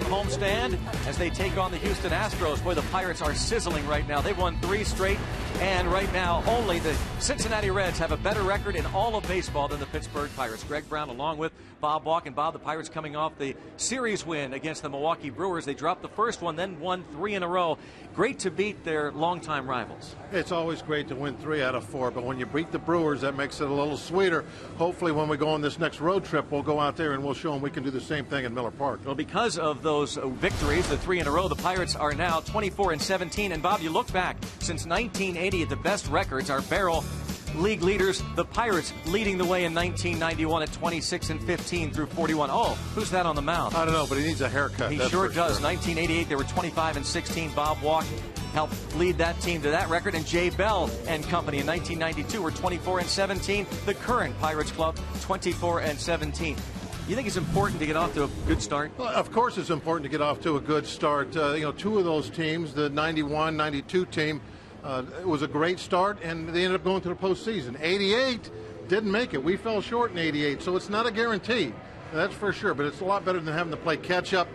Homestand as they take on the Houston Astros. Boy, the Pirates are sizzling right now. They've won 3 straight, and right now only the Cincinnati Reds have a better record in all of baseball than the Pittsburgh Pirates. Greg Brown along with Bob Walk. And Bob, the Pirates coming off the series win against the Milwaukee Brewers. They dropped the first one, then won 3 in a row. Great to beat their longtime rivals. It's always great to win 3 out of 4, but when you beat the Brewers, that makes it a little sweeter. Hopefully when we go on this next road trip, we'll go out there and we'll show them we can do the same thing in Miller Park. Well, because of those victories, the 3 in a row, the Pirates are now 24-17. And Bob, you look back, since 1980 at the best records are barrel league leaders, the Pirates leading the way in 1991 at 26-15 through 41. Oh, who's that on the mound? I don't know, but he needs a haircut. He sure does. 1988, they were 25-16. Bob Walk helped lead that team to that record, and Jay Bell and company in 1992 were 24-17. The current Pirates club, 24-17. You think it's important to get off to a good start? Well, of course it's important to get off to a good start. 2 of those teams, the 91-92 team, it was a great start, and they ended up going to the postseason. 88 didn't make it. We fell short in 88, so it's not a guarantee. That's for sure, but it's a lot better than having to play catch-up.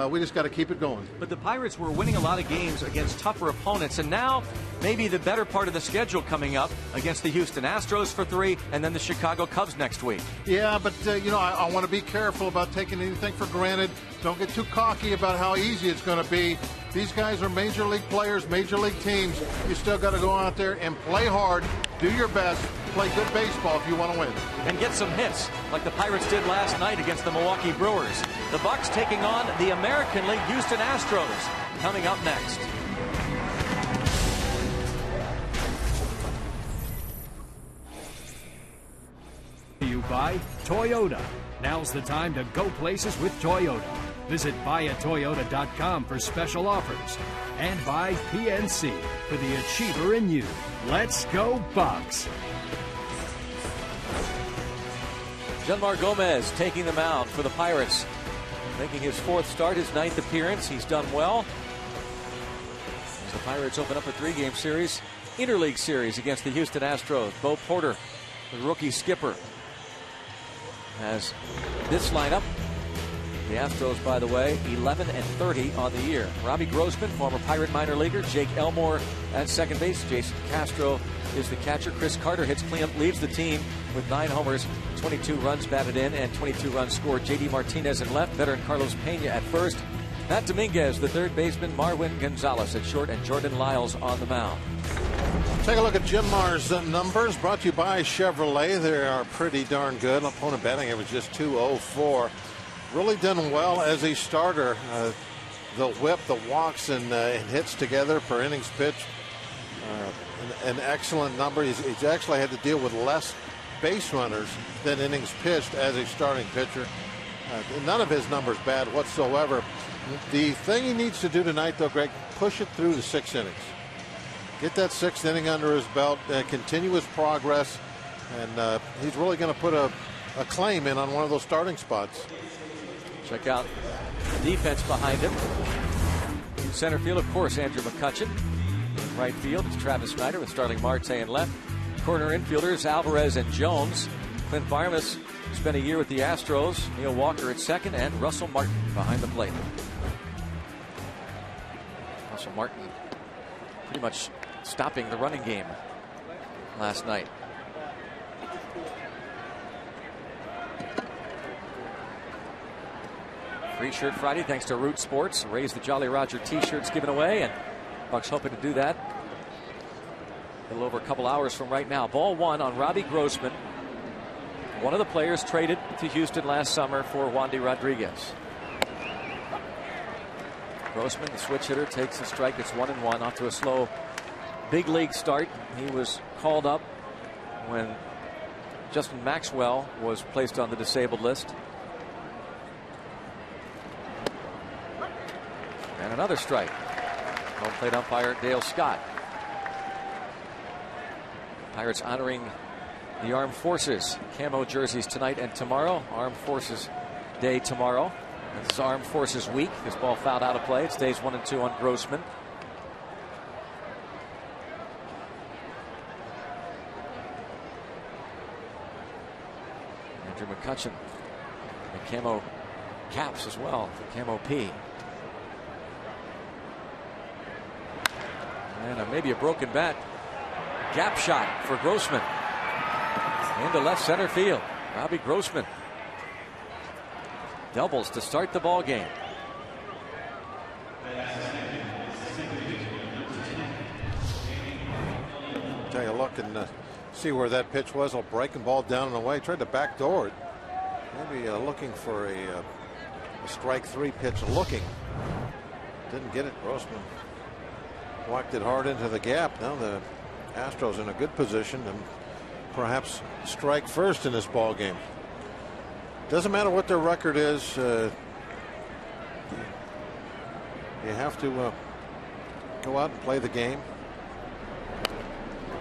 We just got to keep it going. But the Pirates were winning a lot of games against tougher opponents, and now maybe the better part of the schedule coming up against the Houston Astros for 3, and then the Chicago Cubs next week. Yeah, but, I want to be careful about taking anything for granted. Don't get too cocky about how easy it's going to be. These guys are major league players, major league teams. You still got to go out there and play hard, do your best, play good baseball if you want to win. And get some hits, like the Pirates did last night against the Milwaukee Brewers. The Bucks taking on the American League Houston Astros. Coming up next. You buy Toyota. Now's the time to go places with Toyota. Visit buyatoyota.com for special offers. And buy PNC for the achiever in you. Let's go Bucks. Jeanmar Gomez taking the mound for the Pirates. Making his 4th start, his 9th appearance. He's done well. As the Pirates open up a 3-game series, interleague series against the Houston Astros. Bo Porter, the rookie skipper, has this lineup. The Astros, by the way, 11-30 on the year. Robbie Grossman, former Pirate minor leaguer. Jake Elmore at second base. Jason Castro is the catcher. Chris Carter hits cleanup, leads the team with 9 homers, 22 runs batted in, and 22 runs scored. J.D. Martinez in left, veteran Carlos Pena at first. Matt Dominguez, the third baseman, Marwin Gonzalez at short, and Jordan Lyles on the mound. Take a look at Jeanmar's numbers, brought to you by Chevrolet. They are pretty darn good. Opponent batting average just .204. Really done well as a starter. The whip, the walks, and hits together per innings pitched. An excellent number. He's actually had to deal with less base runners than innings pitched as a starting pitcher. None of his numbers bad whatsoever. The thing he needs to do tonight, though, Greg, push it through the 6 innings. Get that 6th inning under his belt, continue his progress, and he's really going to put a claim in on one of those starting spots. Check out the defense behind him. Center field, of course, Andrew McCutchen. Right field is Travis Snyder with Starling Marte in left. Corner infielders Alvarez and Jones. Clint Barmas spent a year with the Astros. Neil Walker at second, and Russell Martin behind the plate. Russell Martin pretty much stopping the running game last night. Free Shirt Friday thanks to Root Sports. Raise the Jolly Roger t-shirts given away, and Bucks hoping to do that a little over a couple hours from right now. Ball 1 on Robbie Grossman, one of the players traded to Houston last summer for Wandy Rodriguez. Grossman, the switch hitter, takes a strike. It's 1-1 off to a slow big league start. He was called up when Justin Maxwell was placed on the disabled list. And another strike. Home plate umpire Dale Scott. Pirates honoring the Armed Forces camo jerseys tonight and tomorrow. Armed Forces Day tomorrow. This is Armed Forces Week. This ball fouled out of play. It stays 1-2 on Grossman. Andrew McCutchen, the camo caps as well for Camo P. And maybe a broken bat. Gap shot for Grossman. Into left center field. Robbie Grossman doubles to start the ball game. Take a look and see where that pitch was. A breaking ball down and away. Tried to backdoor it. Maybe looking for a strike 3 pitch. Looking. Didn't get it. Grossman whacked it hard into the gap. Now the Astros in a good position and perhaps strike first in this ball game. Doesn't matter what their record is. You have to go out and play the game.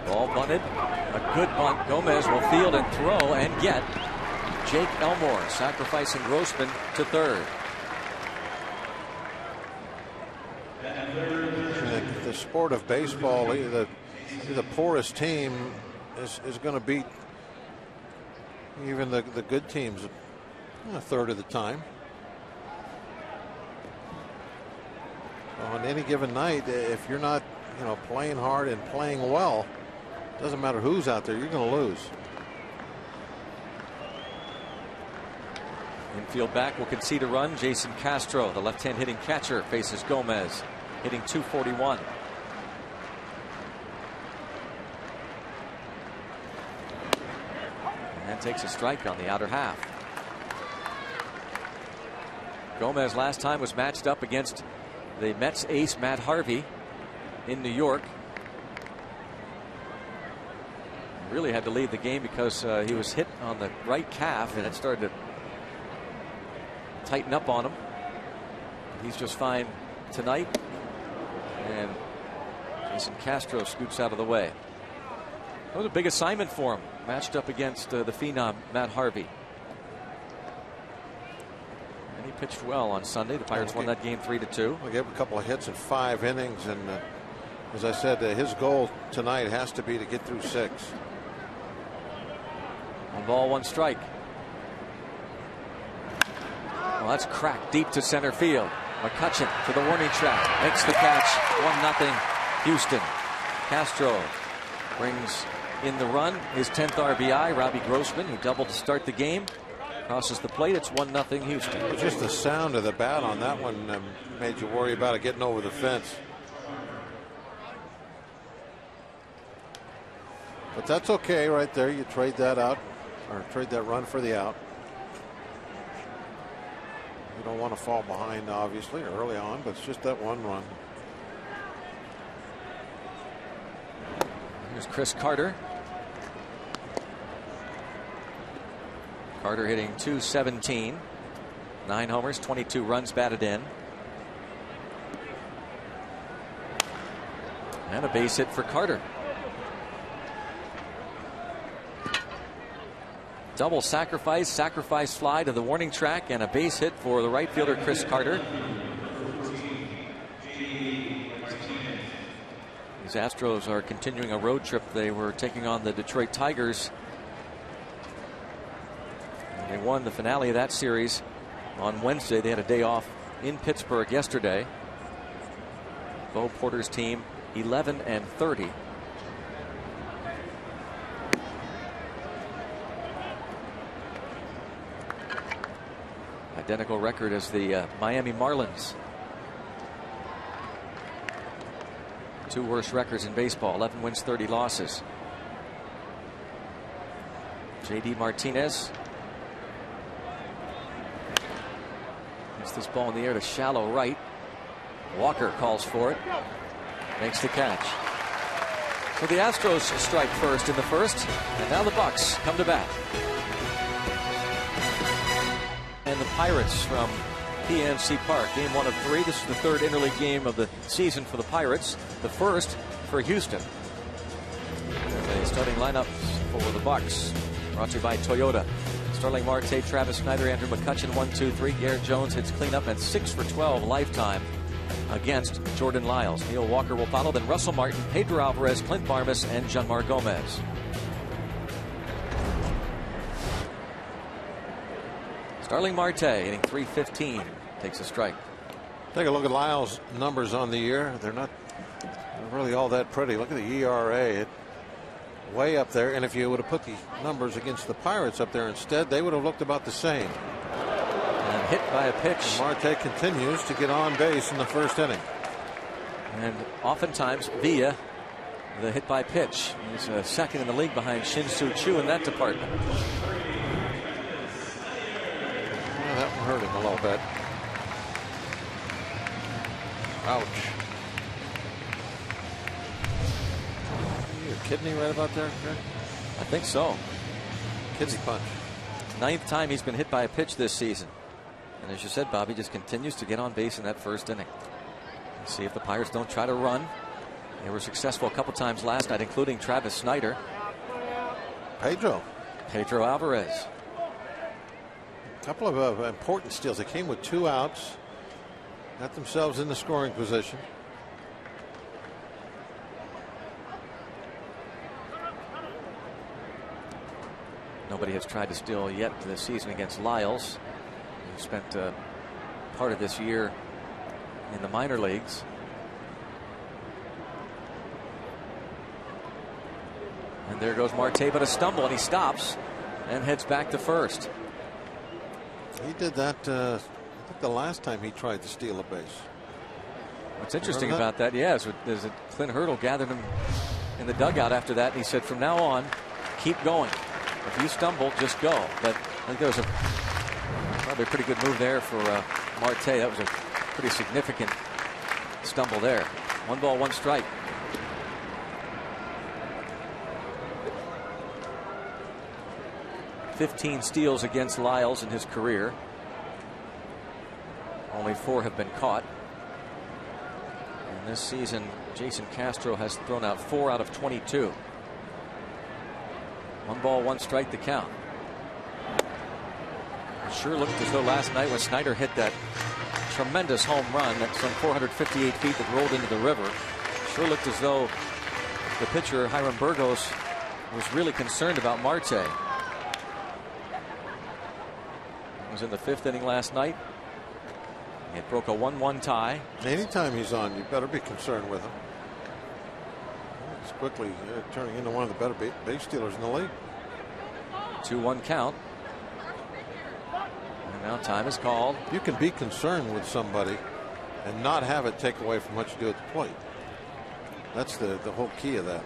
Ball bunted. A good bunt. Gomez will field and throw and get Jake Elmore, sacrificing Grossman to third. In the sport of baseball, the poorest team is going to beat even the good teams a third of the time. On any given night, if you're not playing hard and playing well, doesn't matter who's out there, you're going to lose. Infield back will concede a run. Jason Castro, the left-hand hitting catcher, faces Gomez, hitting .241. And takes a strike on the outer half. Gomez last time was matched up against the Mets ace Matt Harvey in New York. Really had to leave the game because he was hit on the right calf and it started to tighten up on him. He's just fine tonight. And Jason Castro scoops out of the way. That was a big assignment for him, matched up against the phenom Matt Harvey. And he pitched well on Sunday. The Pirates won that game 3-2. He gave a couple of hits in 5 innings, and as I said, his goal tonight has to be to get through 6. 1 ball, 1 strike. Well, that's cracked deep to center field. McCutchen to the warning track, makes the catch. 1-0 Houston. Castro brings in the run, his 10th RBI. Robbie Grossman, who doubled to start the game, crosses the plate. It's 1-0 Houston. Just the sound of the bat on that one made you worry about it getting over the fence. But that's okay right there. You trade that out, or trade that run for the out. You don't want to fall behind, obviously, early on, but it's just that 1 run. Here's Chris Carter. Carter hitting .217. 9 homers, 22 runs batted in. And a base hit for Carter. Double sacrifice fly to the warning track, and a base hit for the right fielder Chris Carter. These Astros are continuing a road trip. They were taking on the Detroit Tigers. And they won the finale of that series on Wednesday. They had a day off in Pittsburgh yesterday. Bo Porter's team 11-30. Identical record as the Miami Marlins. 2 worst records in baseball, 11 wins, 30 losses. J.D. Martinez gets this ball in the air to shallow right. Walker calls for it, makes the catch. So the Astros strike first in the first, and now the Bucks come to bat. And the Pirates from PNC Park, game 1 of 3. This is the 3rd interleague game of the season for the Pirates, the first for Houston. The starting lineup for the Bucks, brought to you by Toyota. Starling Marte, Travis Snyder, Andrew McCutchen, 1-2-3. Garrett Jones hits cleanup at 6 for 12 lifetime against Jordan Lyles. Neil Walker will follow, then Russell Martin, Pedro Alvarez, Clint Barmas, and Janmar Gomez. Starling Marte hitting .315 takes a strike. Take a look at Lyle's numbers on the year. They're not really all that pretty. Look at the ERA. Way up there. And if you would have put the numbers against the Pirates up there instead, they would have looked about the same. And hit by a pitch. And Marte continues to get on base in the first inning. And oftentimes via the hit by pitch. He's second in the league behind Shin-Soo Choo in that department. Yeah, that one hurt him a little bit. Ouch. Your kidney right about there, Greg? I think so. Kidney punch. 9th time he's been hit by a pitch this season. And as you said, Bobby just continues to get on base in that first inning. Let's see if the Pirates don't try to run. They were successful a couple times last night, including Travis Snyder. Pedro Alvarez. A couple of important steals. They came with 2 outs. Got themselves in the scoring position. Nobody has tried to steal yet this season against Lyles, who spent part of this year in the minor leagues. And there goes Marte, but a stumble, and he stops and heads back to first. He did that I think the last time he tried to steal a base. What's interesting about that, is that Clint Hurdle gathered him in the dugout after that, and he said, from now on, keep going. If you stumble, just go. But I think there was probably a pretty good move there for Marte. That was a pretty significant stumble there. 1 ball, 1 strike. .15 steals against Lyles in his career. Only 4 have been caught. And this season, Jason Castro has thrown out 4 out of 22. 1 ball, 1 strike the count. It sure looked as though last night when Snyder hit that tremendous home run at some 458 feet that rolled into the river, sure looked as though the pitcher Hiram Burgos was really concerned about Marte. It was in the 5th inning last night. It broke a 1-1 tie. Anytime he's on, you better be concerned with him. He's quickly turning into one of the better base stealers in the league. 2-1 count. And now time is called. You can be concerned with somebody and not have it take away from what you do at the plate. That's the whole key of that.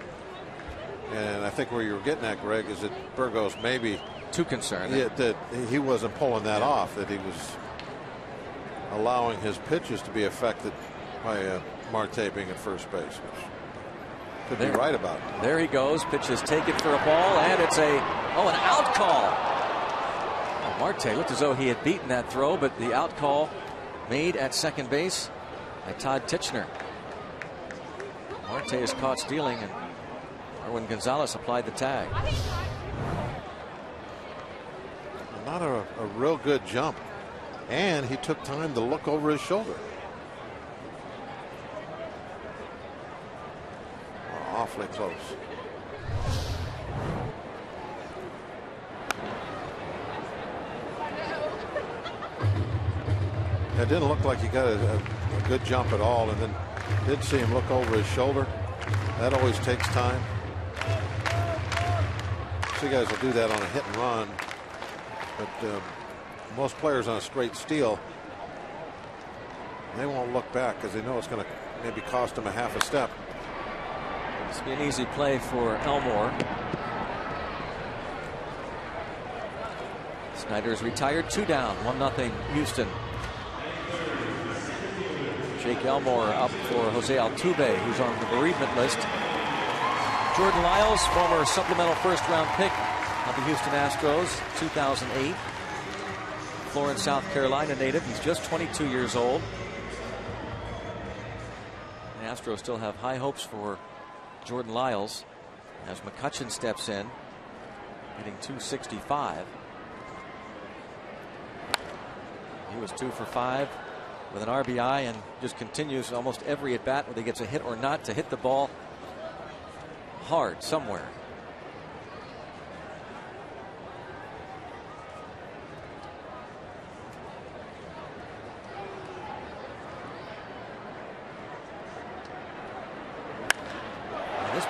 And I think where you're getting at, Greg, is that Burgos maybe too concerned. Yeah, that he wasn't pulling that off, that he was allowing his pitches to be affected by Marte being at first base, which could be right about it. There he goes. Pitch is taken for a ball, and it's an out call. Oh, Marte looked as though he had beaten that throw, but the out call made at second base by Todd Tichenor. Marte is caught stealing, and Erwin Gonzalez applied the tag. Not a real good jump, and he took time to look over his shoulder. Awfully close. It didn't look like he got a good jump at all, and then did see him look over his shoulder. That always takes time. So you guys will do that on a hit and run. But most players on a straight steal, they won't look back because they know it's going to maybe cost them a half a step. This will be an easy play for Elmore. Snyder's retired, 2 down, 1-0 Houston. Jake Elmore up for Jose Altuve, who's on the bereavement list. Jordan Lyles, former supplemental first-round pick of the Houston Astros, 2008. Florence, South Carolina native. He's just 22 years old. The Astros still have high hopes for Jordan Lyles as McCutchen steps in, hitting .265. He was 2 for 5 with an RBI and just continues almost every at bat, whether he gets a hit or not, to hit the ball hard somewhere.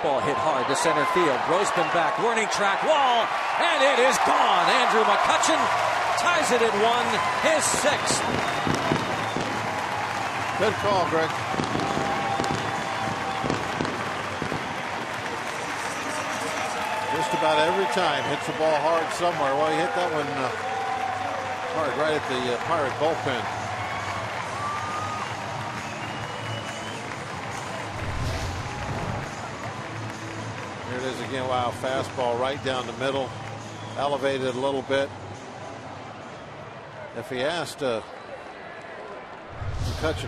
fastball hit hard to center field. Grossman back, warning track wall, and it is gone. Andrew McCutchen ties it at 1, his 6th. Good call, Greg. Just about every time hits the ball hard somewhere. Well, he hit that one hard right at the Pirate bullpen. Here it is again. Wow, fastball right down the middle, elevated a little bit. If he asked McCutchen,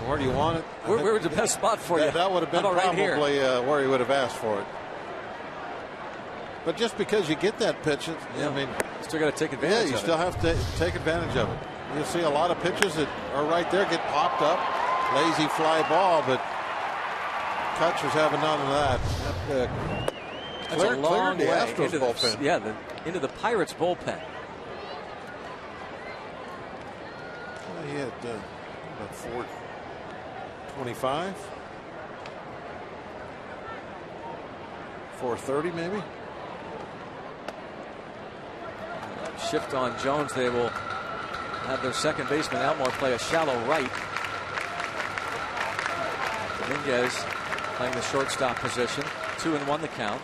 where do you want it? Where's the best spot for you? That would have been probably right where he would have asked for it. But just because you get that pitch, I mean, still got to take advantage of it. You still have to take advantage of it. You see a lot of pitches that are right there get popped up, lazy fly ball, but Kutcher's having none of that. That's a long way way Astros into bullpen. into the Pirates bullpen. He had about 425, 430 maybe. Shift on Jones. They will have their second baseman Elmore play a shallow right. Dominguez playing the shortstop position. 2-1 the count.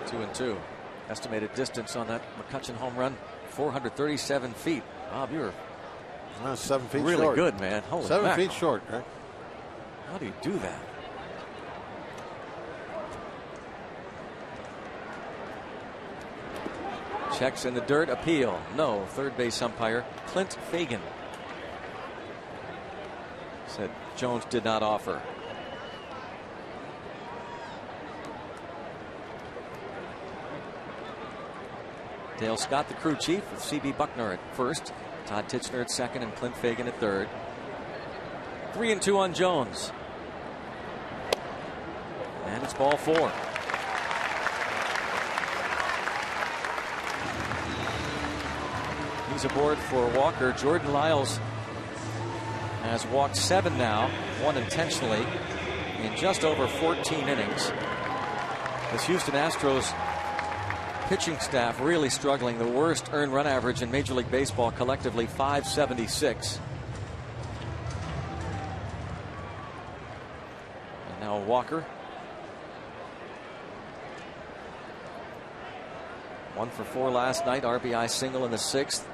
Two and two. Estimated distance on that McCutchen home run, 437 feet. Bob, you're 7 feet really short. Good, man. Holy 7 mackerel. feet short, right? How do you do that? Checks in the dirt. Appeal. No. Third base umpire Clint Fagan said Jones did not offer. Dale Scott, the crew chief, with C.B. Buckner at first, Todd Titchener at second, and Clint Fagan at third. 3-2 on Jones. And it's ball 4. He's aboard for Walker. Jordan Lyles has walked 7 now, 1 intentionally, in just over 14 innings. This Houston Astros pitching staff really struggling. The worst earned run average in Major League Baseball collectively, 576. And now Walker. 1 for 4 last night. RBI single in the 6th.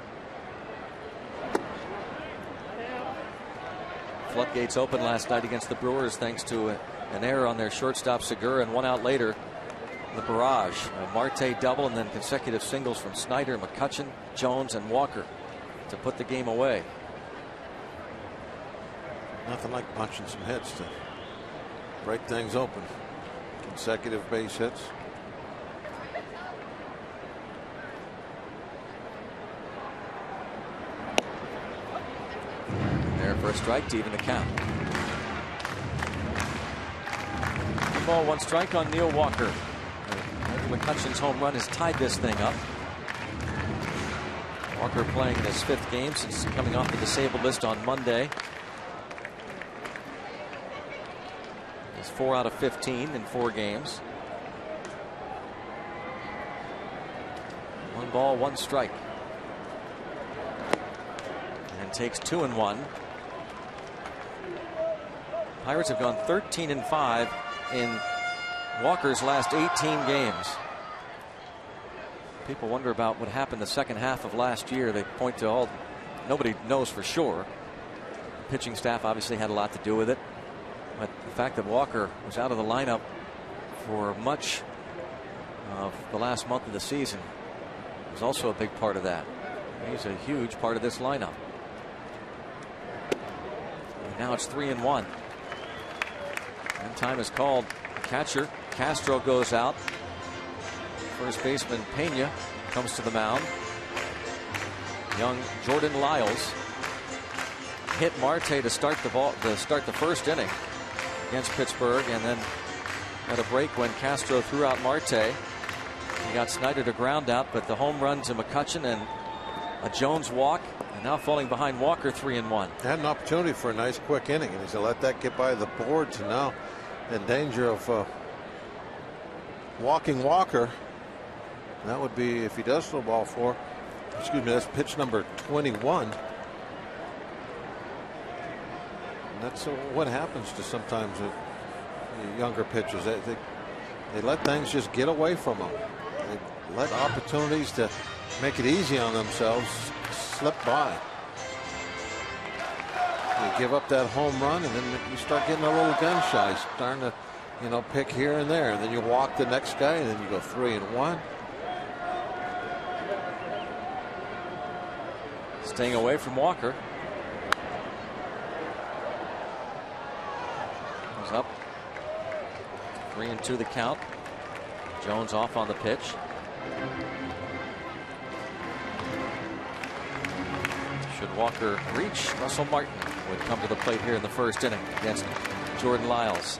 Floodgates open last night against the Brewers thanks to an error on their shortstop Segura, and 1 out later the barrage. A Marte double and then consecutive singles from Snyder, McCutchen, Jones, and Walker to put the game away. Nothing like punching some hits to break things open. Consecutive base hits. There for a strike to even the count. 1 ball, 1 strike on Neil Walker. McCutchen's home run has tied this thing up. Walker playing his 5th game since coming off the disabled list on Monday. He's 4 out of 15 in 4 games. 1 ball, 1 strike. And takes 2-1. Pirates have gone 13-5 in Walker's last 18 games. People wonder about what happened the second half of last year. They point to nobody knows for sure. The pitching staff obviously had a lot to do with it. But the fact that Walker was out of the lineup for much of the last month of the season was also a big part of that. He's a huge part of this lineup. And now it's 3-1. And time is called. Catcher Castro goes out. First baseman Pena comes to the mound. Young Jordan Lyles hit Marte to start the first inning against Pittsburgh, and then had a break when Castro threw out Marte. He got Snyder to ground out, but the home run to McCutchen and a Jones walk And now falling behind Walker, 3-1. Had an opportunity for a nice quick inning, and he's let that get by the boards, and now in danger of walking Walker. That would be, if he does throw ball 4, excuse me, that's pitch number 21. And that's what happens to sometimes younger pitchers. They let things just get away from them. They let opportunities to make it easy on themselves slip by. You give up that home run, and then you start getting a little gun shy, starting to, pick here and there. And then you walk the next guy, and then you go 3-1. Staying away from Walker. He's up. 3-2 the count. Jones off on the pitch. Should Walker reach, Russell Martin would come to the plate here in the first inning against Jordan Lyles.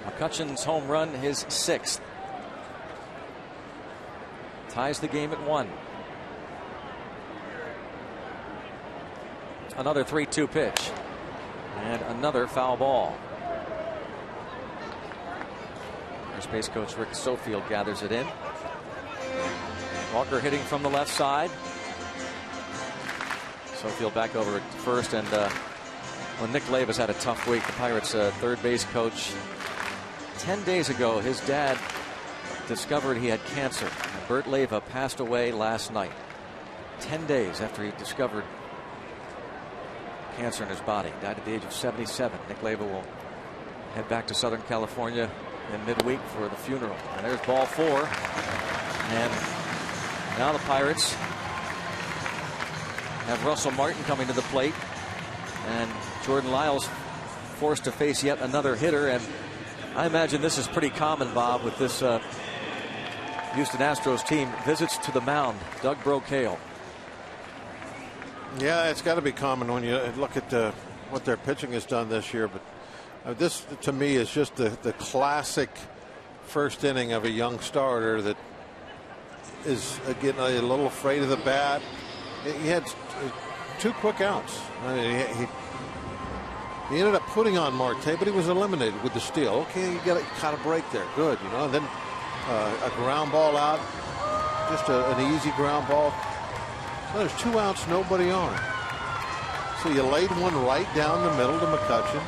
McCutcheon's home run, his 6th. Ties the game at 1. Another 3-2 pitch. And another foul ball. First base coach Rick Sofield gathers it in. Walker hitting from the left side. Sofield back over at first, and when Nick Leva's had a tough week, the Pirates third base coach, 10 days ago, his dad discovered he had cancer. Bert Leva passed away last night, 10 days after he discovered cancer in his body. Died at the age of 77. Nick Leva will head back to Southern California in midweek for the funeral. And there's ball 4. And now the Pirates have Russell Martin coming to the plate, and Jordan Lyles forced to face yet another hitter. And I imagine this is pretty common, Bob, with this Houston Astros team. Visits to the mound. Doug Brocail. Yeah, it's got to be common when you look at what their pitching has done this year. But this, to me, is just the classic first inning of a young starter that is getting a little afraid of the bat. He had 2 quick outs. He ended up putting on Marte, but he was eliminated with the steal. Okay, you caught a break there. Good, and then a ground ball out, just an easy ground ball. So there's 2 outs, nobody on. So you laid one right down the middle to McCutcheon.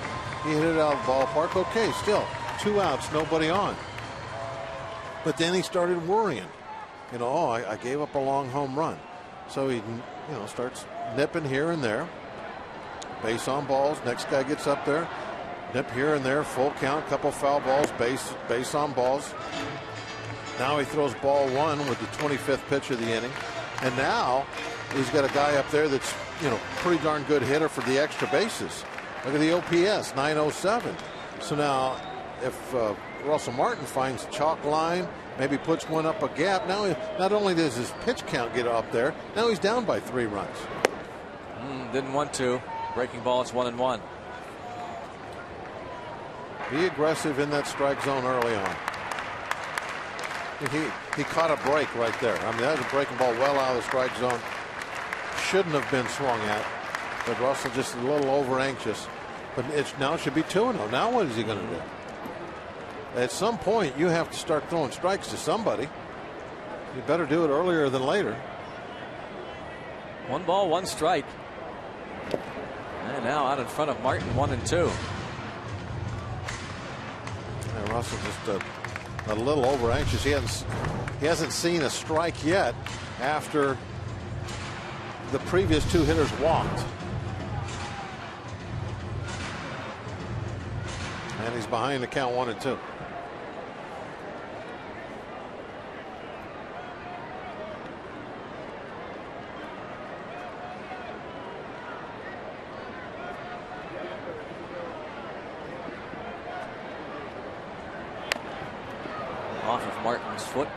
He hit it out of the ballpark. Okay, still 2 outs, nobody on. But then he started worrying. I gave up a long home run. So he, starts nipping here and there. Base on balls. Next guy gets up there. Nip here and there. Full count. Couple foul balls. Base on balls. Now he throws ball 1 with the 25th pitch of the inning. And now he's got a guy up there that's, pretty darn good hitter for the extra bases. Look at the OPS, 907. So now if Russell Martin finds a chalk line, maybe puts one up a gap, now not only does his pitch count get up there, now he's down by 3 runs. Didn't want to. Breaking ball, it's 1-1. Be aggressive in that strike zone early on. He caught a break right there. I mean, that was a breaking ball well out of the strike zone. Shouldn't have been swung at. But Russell just a little over anxious. But now it should be 2-0. Now what is he going to do? At some point, you have to start throwing strikes to somebody. You better do it earlier than later. 1 ball, 1 strike. And now out in front of Martin, 1-2. And Russell just a little over anxious. He hasn't seen a strike yet after the previous 2 hitters walked. And he's behind the count 1-2. Off of Martin's foot.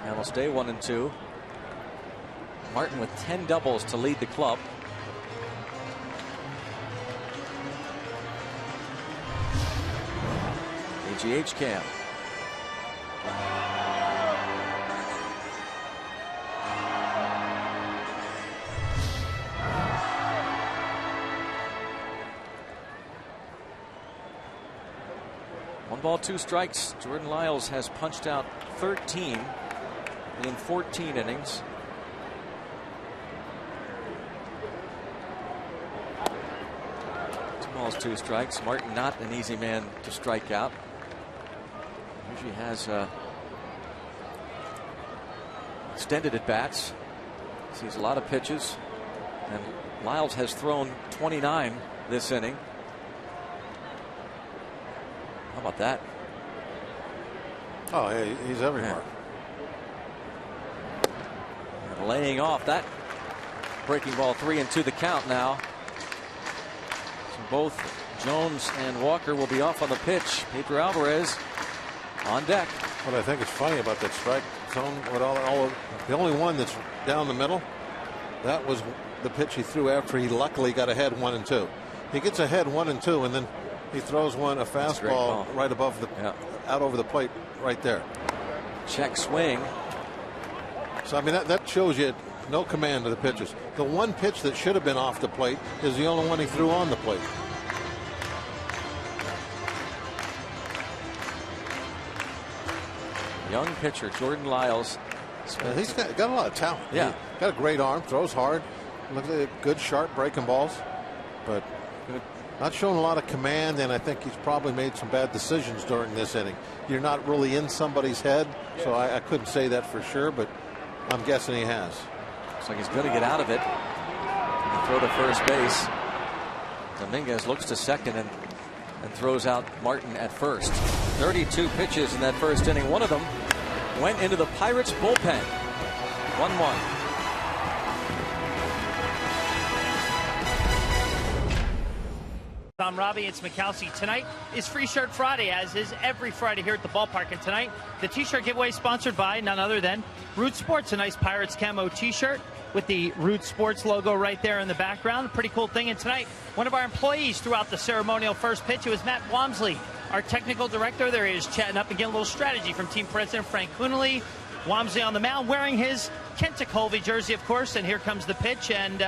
And will stay 1-2. Martin with 10 doubles to lead the club. AGH cam. 1 ball, 2 strikes. Jordan Lyles has punched out 13 in 14 innings. Balls, 2 strikes. Martin not an easy man to strike out. Usually has extended at bats. Sees a lot of pitches. And Lyles has thrown 29 this inning. How about that? Oh, yeah, he's everywhere. And laying off that breaking ball, 3-2 the count now. Both Jones and Walker will be off on the pitch. Pedro Alvarez on deck. What I think is funny about that strike zone, the only one that's down the middle, that was the pitch he threw after he luckily got ahead 1-2. He gets ahead 1-2, and then he throws a fastball right above out over the plate right there. Check swing. So I mean that shows you no command of the pitches. The one pitch that should have been off the plate is the only one he threw on the plate. Young pitcher Jordan Lyles. He's got a lot of talent. Yeah, he's got a great arm, throws hard. Look at the good sharp breaking balls, but not showing a lot of command, and I think he's probably made some bad decisions during this inning. You're not really in somebody's head, so I couldn't say that for sure, but I'm guessing he has. Looks like he's going to get out of it and throw to first base. Dominguez looks to second and throws out Martin at first. 32 pitches in that first inning. One of them went into the Pirates bullpen. 1-1. I'm Robbie. It's Mikowski. Tonight is Free Shirt Friday, as is every Friday here at the ballpark. And tonight, the T-shirt giveaway is sponsored by none other than Root Sports, a nice Pirates camo T-shirt with the Root Sports logo right there in the background. Pretty cool thing. And tonight, one of our employees throughout the ceremonial first pitch, it was Matt Wamsley, our technical director. There he is chatting up and getting a little strategy from team president Frank Coonelly. Wamsley on the mound wearing his Kenta Colby jersey, of course. And here comes the pitch. And,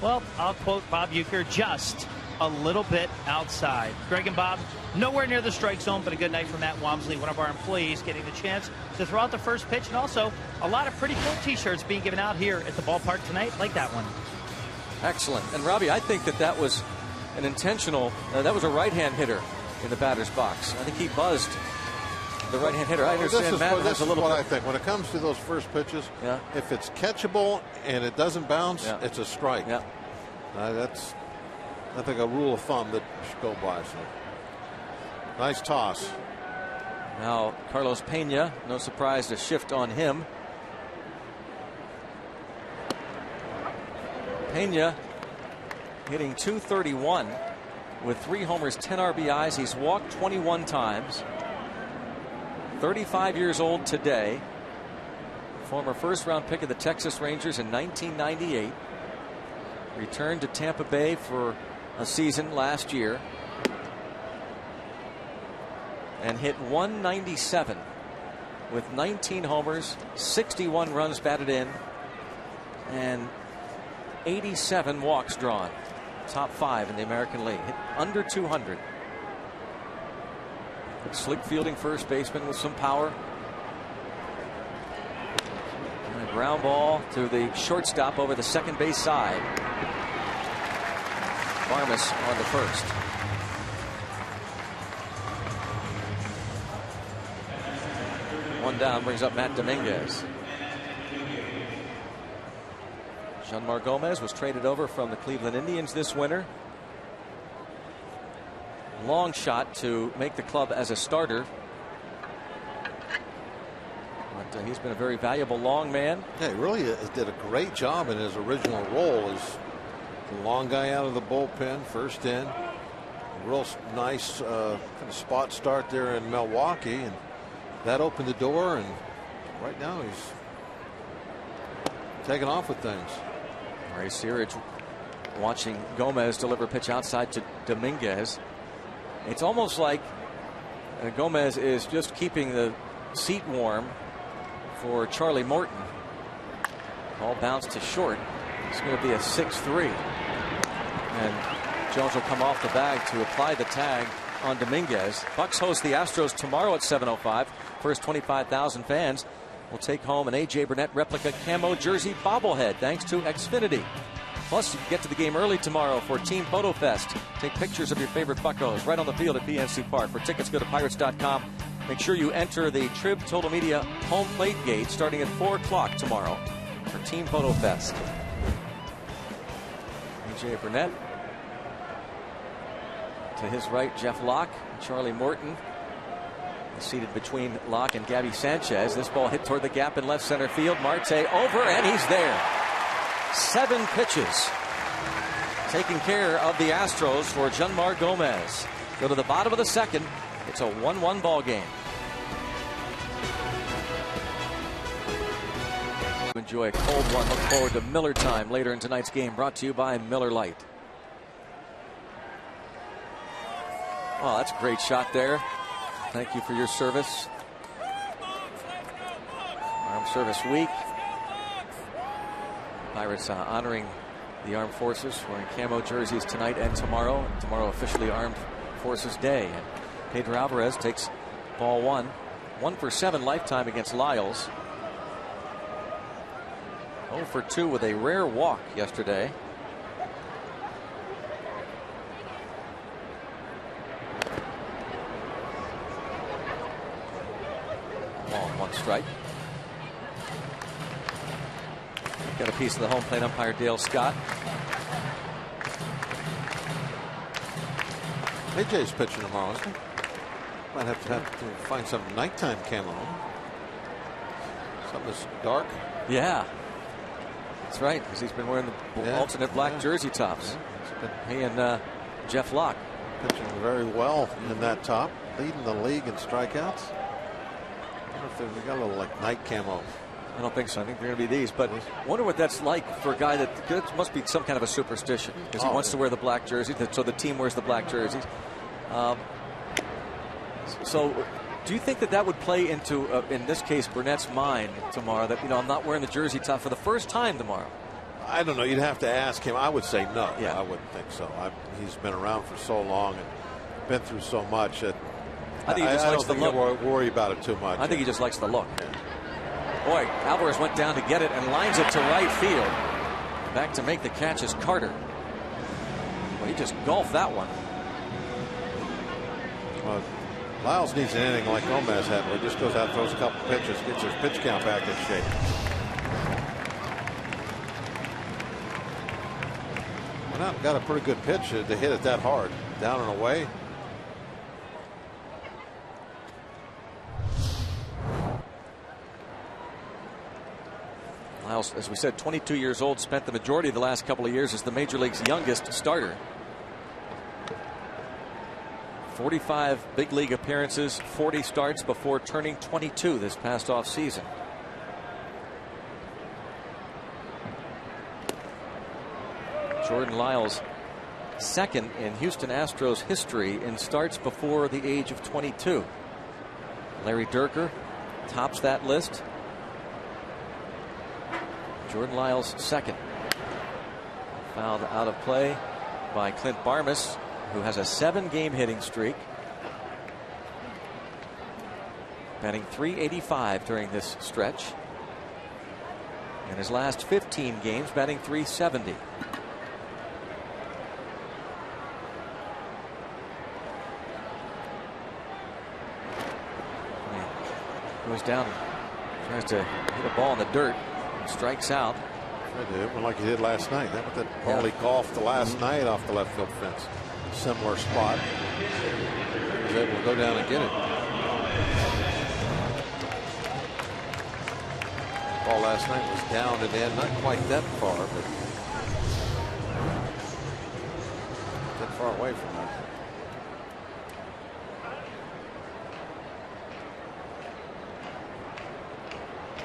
well, I'll quote Bob Uecker, just a little bit outside. Greg and Bob, nowhere near the strike zone, but a good night for Matt Wamsley, one of our employees, getting the chance to throw out the first pitch, and also a lot of pretty cool T-shirts being given out here at the ballpark tonight, like that one. Excellent. And Robbie, I think that was an intentional, that was a right-hand hitter in the batter's box. I think he buzzed the right-hand hitter. I understand Matt has a little. What I think when it comes to those first pitches, if it's catchable and it doesn't bounce, it's a strike. Yeah. That's, I think, a rule of thumb that should go by. So nice toss. Now Carlos Pena, no surprise to shift on him. Pena hitting .231 with 3 homers, 10 RBIs. He's walked 21 times. 35 years old today. Former first-round pick of the Texas Rangers in 1998. Returned to Tampa Bay for a season last year and hit .197 with 19 homers, 61 runs batted in, and 87 walks drawn. Top 5 in the American League. Hit under 200. Slick fielding first baseman with some power. And a ground ball to the shortstop over the second base side. Varmus on the first. One down brings up Matt Dominguez. Jeanmar Gomez was traded over from the Cleveland Indians this winter. Long shot to make the club as a starter. But he's been a very valuable long man. Yeah, he really did a great job in his original role as the long guy out of the bullpen, first in. A real nice kind of spot start there in Milwaukee, and that opened the door, and right now he's taking off with things. Ray Searage watching Gomez deliver pitch outside to Dominguez. It's almost like Gomez is just keeping the seat warm for Charlie Morton. Ball bounced to short. It's going to be a 6-3. And Jones will come off the bag to apply the tag on Dominguez. Bucks host the Astros tomorrow at 7:05. First 25,000 fans will take home an A.J. Burnett replica camo jersey bobblehead thanks to Xfinity. Plus, you can get to the game early tomorrow for Team Photo Fest. Take pictures of your favorite Buccos right on the field at PNC Park. For tickets, go to Pirates.com. Make sure you enter the Trib Total Media home plate gate starting at 4 o'clock tomorrow for Team Photo Fest. A.J. Burnett. To his right, Jeff Locke, Charlie Morton. Seated between Locke and Gabby Sanchez. This ball hit toward the gap in left center field. Marte over, and he's there. 7 pitches. Taking care of the Astros for Jeanmar Gomez. Go to the bottom of the second. It's a 1-1 ball game. Enjoy a cold one. Look forward to Miller time later in tonight's game. Brought to you by Miller Lite. Oh, that's a great shot there. Thank you for your service. Armed Service Week. Pirates honoring the Armed Forces, wearing camo jerseys tonight and tomorrow. And tomorrow officially Armed Forces Day. And Pedro Alvarez takes ball 1. 1 for 7 lifetime against Lyles. 0 for 2 with a rare walk yesterday. Ball 1 strike. Got a piece of the home plate umpire Dale Scott. AJ's pitching tomorrow, isn't he? Might have to find some nighttime camo. Something that's dark. Yeah, that's right, because he's been wearing the alternate black jersey tops. Yeah. He and Jeff Locke. Pitching very well in that top, leading the league in strikeouts. I wonder if they got a little like night camo. I don't think so. I think they're going to be these. But I wonder what that's like for a guy that must be some kind of a superstition because he wants to wear the black jersey. So the team wears the black jerseys. So do you think that would play into, in this case, Burnett's mind tomorrow that, I'm not wearing the jersey top for the first time tomorrow? I don't know. You'd have to ask him. I would say no. Yeah. I wouldn't think so. He's been around for so long and been through so much that I think he just likes the look. I don't worry about it too much. I think he just likes the look. Yeah. Boy, Alvarez went down to get it and lines it to right field. Back to make the catch is Carter. Well, he just golfed that one. Well, Lyles needs an inning like Gomez had, where he just goes out, throws a couple pitches, gets his pitch count back in shape. Went out and got a pretty good pitch to hit it that hard. Down and away. Lyles, as we said, 22 years old, spent the majority of the last couple of years as the Major League's youngest starter. 45 big league appearances, 40 starts before turning 22 this past off season. Jordan Lyles, second in Houston Astros history in starts before the age of 22. Larry Dierker tops that list. Jordan Lyles second. Fouled out of play by Clint Barmas, who has a 7-game hitting streak. Batting .385 during this stretch. In his last 15 games, batting .370. He goes down, tries to hit a ball in the dirt. Strikes out. It went like he did last night. That was that ball he golfed the last night off the left field fence. Similar spot. He was able to go down and get it. Ball last night was down and in, not quite that far, but that far away from that.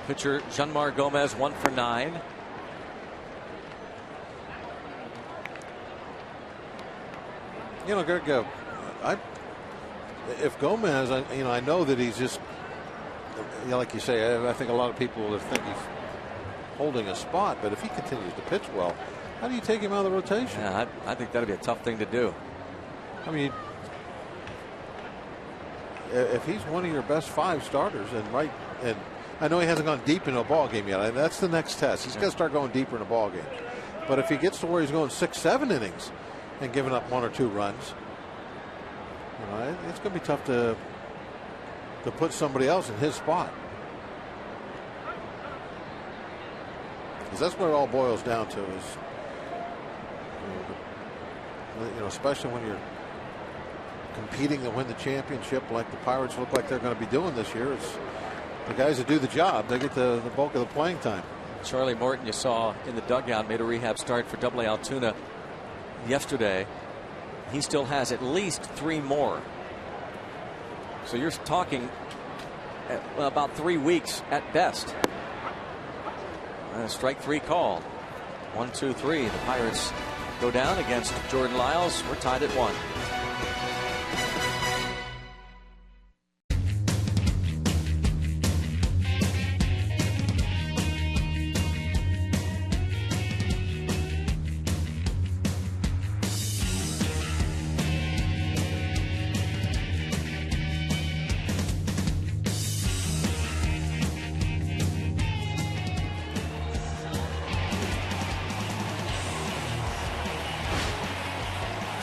Pitcher Jeanmar Gomez 1 for 9. Greg, if Gomez, I know that he's just, like you say, I think a lot of people think he's holding a spot, but if he continues to pitch well, how do you take him out of the rotation? Yeah, I think that'd be a tough thing to do. I mean, if he's one of your best 5 starters, and I know he hasn't gone deep in a ball game yet. That's the next test. He's got to start going deeper in a ball game. But if he gets to where he's going 6, 7 innings and giving up 1 or 2 runs, it's going to be tough to put somebody else in his spot. Because that's what it all boils down to is, especially when you're competing to win the championship like the Pirates look like they're going to be doing this year. It's the guys that do the job. They get the bulk of the playing time. Charlie Morton, you saw in the dugout, made a rehab start for AA Altoona yesterday. He still has at least 3 more. So you're talking about 3 weeks at best. Strike 3 call. 1, 2, 3. The Pirates go down against Jordan Lyles. We're tied at 1.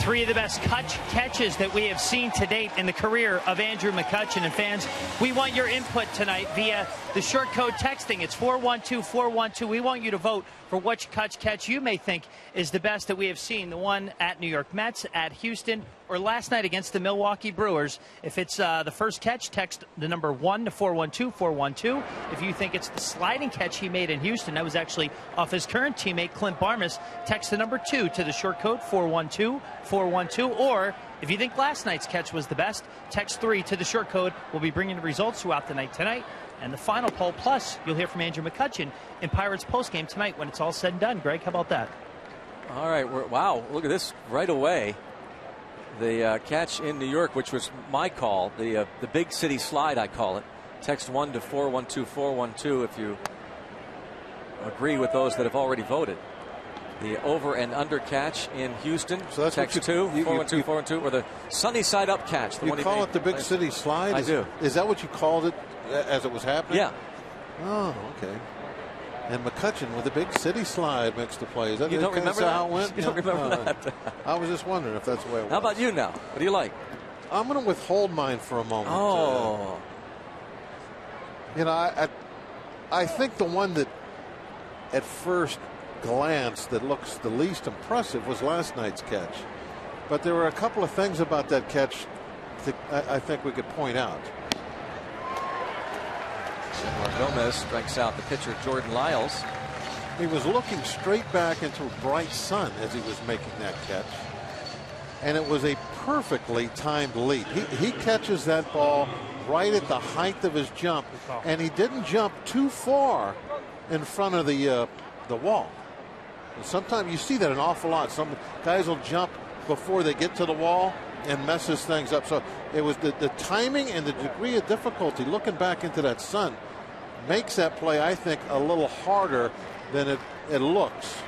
Three of the best catches that we have seen to date in the career of Andrew McCutchen. And fans, we want your input tonight via the short code texting. It's 412-412. We want you to vote for which catch you may think is the best that we have seen. The one at New York Mets, at Houston, or last night against the Milwaukee Brewers. If it's the first catch, text the number 1 to 412-412. If you think it's the sliding catch he made in Houston, that was actually off his current teammate Clint Barmas, text the number 2 to the short code 412-412. Or if you think last night's catch was the best, text 3 to the short code. We'll be bringing the results throughout the night tonight. And the final poll, plus you'll hear from Andrew McCutchen in Pirates postgame tonight when it's all said and done. Greg, how about that? All right. Wow, look at this right away. The catch in New York, which was my call, the big city slide, I call it. Text 1 to 412-412 if you agree with those that have already voted. The over and under catch in Houston. So that's text 2, 412-412, or the sunny side up catch. You call it the big city slide? I do. Is that what you called it as it was happening? Yeah. Oh, okay. And McCutchen with the big city slide makes the play. Is that you don't remember how it went? You don't remember that? I was just wondering if that's the way it was. How about you now? What do you like? I'm going to withhold mine for a moment. Oh. I think the one that at first glance that looks the least impressive was last night's catch. But there were a couple of things about that catch that I think we could point out. Gomez strikes out the pitcher Jordan Lyles. He was looking straight back into a bright sun as he was making that catch. And it was a perfectly timed leap. He catches that ball right at the height of his jump. And he didn't jump too far in front of the wall. And sometimes you see that an awful lot. Some guys will jump before they get to the wall and messes things up. So it was the timing and the degree of difficulty looking back into that sun makes that play, I think, a little harder than it looks.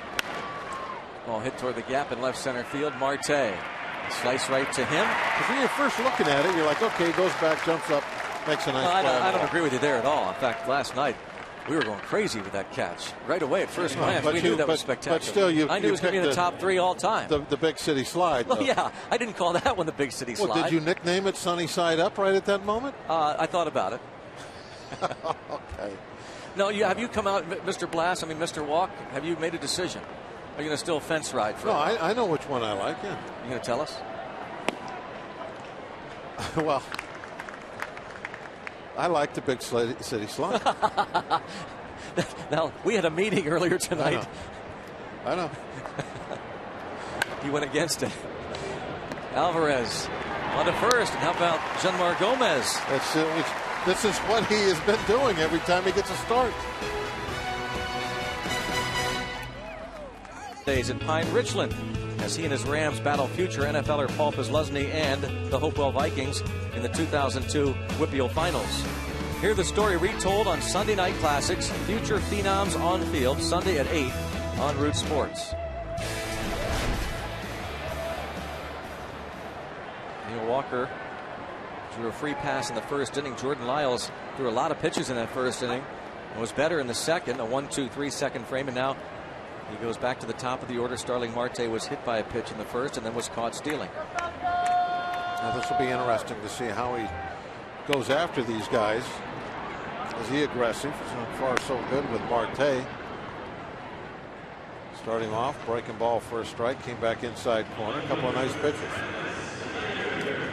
Ball hit toward the gap in left center field. Marte. Slice right to him. Because when you're first looking at it, you're like, okay, goes back, jumps up, makes a nice play. I don't agree with you there at all. In fact, last night we were going crazy with that catch. Right away at first glance, we knew that was spectacular. But still, I knew it was going to be in the top 3 all time. The big city slide. Well, yeah, I didn't call that one the big city slide. Well, did you nickname it Sunny Side Up right at that moment? I thought about it. Okay. No, have you come out, Mr. Blass? I mean, Mr. Walk. Have you made a decision? Are you going to still fence ride for? No, I know which one I like. Yeah. You going to tell us? Well, I like the big city slide. Now, we had a meeting earlier tonight. I know. He went against it. Alvarez on to first. And how about Jeanmar Gomez? This is what he has been doing every time he gets a start. Days in Pine Richland as he and his Rams battle future NFLer Paul Posluszny and the Hopewell Vikings in the 2002 WPIAL Finals. Hear the story retold on Sunday Night Classics, Future Phenoms on Field, Sunday at 8 on Root Sports. Neil Walker threw a free pass in the first inning. Jordan Lyles threw a lot of pitches in that first inning and was better in the second. A 1-2-3 second frame, and now he goes back to the top of the order. Starling Marte was hit by a pitch in the first and then was caught stealing. Now this will be interesting to see how he goes after these guys. Is he aggressive? So far so good with Marte. Starting off, breaking ball for a strike, came back inside corner. A couple of nice pitches.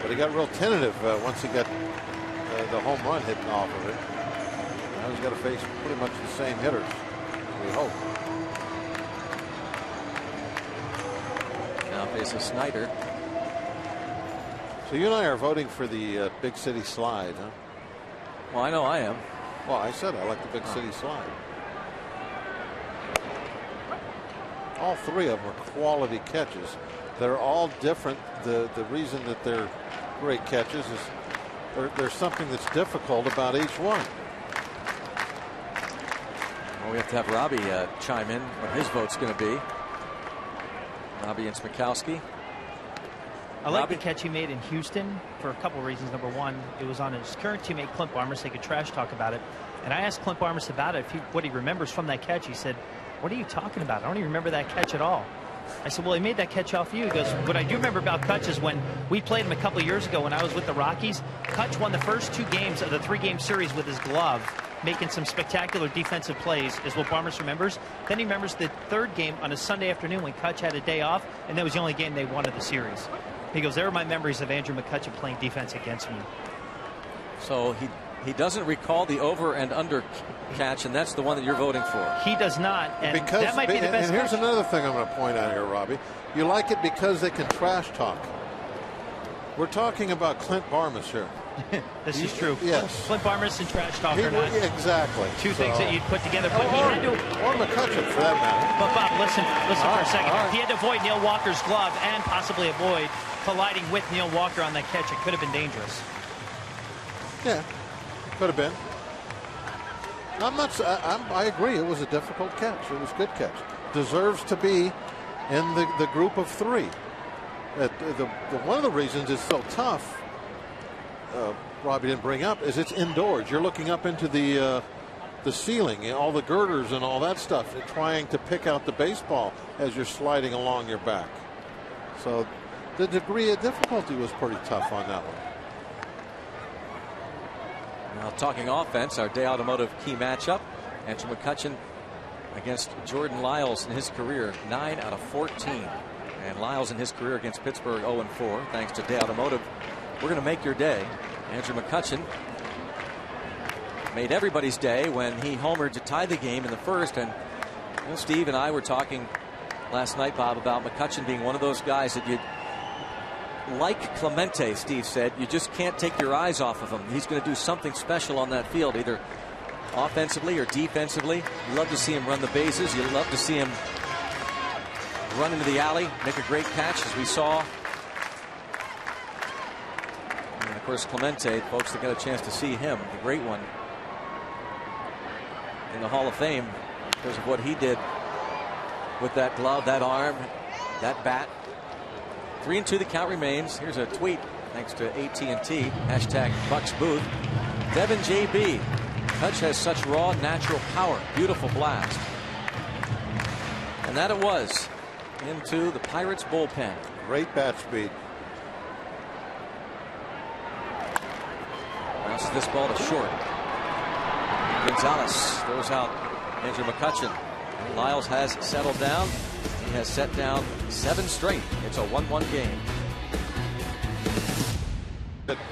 But he got real tentative once he got the home run hitting off of it. Now he's got to face pretty much the same hitters, we hope. Now faces Snyder. So you and I are voting for the big city slide, huh? Well, I know I am. Well, I said I like the big city slide. All three of them are quality catches. They're all different. The reason that they're great catches is there's something that's difficult about each one. Well, we have to have Robbie chime in what his vote's going to be. Robbie and Smikowski. I like the catch he made in Houston for a couple of reasons. Number one, it was on his current teammate Clint Barmer, so they could trash talk about it. And I asked Clint Barmer about it, what he remembers from that catch. He said, "What are you talking about? I don't even remember that catch at all." I said, "Well, he made that catch off you." He goes, "What I do remember about Kutch is when we played him a couple of years ago when I was with the Rockies, Kutch won the first 2 games of the 3-game series with his glove, making some spectacular defensive plays," is what Barmer remembers. Then he remembers the 3rd game on a Sunday afternoon when Kutch had a day off, and that was the only game they won of the series. He goes, "There are my memories of Andrew McCutchen playing defense against me." So he doesn't recall the over and under catch, and that's the one that you're voting for. He does not, and that might be the best. And here's catch. another thing I'm going to point out here, Robbie. You like it because they can trash talk. We're talking about Clint Barmes here. This is true. Yes. Clint Barmes and trash talk are not exactly. two things that you'd put together. But he had to. Or McCutchen, for that matter. But Bob, listen for a second. Right. He had to avoid Neil Walker's glove and possibly avoid colliding with Neil Walker on that catch. It could have been dangerous. Yeah, could have been. I agree. It was a difficult catch. It was a good catch. Deserves to be in the group of 3. One of the reasons it's so tough, Robbie didn't bring up, is it's indoors. You're looking up into the ceiling, all the girders and all that stuff, and trying to pick out the baseball as you're sliding along your back. So the degree of difficulty was pretty tough on that one. Now talking offense, our Day Automotive key matchup. Andrew McCutchen against Jordan Lyles in his career, 9 out of 14. And Lyles in his career against Pittsburgh 0-4. Thanks to Day Automotive. We're going to make your day. Andrew McCutchen made everybody's day when he homered to tie the game in the first. And Steve and I were talking last night, Bob, about McCutchen being one of those guys that you like Clemente. Steve said you just can't take your eyes off of him. He's going to do something special on that field, either offensively or defensively. You love to see him run the bases. You love to see him run into the alley, make a great catch, as we saw. And of course, Clemente, folks that got a chance to see him, the great one, in the Hall of Fame because of what he did with that glove, that arm, that bat. 3-2 the count remains. Here's a tweet thanks to AT&T, hashtag Bucks Booth. Devin JB, Kutch has such raw natural power, beautiful blast. And that it was into the Pirates bullpen. Great bat speed. Bounces this ball to short. Gonzalez throws out Andrew McCutchen. Lyles has settled down. He has set down 7 straight. It's a 1-1 game.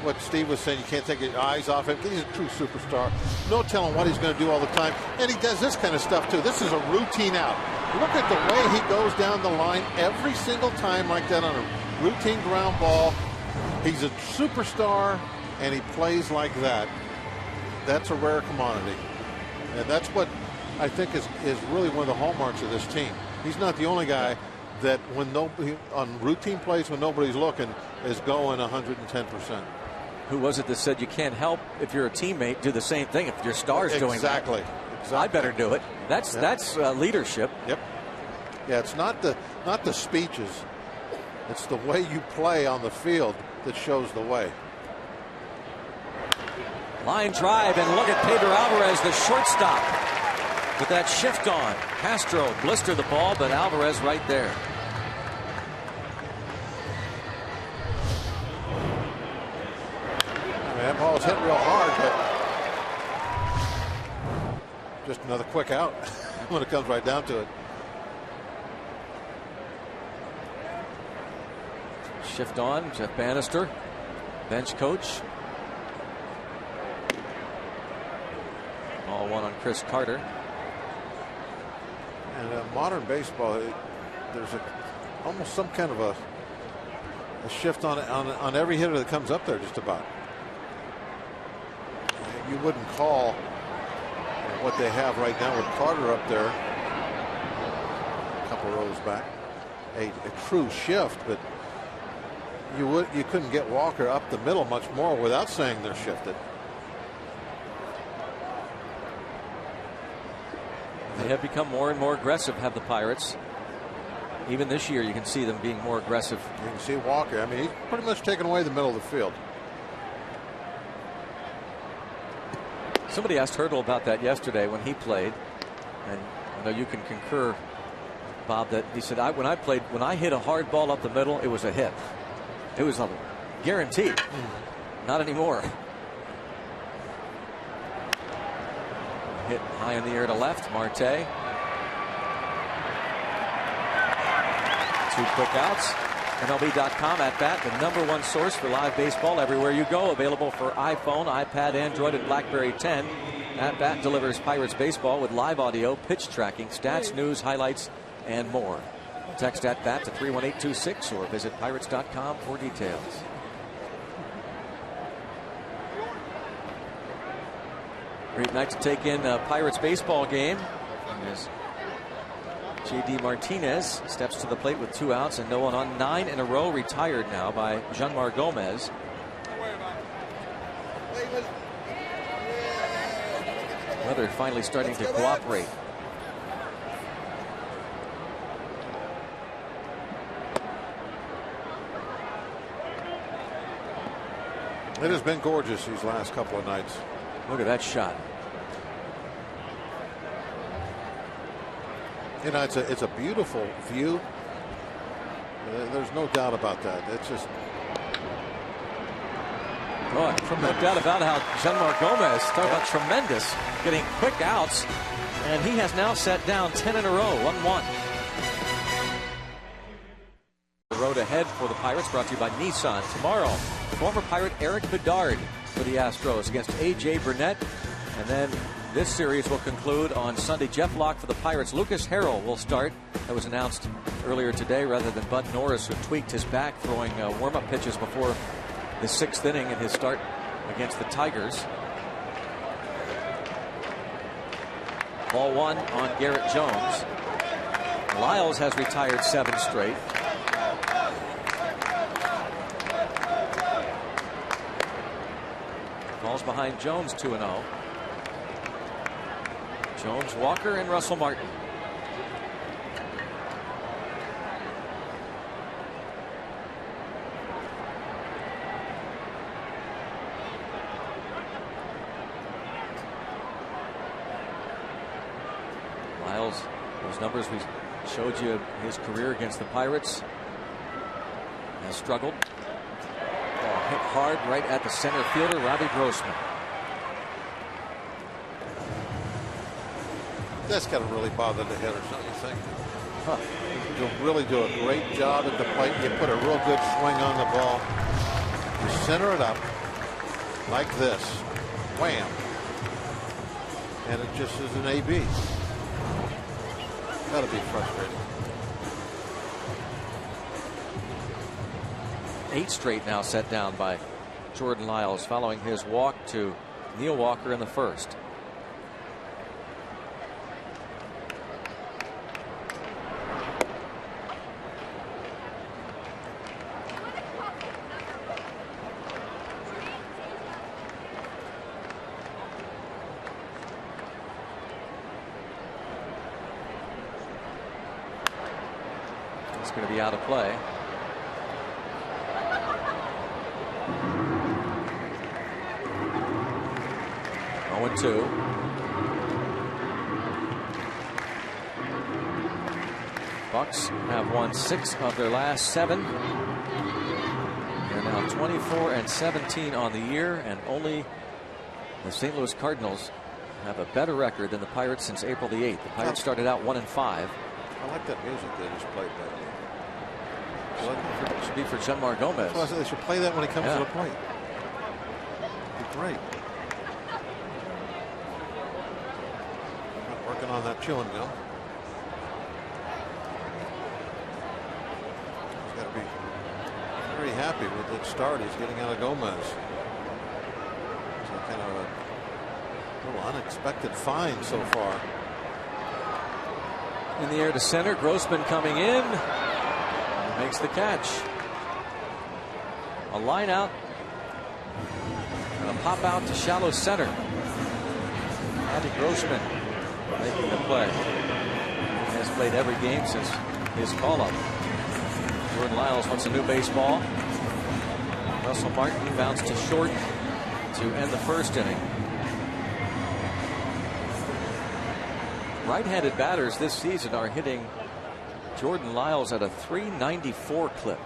What Steve was saying, you can't take your eyes off him. He's a true superstar. No telling what he's going to do all the time. And he does this kind of stuff too. This is a routine out. Look at the way he goes down the line every single time like that on a routine ground ball. He's a superstar and he plays like that. That's a rare commodity. And that's what I think is really one of the hallmarks of this team. He's not the only guy that on routine plays when nobody's looking is going 110%. Who was it that said you can't help if you're a teammate do the same thing if your star's doing that? Exactly. I better do it. That's leadership. Yep. Yeah, it's not the speeches. It's the way you play on the field that shows the way. Line drive, and look at Pedro Alvarez, the shortstop, with that shift on. Castro blistered the ball, but Alvarez right there. That ball was hit real hard, but just another quick out when it comes right down to it. Shift on, Jeff Bannister, bench coach. Ball one on Chris Carter. And modern baseball, there's almost some kind of a shift on every hitter that comes up there, just about. You wouldn't call what they have right now with Carter up there, a couple rows back, a true shift, but you couldn't get Walker up the middle much more without saying they're shifted. They have become more and more aggressive, have the Pirates. Even this year, you can see them being more aggressive. You can see Walker. I mean, he's pretty much taken away the middle of the field. Somebody asked Hurdle about that yesterday when he played, and I know you can concur, Bob, that he said when I hit a hard ball up the middle, it was a hit. It was a guarantee. Not anymore. Hit high in the air to left. Marte. 2 quick outs. MLB.com at bat, the #1 source for live baseball everywhere you go. Available for iPhone, iPad, Android, and BlackBerry 10. At bat delivers Pirates baseball with live audio, pitch tracking, stats, news, highlights, and more. Text at bat to 31826 or visit Pirates.com for details. Great night to take in a Pirates baseball game. As J.D. Martinez steps to the plate with 2 outs and no one on. 9 in a row retired now by Jeanmar Gomez. Weather finally starting to cooperate. It has been gorgeous these last couple of nights. Look at that shot. You know, it's a beautiful view. There's no doubt about that. It's just no doubt about how Jeanmar Gomez, talk about tremendous, getting quick outs, and he has now set down 10 in a row, 1-1. The road ahead for the Pirates, brought to you by Nissan. Tomorrow, former Pirate Eric Bedard for the Astros against A.J. Burnett, and then this series will conclude on Sunday. Jeff Locke for the Pirates. Lucas Harrell will start. That was announced earlier today rather than Bud Norris, who tweaked his back throwing warm-up pitches before the 6th inning in his start against the Tigers. Ball 1 on Garrett Jones. Lyles has retired 7 straight. Falls behind Jones 2-0. Jones, Walker, and Russell Martin. Lyles, those numbers we showed you, his career against the Pirates, has struggled. Oh, hit hard right at the center fielder, Robbie Grossman. That's got to really bother the hitters, don't you think? Huh. You really do a great job at the plate. You put a real good swing on the ball. You center it up like this. Wham. And it just is an AB. Got to be frustrating. 8 straight now set down by Jordan Lyles following his walk to Neil Walker in the first. It's going to be out of play. 0-2. Bucks have won 6 of their last 7. They're now 24-17 on the year, and only the St. Louis Cardinals have a better record than the Pirates since April the 8th. The Pirates started out 1-5. I like that music they just played there. It should be for Genmar Gomez. Well, they should play that when he comes to the plate. It'd be great. Not working on that chewing gum. He's got to be very happy with the start he's getting out of Gomez. So kind of a little unexpected find so far. In the air to center, Grossman coming in. Makes the catch. A line out. And a pop out to shallow center. Andy Grossman making the play. He has played every game since his call-up. Jordan Lyles wants a new baseball. Russell Martin bounced to short to end the first inning. Right-handed batters this season are hitting Jordan Lyles at a .394 clip.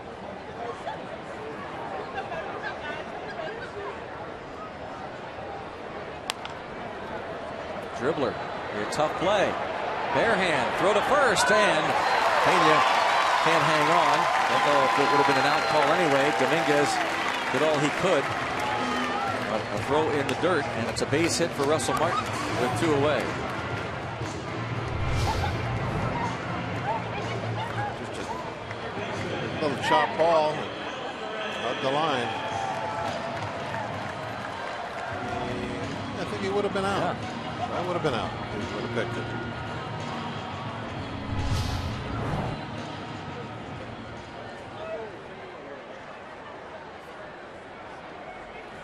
Dribbler, a tough play. Bare hand, throw to first, and Pena can't hang on. Don't know if it would have been an out call anyway. Dominguez did all he could. A throw in the dirt, and it's a base hit for Russell Martin with 2 away. Little chop ball up the line. I think he would have been out. That would have been out. He would have picked it.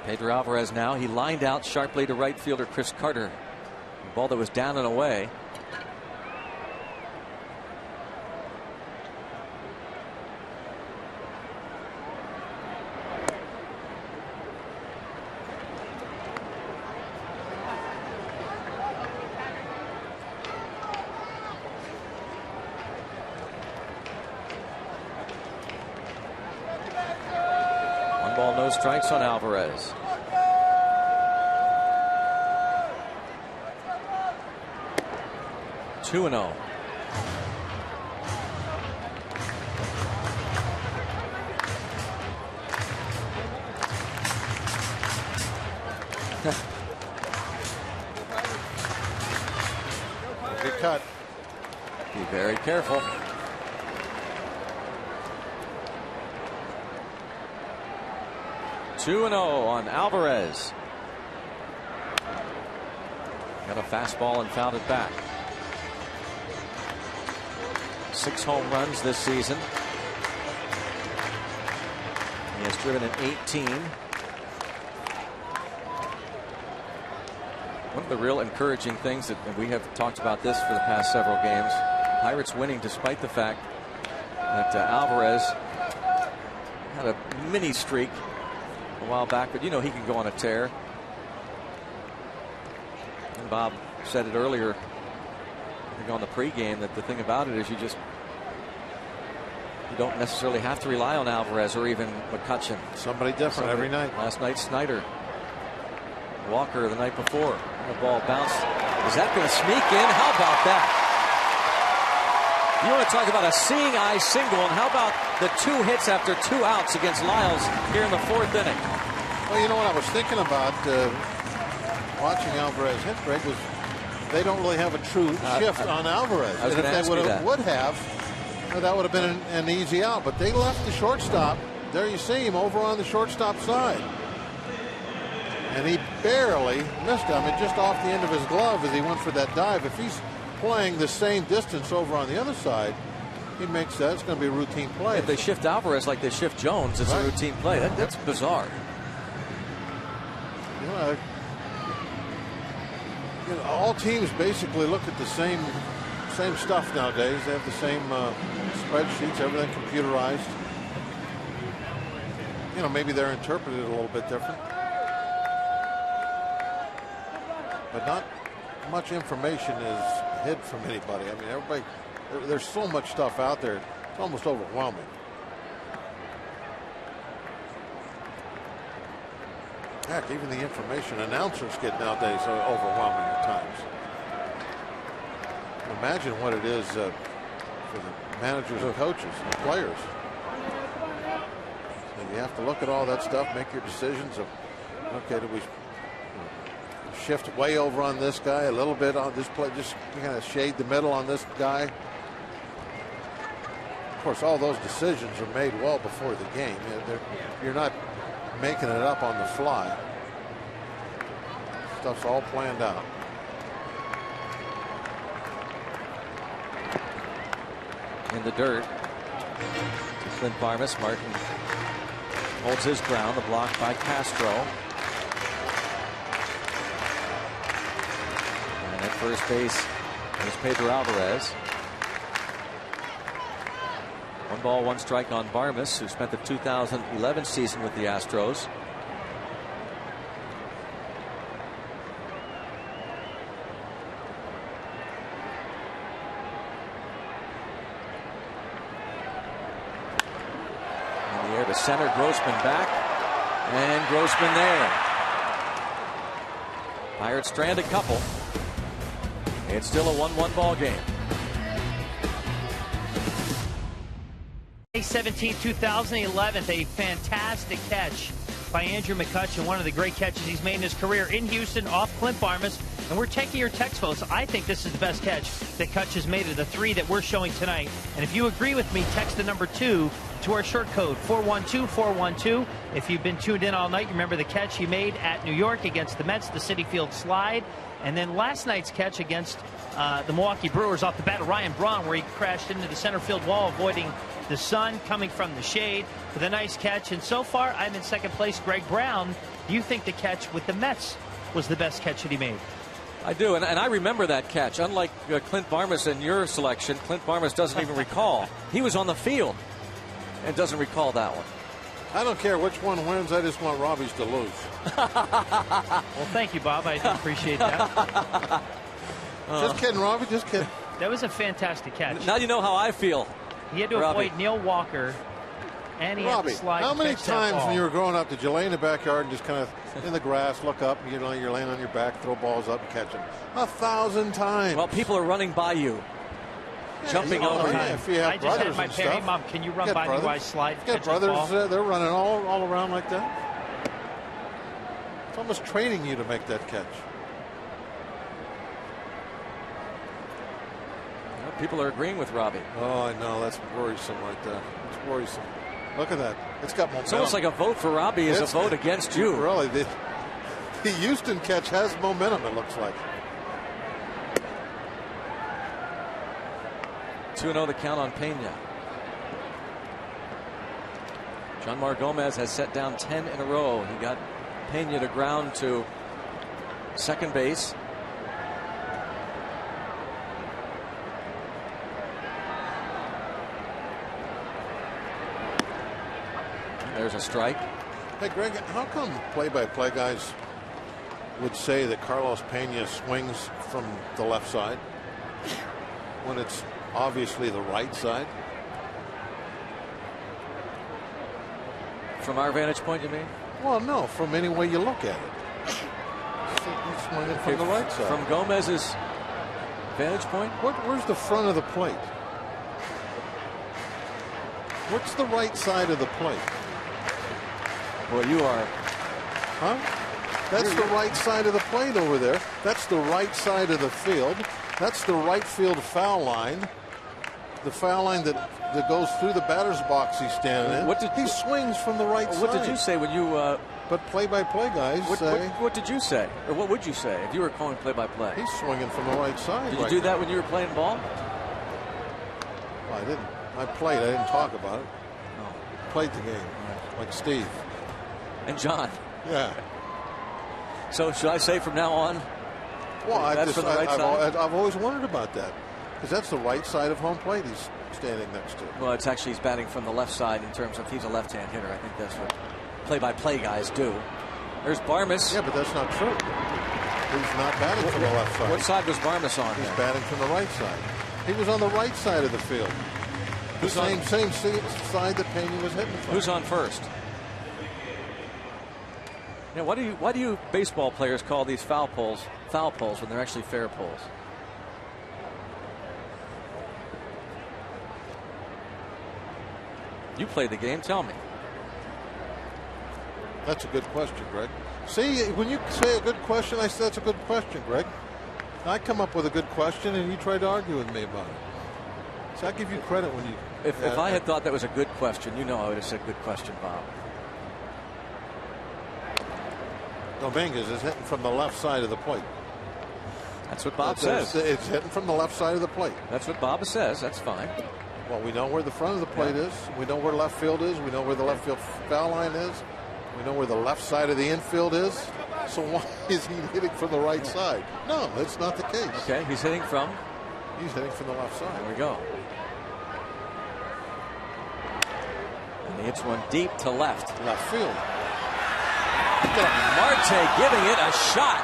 Pedro Alvarez now. He lined out sharply to right fielder Chris Carter. A ball that was down and away. No strikes on Alvarez. Two and 0. Good cut. Be very careful. Two and 0 on Alvarez. Got a fastball and fouled it back. 6 home runs this season. He has driven in 18. One of the real encouraging things that we have talked about this for the past several games. Pirates winning despite the fact that Alvarez had a mini streak a while back, but you know he can go on a tear. And Bob said it earlier, I think on the pregame, that the thing about it is you don't necessarily have to rely on Alvarez or even McCutchen. Somebody different every night. Last night Snyder, Walker the night before. And the ball bounced. Is that going to sneak in? How about that? You want to talk about a seeing eye single, and how about the 2 hits after 2 outs against Lyles here in the 4th inning? Well, you know what I was thinking about watching Alvarez hit, Greg, was they don't really have a true shift on Alvarez. And if they would have, that would have been an easy out. But they left the shortstop. There you see him over on the shortstop side. And he barely missed him. It just off the end of his glove as he went for that dive. If he's playing the same distance over on the other side, he makes that. It's going to be a routine play. If they shift Alvarez like they shift Jones, it's a routine play. That's bizarre. All teams basically look at the same stuff nowadays. They have the same spreadsheets, everything computerized. Maybe they're interpreted a little bit different. but not much information is hid from anybody. I mean, everybody, there's so much stuff out there, it's almost overwhelming. Heck, even the information announcers get nowadays are overwhelming at times. Imagine what it is for the managers and coaches and the players. And you have to look at all that stuff, make your decisions of, okay, do we shift way over on this guy a little bit on this play, just kind of shade the middle on this guy. Of course, all those decisions are made well before the game. You're not making it up on the fly. Stuff's all planned out. In the dirt, Clint Barmes. Martin holds his ground. The block by Castro. And at first base is Pedro Alvarez. 1 ball, 1 strike on Barmes, who spent the 2011 season with the Astros. In the air to center, Grossman back, and Grossman there. Pirates strand a couple. It's still a 1-1 ball game. May 17, 2011, a fantastic catch by Andrew McCutchen, one of the great catches he's made in his career in Houston off Clint Barmes. And we're taking your text votes. I think this is the best catch that Kutch has made of the 3 that we're showing tonight. And if you agree with me, text the number 2 to our short code 412-412. If you've been tuned in all night, remember the catch he made at New York against the Mets, the Citi Field slide. And then last night's catch against the Milwaukee Brewers off the bat of Ryan Braun, where he crashed into the center field wall, avoiding the sun coming from the shade with a nice catch. And so far, I'm in second place. Greg Brown, do you think the catch with the Mets was the best catch that he made? I do, and I remember that catch. Unlike Clint Barmes in your selection, Clint Barmes doesn't even recall. He was on the field and doesn't recall that one. I don't care which one wins. I just want Robbie's to lose. Well, thank you, Bob. I do appreciate that. Just kidding, Robbie. Just kidding. That was a fantastic catch. Now you know how I feel. He had to avoid Neil Walker, and he Robbie, had to slide. How many times when you were growing up did you lay in the backyard and just kind of in the grass, look up, you're laying on your back, throw balls up and catch them? 1,000 times. Well, people are running by you, jumping over you. If you have I just had my stuff, parent, hey, Mom, can you run by me while I slide? Get brothers, they're running all around like that. It's almost training you to make that catch. People are agreeing with Robbie. Oh, I know. That's worrisome right there. It's worrisome. Look at that. It's got momentum. It's almost like a vote for Robbie is a vote against you. Really, the Houston catch has momentum, it looks like. 2-0 the count on Pena. Janmar Gomez has set down 10 in a row. He got Pena to ground to second base. There's a strike. Hey, Greg, how come play-by-play guys would say that Carlos Pena swings from the left side when it's obviously the right side? From our vantage point, you mean? Well, no, from any way you look at it. He's swinging from the right side. From Gomez's vantage point? Where's the front of the plate? What's the right side of the plate? Well, you are. Huh? That's the right side of the plate over there. That's the right side of the field. That's the right field foul line. The foul line that goes through the batter's box he's standing in. He swings from the right side. What did you say when you... but play-by-play guys say... What did you say? Or what would you say if you were calling play-by-play? He's swinging from the right side. Did you do that when you were playing ball? Well, I didn't. I played. I didn't talk about it. No. Played the game. Like Steve. And John. Yeah. So should I say from now on? Well, I've always wondered about that, because that's the right side of home plate he's standing next to. Well, it's actually he's batting from the left side in terms of he's a left-hand hitter. I think that's what play-by-play guys do. There's Barmes. Yeah, but that's not true. He's not batting from the left side. What side was Barmes on? He's batting from the right side. He was on the right side of the field. The same side that Pena was hitting from. Who's on first? Yeah, why do you baseball players call these foul poles when they're actually fair poles? You played the game. Tell me. That's a good question, Greg. See, when you say a good question, I say that's a good question, Greg. I come up with a good question, and you try to argue with me about it. So I give you credit when you. If I had thought that was a good question, you know I would have said good question, Bob. Dominguez is hitting from the left side of the plate. That's what Bob says. It's hitting from the left side of the plate. That's what Bob says. That's fine. Well, we know where the front of the plate is. We know where left field is. We know where the left field foul line is. We know where the left side of the infield is. So why is he hitting from the right side? No, that's not the case. Okay, he's hitting from the left side. There we go. And he hits one deep to left. Left field. Marte giving it a shot.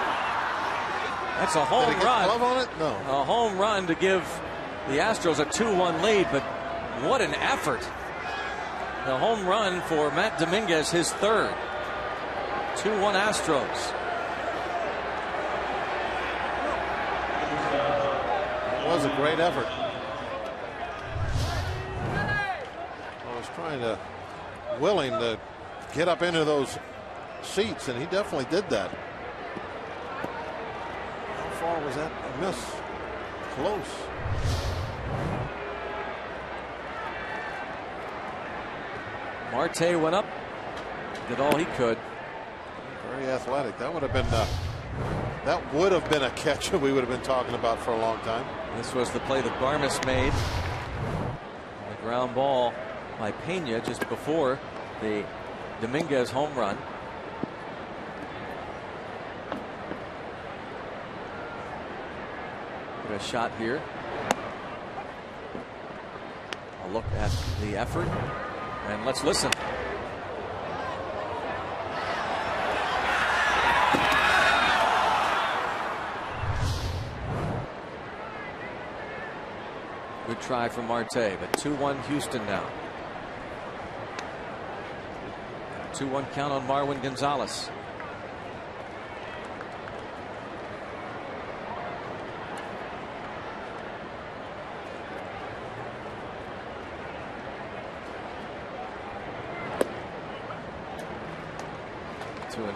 That's a home run. Glove on it? No. A home run to give the Astros a 2-1 lead, but what an effort. The home run for Matt Dominguez, his third. 2-1 Astros. It was a great effort. I was willing to get up into those seats, and he definitely did that. How far was that miss? Close. Marte went up, did all he could. Very athletic. That would have been a catch that we would have been talking about for a long time. This was the play that Barmes made. The ground ball by Pena just before the Dominguez home run. Get a shot here. A look at the effort. And let's listen. Good try from Marte, but 2-1 Houston now. 2-1 count on Marwin Gonzalez.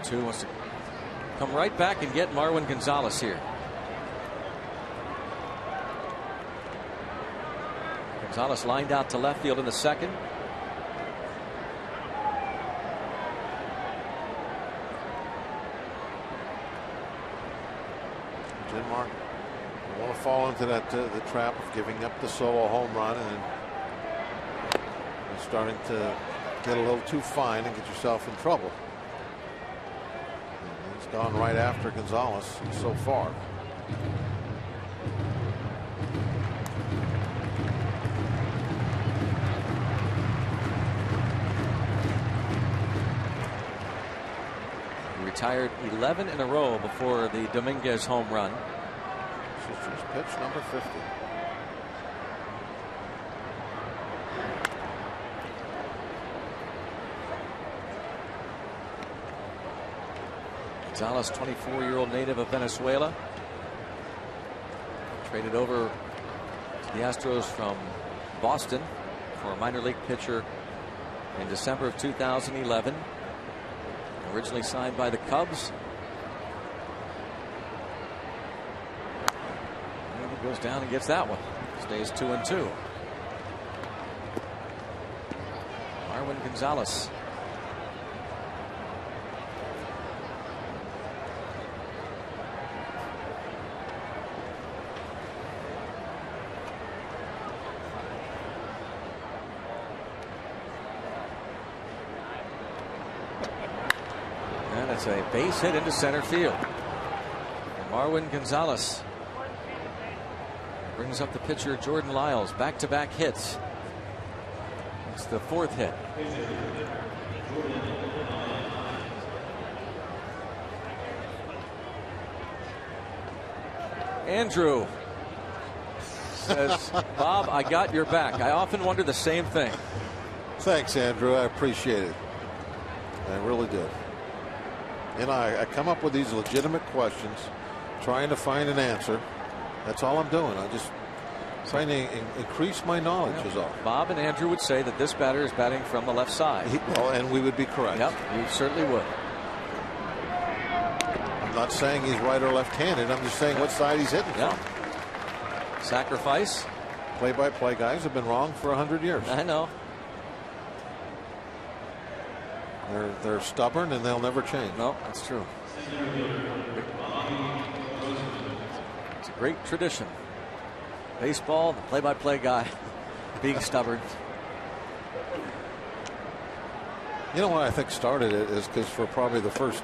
Two wants to come right back and get Marwin Gonzalez here. Gonzalez lined out to left field in the second. Denmark want to fall into that the trap of giving up the solo home run and starting to get a little too fine and get yourself in trouble. He's gone right after Gonzalez so far. He retired 11 in a row before the Dominguez home run. This is pitch number 50. Gonzalez, 24-year-old native of Venezuela. Traded over to the Astros from Boston for a minor league pitcher in December of 2011. Originally signed by the Cubs. And he goes down and gets that one. Stays 2-2. Marwin Gonzalez. It's a base hit into center field. And Marwin Gonzalez brings up the pitcher Jordan Lyles. Back-to-back hits. It's the fourth hit. Andrew says, Bob, I got your back. I often wonder the same thing. Thanks, Andrew. I appreciate it. I really do. You know, I come up with these legitimate questions, trying to find an answer. That's all I'm doing. I just trying to increase my knowledge is all. Bob and Andrew would say that this batter is batting from the left side. Well, and we would be correct. Yep, you certainly would. I'm not saying he's right or left-handed. I'm just saying what side he's hitting from. Sacrifice. Play-by-play guys have been wrong for 100 years. I know. They're stubborn and they'll never change. No, that's true. It's a great tradition. Baseball, the play-by-play guy being stubborn. You know what I think started it is because for probably the first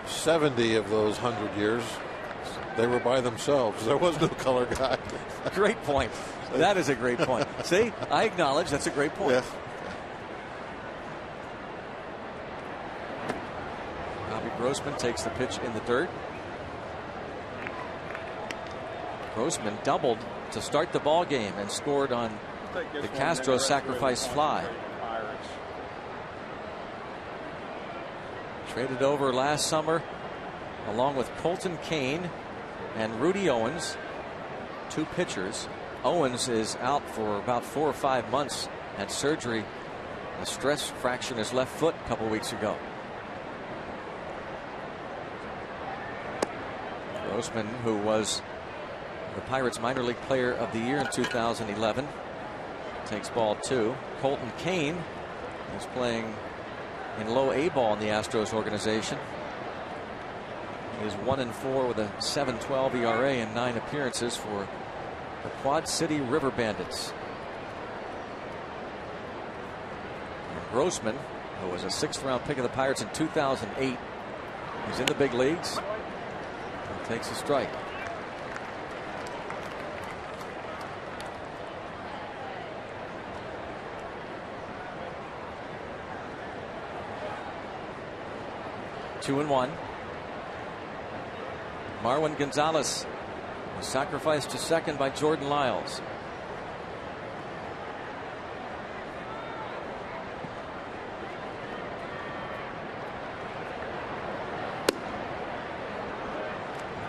70 of those 100 years, they were by themselves. There was no color guy. Great point. That is a great point. See, I acknowledge that's a great point. Yes. Robbie Grossman takes the pitch in the dirt. Grossman doubled to start the ball game and scored on the Castro sacrifice fly. Traded over last summer along with Colton Kane and Rudy Owens, two pitchers. Owens is out for about 4 or 5 months, had surgery, a stress fracture in his left foot a couple weeks ago. Grossman, who was the Pirates minor league player of the year in 2011, takes ball 2. Colton Kane is playing in low A ball in the Astros organization. He is 1-4 with a 7.12 ERA in 9 appearances for the Quad City River Bandits. And Grossman, who was a 6th round pick of the Pirates in 2008, he's in the big leagues. He takes a strike. Two and one. Marwin Gonzalez was sacrificed to second by Jordan Lyles.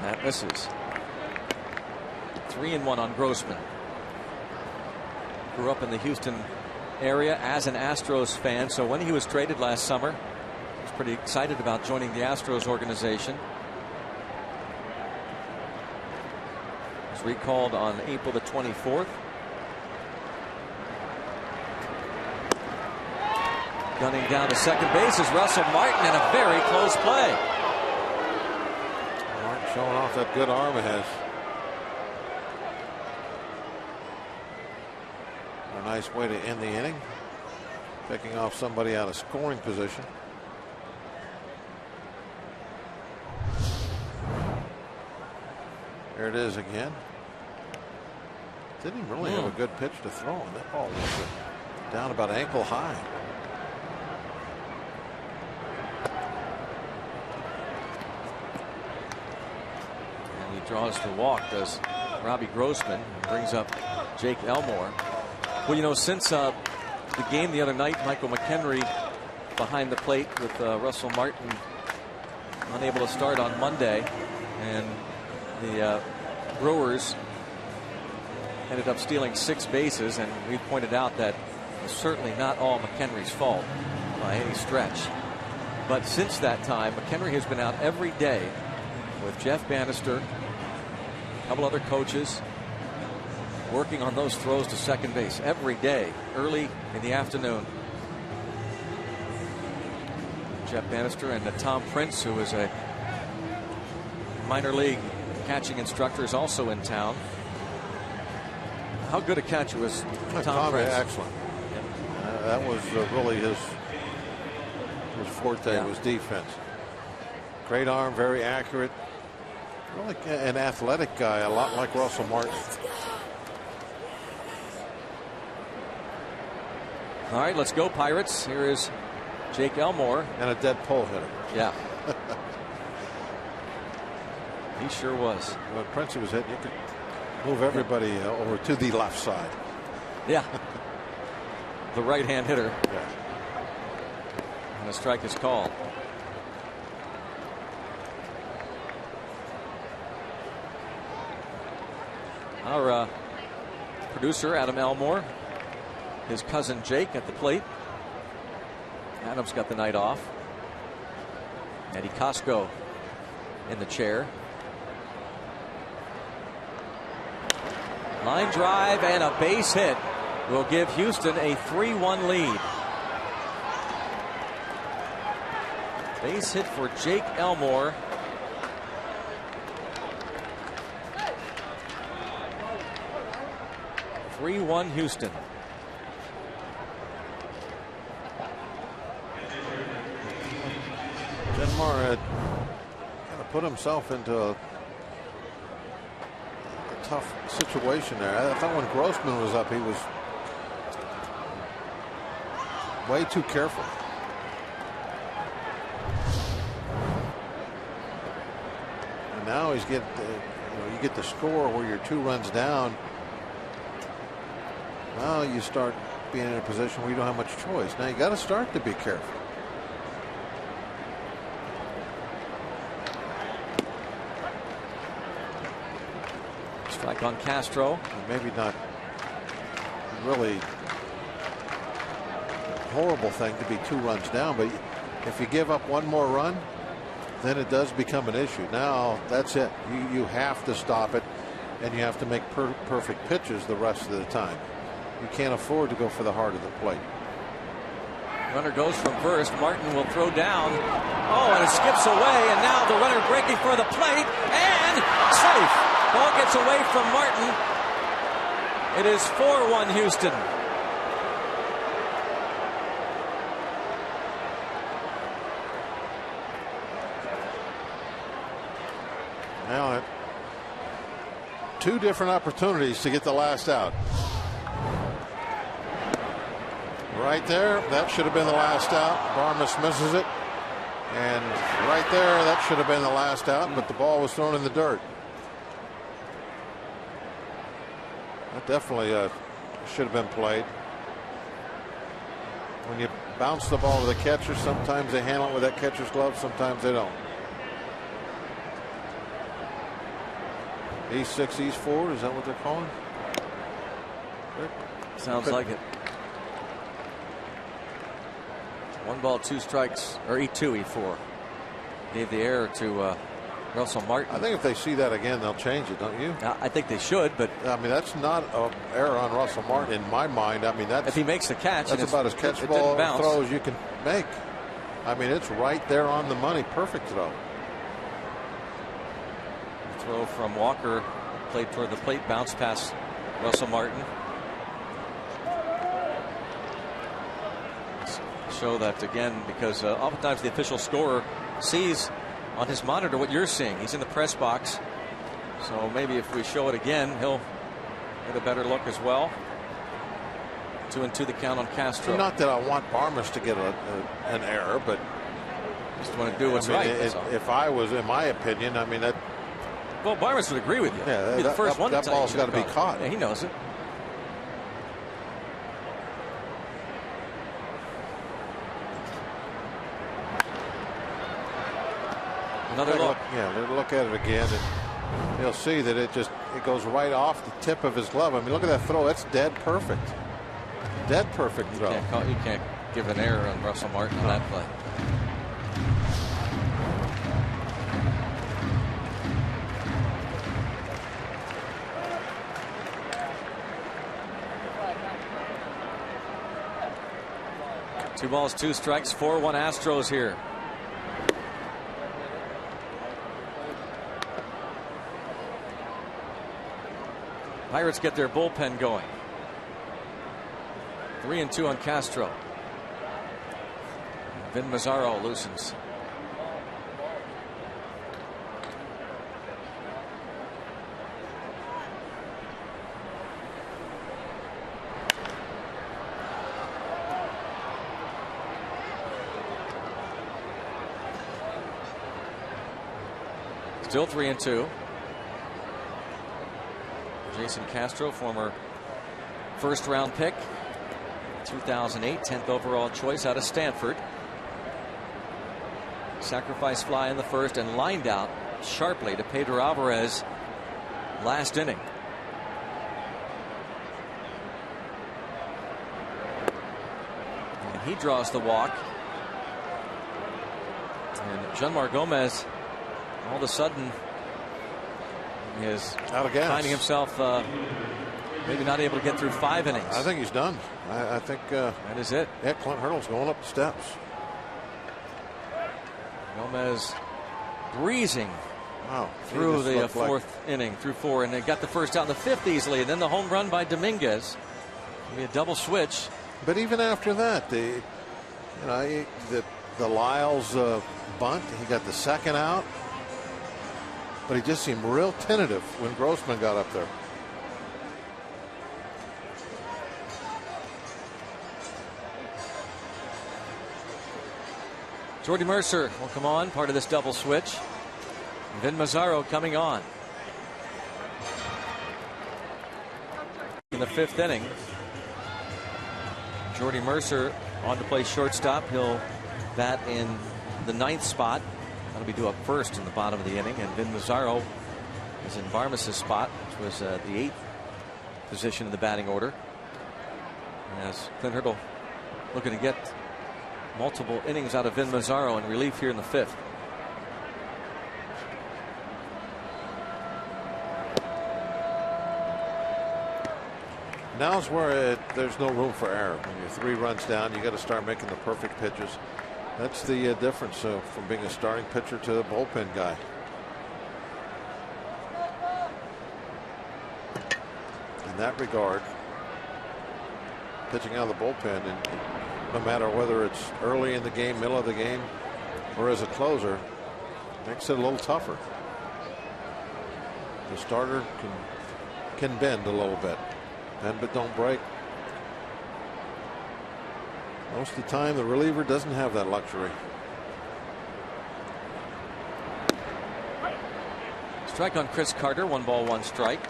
That misses. 3-1 on Grossman. Grew up in the Houston area as an Astros fan, so when he was traded last summer, he was pretty excited about joining the Astros organization. Was recalled on April the 24th. Gunning down to second base is Russell Martin, and a very close play. Martin showing off that good arm it has. A nice way to end the inning, picking off somebody out of scoring position. There it is again. Didn't really have a good pitch to throw, and that ball was down about ankle high. And he draws the walk, does Robbie Grossman, and brings up Jake Elmore. Well, you know, since the game the other night, Michael McHenry behind the plate with Russell Martin unable to start on Monday, and the Brewers ended up stealing 6 bases, and we pointed out that it's certainly not all McHenry's fault by any stretch. But since that time, McHenry has been out every day with Jeff Bannister, a couple other coaches, working on those throws to second base every day, early in the afternoon. Jeff Bannister and Tom Prince, who is a minor league catching instructor, is also in town. How good a catcher was Tom Prince? Excellent. That was really his forte, was defense. Great arm, very accurate. Really an athletic guy, a lot like Russell Martin. All right, let's go Pirates. Here is Jake Elmore. And a dead pull hitter. Yeah. He sure was. When Princey was hitting, you could move everybody over to the left side. Yeah. The right-hand hitter. Yeah. And a strike is called. Our producer, Adam Elmore, his cousin Jake at the plate. Adam's got the night off. Eddie Costco in the chair. Line drive and a base hit will give Houston a 3-1 lead. Base hit for Jake Elmore. (3-1) Houston. Denmar had kind of put himself into a tough situation there. I thought when Grossman was up, he was way too careful. And now he's getting, you get the score where you're 2 runs down. Now you start being in a position where you don't have much choice. Now you got to start to be careful. Strike on Castro. Maybe not really horrible thing to be 2 runs down, but if you give up 1 more run, then it does become an issue. Now that's it. You have to stop it, and you have to make perfect pitches the rest of the time. You can't afford to go for the heart of the plate. Runner goes from first. Martin will throw down. Oh, and it skips away, and now the runner breaking for the plate, and safe. Ball gets away from Martin. It is 4-1 Houston. Now 2 different opportunities to get the last out. Right there, that should have been the last out. Barmes misses it. And right there, that should have been the last out, but the ball was thrown in the dirt. That definitely should have been played. When you bounce the ball to the catcher, sometimes they handle it with that catcher's glove, sometimes they don't. E6, E4, is that what they're calling? Sounds like it. 1 ball, 2 strikes, or E2, E4. Gave the error to Russell Martin. I think if they see that again, they'll change it, don't you? I think they should, but I mean, that's not an error on Russell Martin in my mind. I mean, that's if he makes the catch, that's about as catch ball throw as you can make. I mean, it's right there on the money. Perfect throw. Throw from Walker, played toward the plate, bounce past Russell Martin. Show that again, because oftentimes the official scorer sees on his monitor what you're seeing. He's in the press box, so maybe if we show it again, he'll get a better look as well. 2-2 the count on Castro. Not that I want Barmes to get an error, but just want to do what's right. If I was, in my opinion, I mean that. Well, Barmes would agree with you. Yeah, he'd be the first one. That ball's got to be caught. Yeah, he knows it. Another look. Yeah, look at it again, and you'll see that it goes right off the tip of his glove. I mean, look at that throw. That's dead perfect. Dead perfect throw. You can't give an error on Russell Martin on that play. Two balls, 2 strikes, 4-1 Astros here. Pirates get their bullpen going. 3-2 on Castro. Vin Mazzaro loosens. Still 3-2. Jason Castro, former first-round pick, 2008, 10th overall choice out of Stanford. Sacrifice fly in the first and lined out sharply to Pedro Alvarez last inning. And he draws the walk. And Jeanmar Gomez all of a sudden is out of gas, finding himself maybe not able to get through 5 innings. I think he's done. I think that is it. Yeah, Clint Hurdle's going up the steps. Gomez breezing wow, through the fourth inning, through 4, and they got the first out in the 5th easily, and then the home run by Dominguez. It'll be a double switch. But even after that, the Lyles bunt, he got the second out, but he just seemed real tentative when Grossman got up there. Jordy Mercer will come on, part of this double switch. Vin Mazzaro coming on in the 5th inning. Jordy Mercer on to play shortstop. He'll bat in the 9th spot. That'll be due up first in the bottom of the inning. And Vin Mazzaro is in Barmes' spot, which was the 8th position in the batting order. As Clint Hurdle looking to get multiple innings out of Vin Mazzaro in relief here in the 5th. Now's where there's no room for error. When you're 3 runs down, you got to start making the perfect pitches. That's the difference from being a starting pitcher to a bullpen guy. In that regard, pitching out of the bullpen, and no matter whether it's early in the game, middle of the game, or as a closer, makes it a little tougher. The starter can bend a little bit. Bend but don't break. Most of the time, the reliever doesn't have that luxury. Strike on Chris Carter, 1 ball, 1 strike.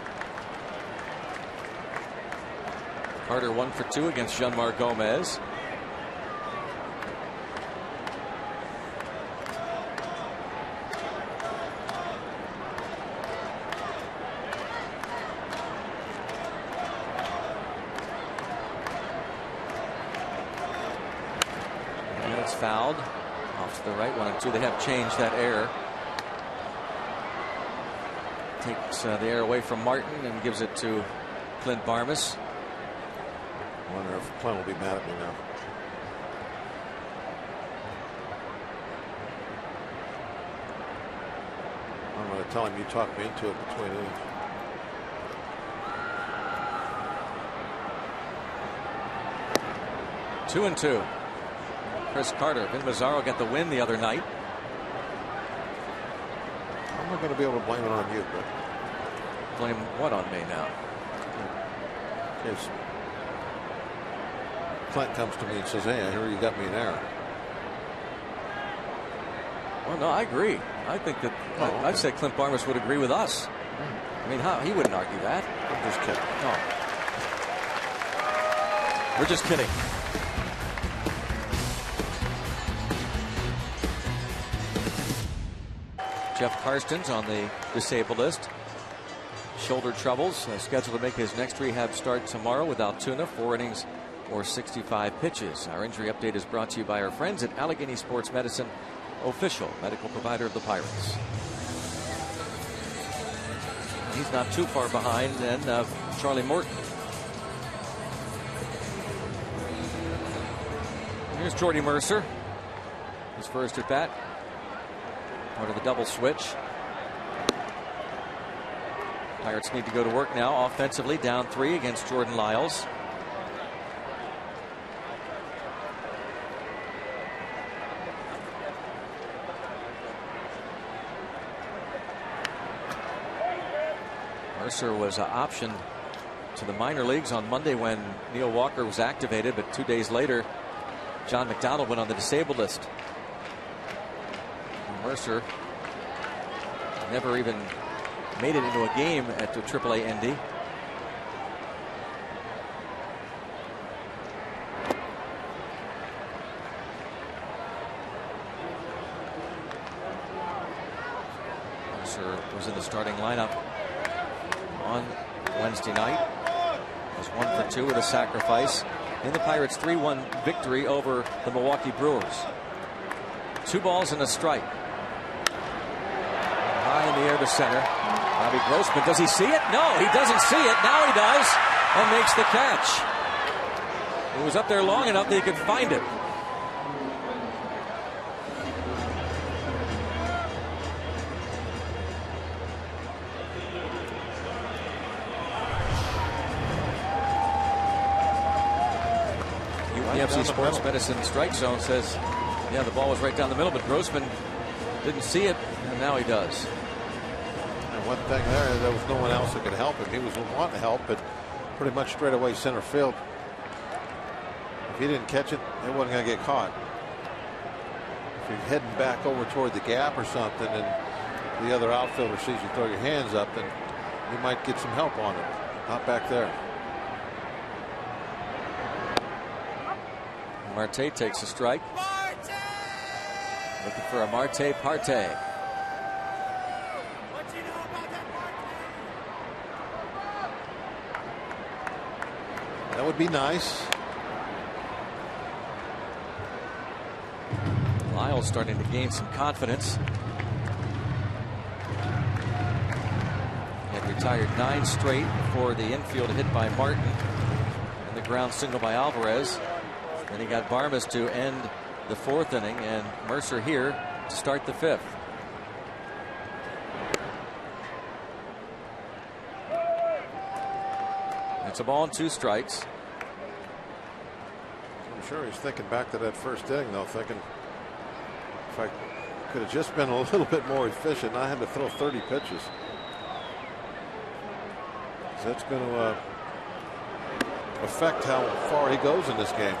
Carter 1 for 2 against Jeanmar Gomez. Fouled off to the right, 1-2. They have changed that error. Takes the error away from Martin and gives it to Clint Barmes. I wonder if Clint will be mad at me now. I'm going to tell him you talked me into it between innings. Two and 2. Chris Carter. Vin Mazzaro got the win the other night. I'm not going to be able to blame it on you, but blame what on me now? Because Clint comes to me and says, "Hey, I hear you got me an error." Well, no, I agree. I think that I'd say Clint Barmes would agree with us. I mean, how he wouldn't argue that. I'm just kidding. No, we're just kidding. Jeff Karstens on the disabled list. Shoulder troubles. Scheduled to make his next rehab start tomorrow with Altoona. 4 innings or 65 pitches. Our injury update is brought to you by our friends at Allegheny Sports Medicine, official medical provider of the Pirates. He's not too far behind then Charlie Morton. Here's Jordy Mercer. His first at bat. Part of the double switch. Pirates need to go to work now offensively, down 3 against Jordan Lyles. Mercer was optioned to the minor leagues on Monday when Neil Walker was activated, but 2 days later John McDonald went on the disabled list. Mercer Never even made it into a game at the AAA Indy. Mercer was in the starting lineup on Wednesday night. Was 1 for 2 with a sacrifice in the Pirates' 3-1 victory over the Milwaukee Brewers. 2 balls and a strike. High in the air to center. Robbie Grossman, does he see it? No, he doesn't see it. Now he does, and makes the catch. It was up there long enough that he could find it. UFC Sports Medicine Strike Zone says, yeah, the ball was right down the middle, but Grossman didn't see it, and now he does. And one thing there was no one else that could help him. He was wanting to help, but pretty much straight away center field. If he didn't catch it, it wasn't going to get caught. If you're heading back over toward the gap or something, and the other outfielder sees you throw your hands up, then you might get some help on it. Not back there. Marte takes a strike. Looking for a Marte Parte. That would be nice. Lyle's starting to gain some confidence. He had retired 9 straight before the infield hit by Martin and the ground signal by Alvarez. Then he got Barmes to end the 4th inning, and Mercer here to start the 5th. It's a ball and 2 strikes. I'm sure he's thinking back to that first inning, though, thinking if I could have just been a little bit more efficient, I had to throw 30 pitches. That's going to affect how far he goes in this game.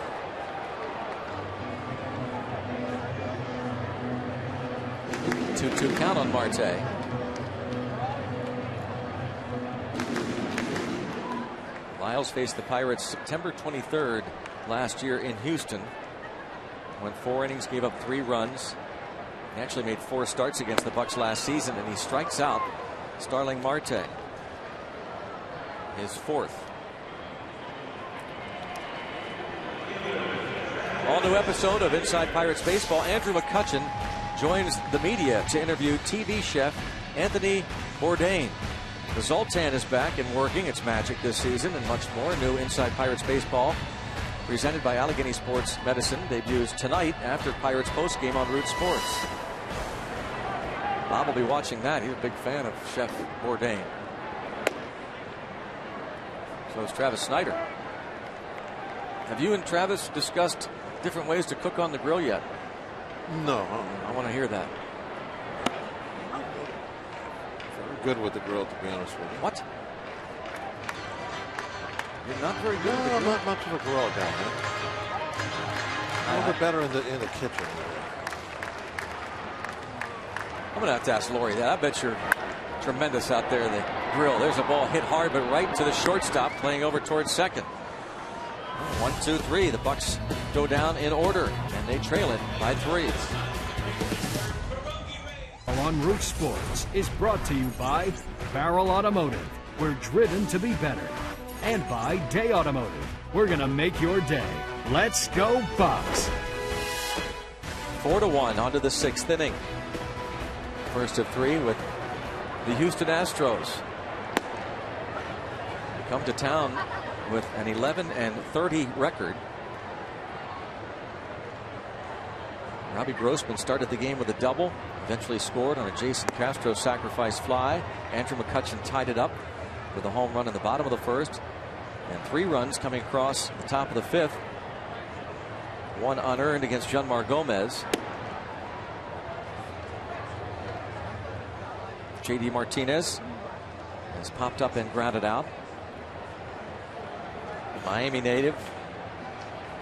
Two count on Marte. Lyles faced the Pirates September 23rd last year in Houston. Went 4 innings, gave up 3 runs. He actually made 4 starts against the Bucs last season, and he strikes out Starling Marte. His 4th. All new episode of Inside Pirates Baseball. Andrew McCutchen joins the media to interview TV chef Anthony Bourdain. The Zoltan is back and working its magic this season, and much more. New Inside Pirates Baseball, presented by Allegheny Sports Medicine, debuts tonight after Pirates postgame on Root Sports. Bob will be watching that. He's a big fan of Chef Bourdain. So is Travis Snyder. Have you and Travis discussed different ways to cook on the grill yet? No. I want to hear that. Very good with the grill, to be honest with you. What? You're not very good with the No, grill? not much of a grill guy, man. A little bit better in the kitchen. I'm going to have to ask Lori that. I bet you're tremendous out there in the grill. There's a ball hit hard, but right to the shortstop, playing over towards second. 1, 2, 3. The Bucs go down in order, and they trail it by 3. On Root Sports is brought to you by Barrel Automotive. We're driven to be better. And by Day Automotive. We're going to make your day. Let's go Bucs. 4-1 onto the 6th inning. First of 3 with the Houston Astros. They come to town with an 11-30 record. Robbie Grossman started the game with a double, eventually scored on a Jason Castro sacrifice fly. Andrew McCutchen tied it up with a home run in the bottom of the 1st, and 3 runs coming across the top of the 5th. 1 unearned against Janmar Gomez. J.D. Martinez has popped up and grounded out. Miami native,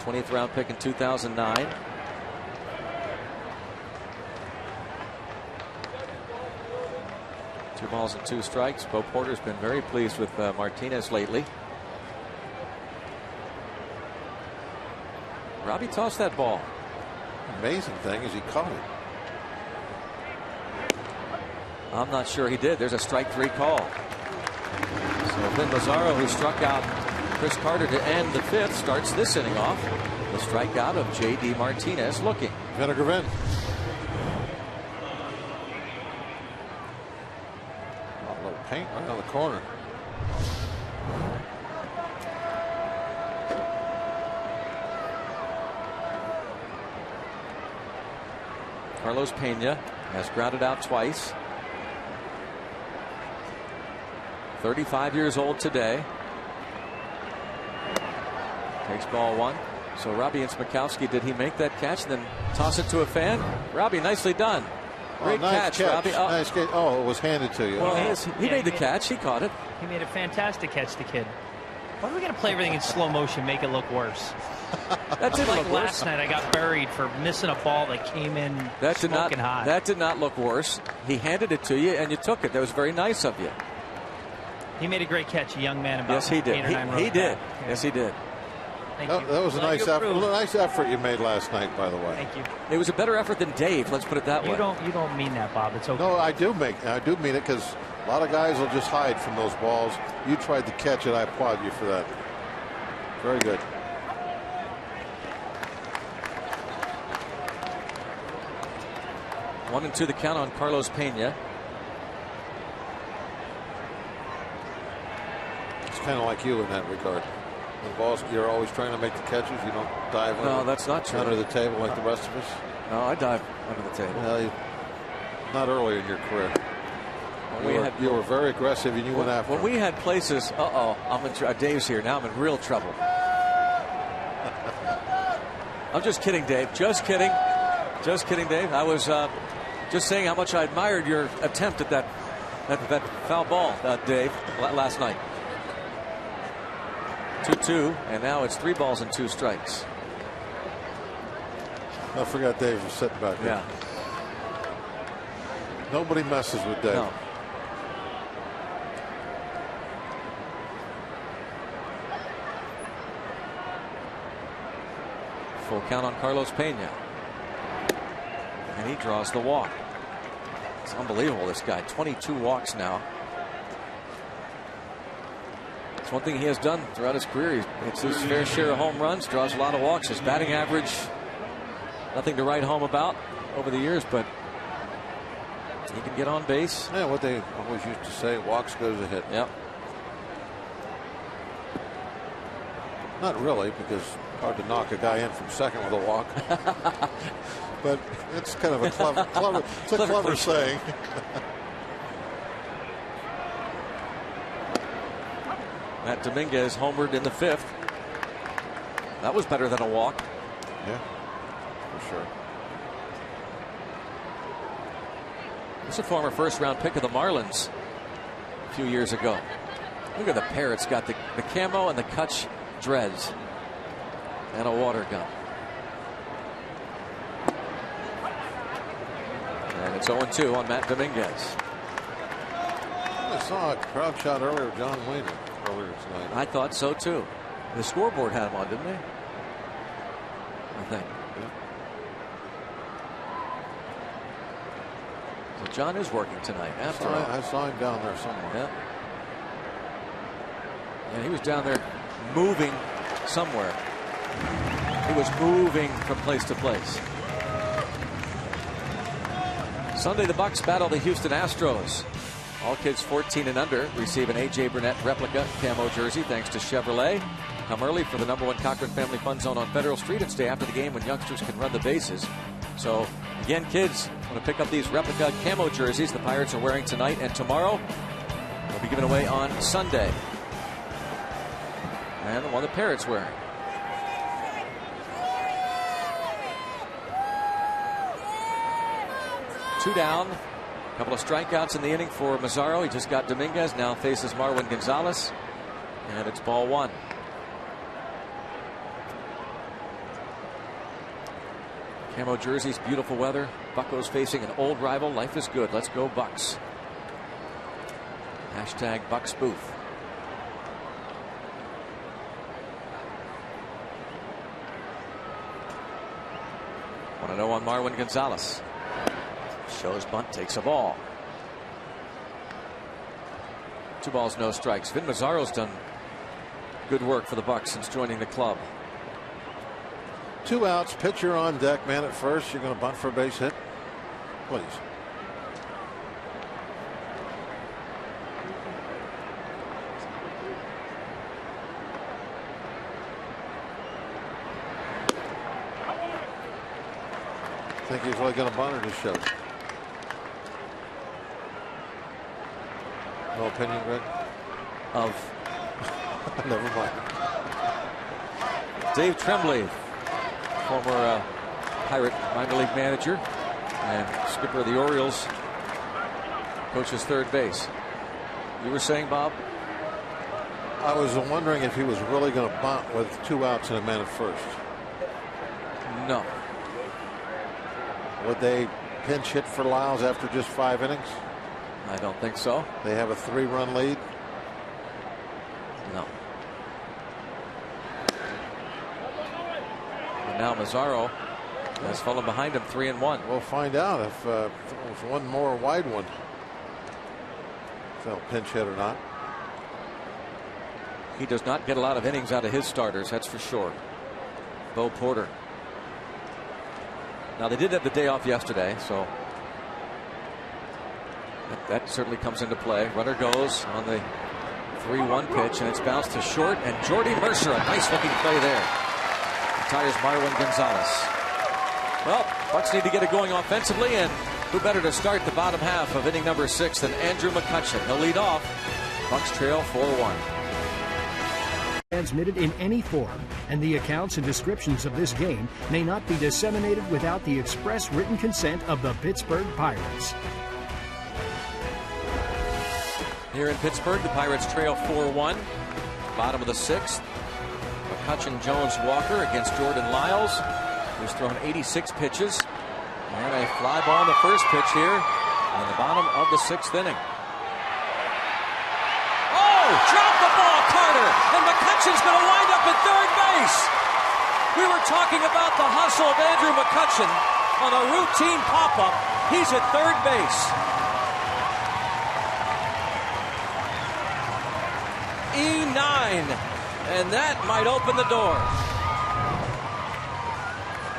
20th round pick in 2009. 2 balls and 2 strikes. Bo Porter's been very pleased with Martinez lately. Robbie tossed that ball. Amazing thing is he caught it. I'm not sure he did. There's a strike 3 call. So Vin Lazaro, who struck out Chris Carter to end the 5th, starts this inning off. The strikeout of J.D. Martinez looking. Vinegar Vin. A little paint right on the corner. Carlos Pena has grounded out twice. 35 years old today. Takes ball 1. So Robbie Inzmakowski, did he make that catch and then toss it to a fan? Robbie, nicely done. Great nice catch, Robbie. Oh. Nice catch. Oh, it was handed to you. Well, he made the catch. He caught it. He made a fantastic catch, the kid. Why are we going to play everything in slow motion, make it look worse? That didn't like look last worse. night, I got buried for missing a ball that came in smoking hot. That did not look worse. He handed it to you, and you took it. That was very nice of you. He made a great catch, a young man. About yes, he did. 8 or 9 rows he did. back. Yeah. Yes, he did. Thank you. That was a nice effort you made last night, by the way. Thank you. It was a better effort than Dave. Let's put it that way. You don't mean that, Bob. It's okay. No, I do mean it, because a lot of guys will just hide from those balls. You tried to catch it. I applaud you for that. Very good. One and 2 the count on Carlos Pena. It's kind of like you in that regard. The balls, you're always trying to make the catches. You don't dive that's not true. under the table like the rest of us. No, I dive under the table. Well, not early in your career. You were very aggressive and you went after when him. we had places. Dave's here now. I'm in real trouble. I'm just kidding, Dave. Just kidding. Just kidding, Dave. I was just saying how much I admired your attempt at that foul ball, Dave, last night. 2-2, and now it's 3 balls and 2 strikes. I forgot Dave was sitting back there. Yeah. Nobody messes with Dave. No. Full count on Carlos Pena. And he draws the walk. It's unbelievable, this guy. 22 walks now. It's one thing he has done throughout his career. It's his fair share of home runs, draws a lot of walks. His batting average, nothing to write home about over the years, but he can get on base. Yeah, what they always used to say, walks goes a hit. Yep. Not really, because it's hard to knock a guy in from second with a walk. But it's kind of a clever saying. Matt Dominguez homered in the 5th. That was better than a walk. Yeah, for sure. This is a former first-round pick of the Marlins a few years ago. Look at the Pirates. Got the camo and the Kutch dreads and a water gun. And it's 0-2 on Matt Dominguez. I saw a crowd shot earlier of John Wayne earlier tonight. I thought so too. The scoreboard had him on, didn't they? I think. Yeah. So John is working tonight. After I saw him down there somewhere. Yeah. And he was down there moving somewhere. He was moving from place to place. Sunday, the Bucks battle the Houston Astros. All kids 14 and under receive an A.J. Burnett replica camo jersey thanks to Chevrolet. Come early for the #1 Cochran Family Fun Zone on Federal Street and stay after the game when youngsters can run the bases. So, again, kids, want to pick up these replica camo jerseys the Pirates are wearing tonight and tomorrow. They'll be given away on Sunday. And the one the Pirates wearing. Two down. A couple of strikeouts in the inning for Mazzaro. He just got Dominguez. Now faces Marwin Gonzalez. And it's ball 1. Camo jerseys, beautiful weather. Buccos facing an old rival. Life is good. Let's go Bucks. Hashtag Bucks Booth. Want to know on Marwin Gonzalez. Shows bunt, takes a ball. 2 balls, no strikes. Vin Mazzaro's done good work for the Bucks since joining the club. 2 outs, pitcher on deck, man at first. You're going to bunt for a base hit? Please. Think he's really going to bunt or just show? No opinion, Greg? Of never mind. Dave Tremblay, former Pirate minor league manager and skipper of the Orioles, coaches third base. You were saying, Bob? I was wondering if he was really going to bunt with 2 outs and a man at first. No. Would they pinch hit for Lyles after just 5 innings? I don't think so. They have a 3-run lead? No. And now Mazzaro has fallen behind him 3-1. We'll find out if one more wide one. If they'll pinch hit or not. He does not get a lot of innings out of his starters, that's for sure. Bo Porter. Now they did have the day off yesterday, so that certainly comes into play. Runner goes on the 3-1 pitch, and it's bounced to short, and Jordy Mercer, a nice looking play there. Retires Marwin Gonzalez. Well, Bucks need to get it going offensively, and who better to start the bottom half of inning number 6 than Andrew McCutchen. He'll lead off. Bucks trail 4-1. Transmitted in any form, and the accounts and descriptions of this game may not be disseminated without the express written consent of the Pittsburgh Pirates. Here in Pittsburgh, the Pirates trail 4-1. Bottom of the 6th. McCutchen, Jones, Walker against Jordan Lyles, who's thrown 86 pitches. And a fly ball in the first pitch here in the bottom of the 6th inning. Oh, drop the ball, Carter, and McCutchen's going to wind up at third base. We were talking about the hustle of Andrew McCutchen on a routine pop-up. He's at third base. E9, and that might open the door.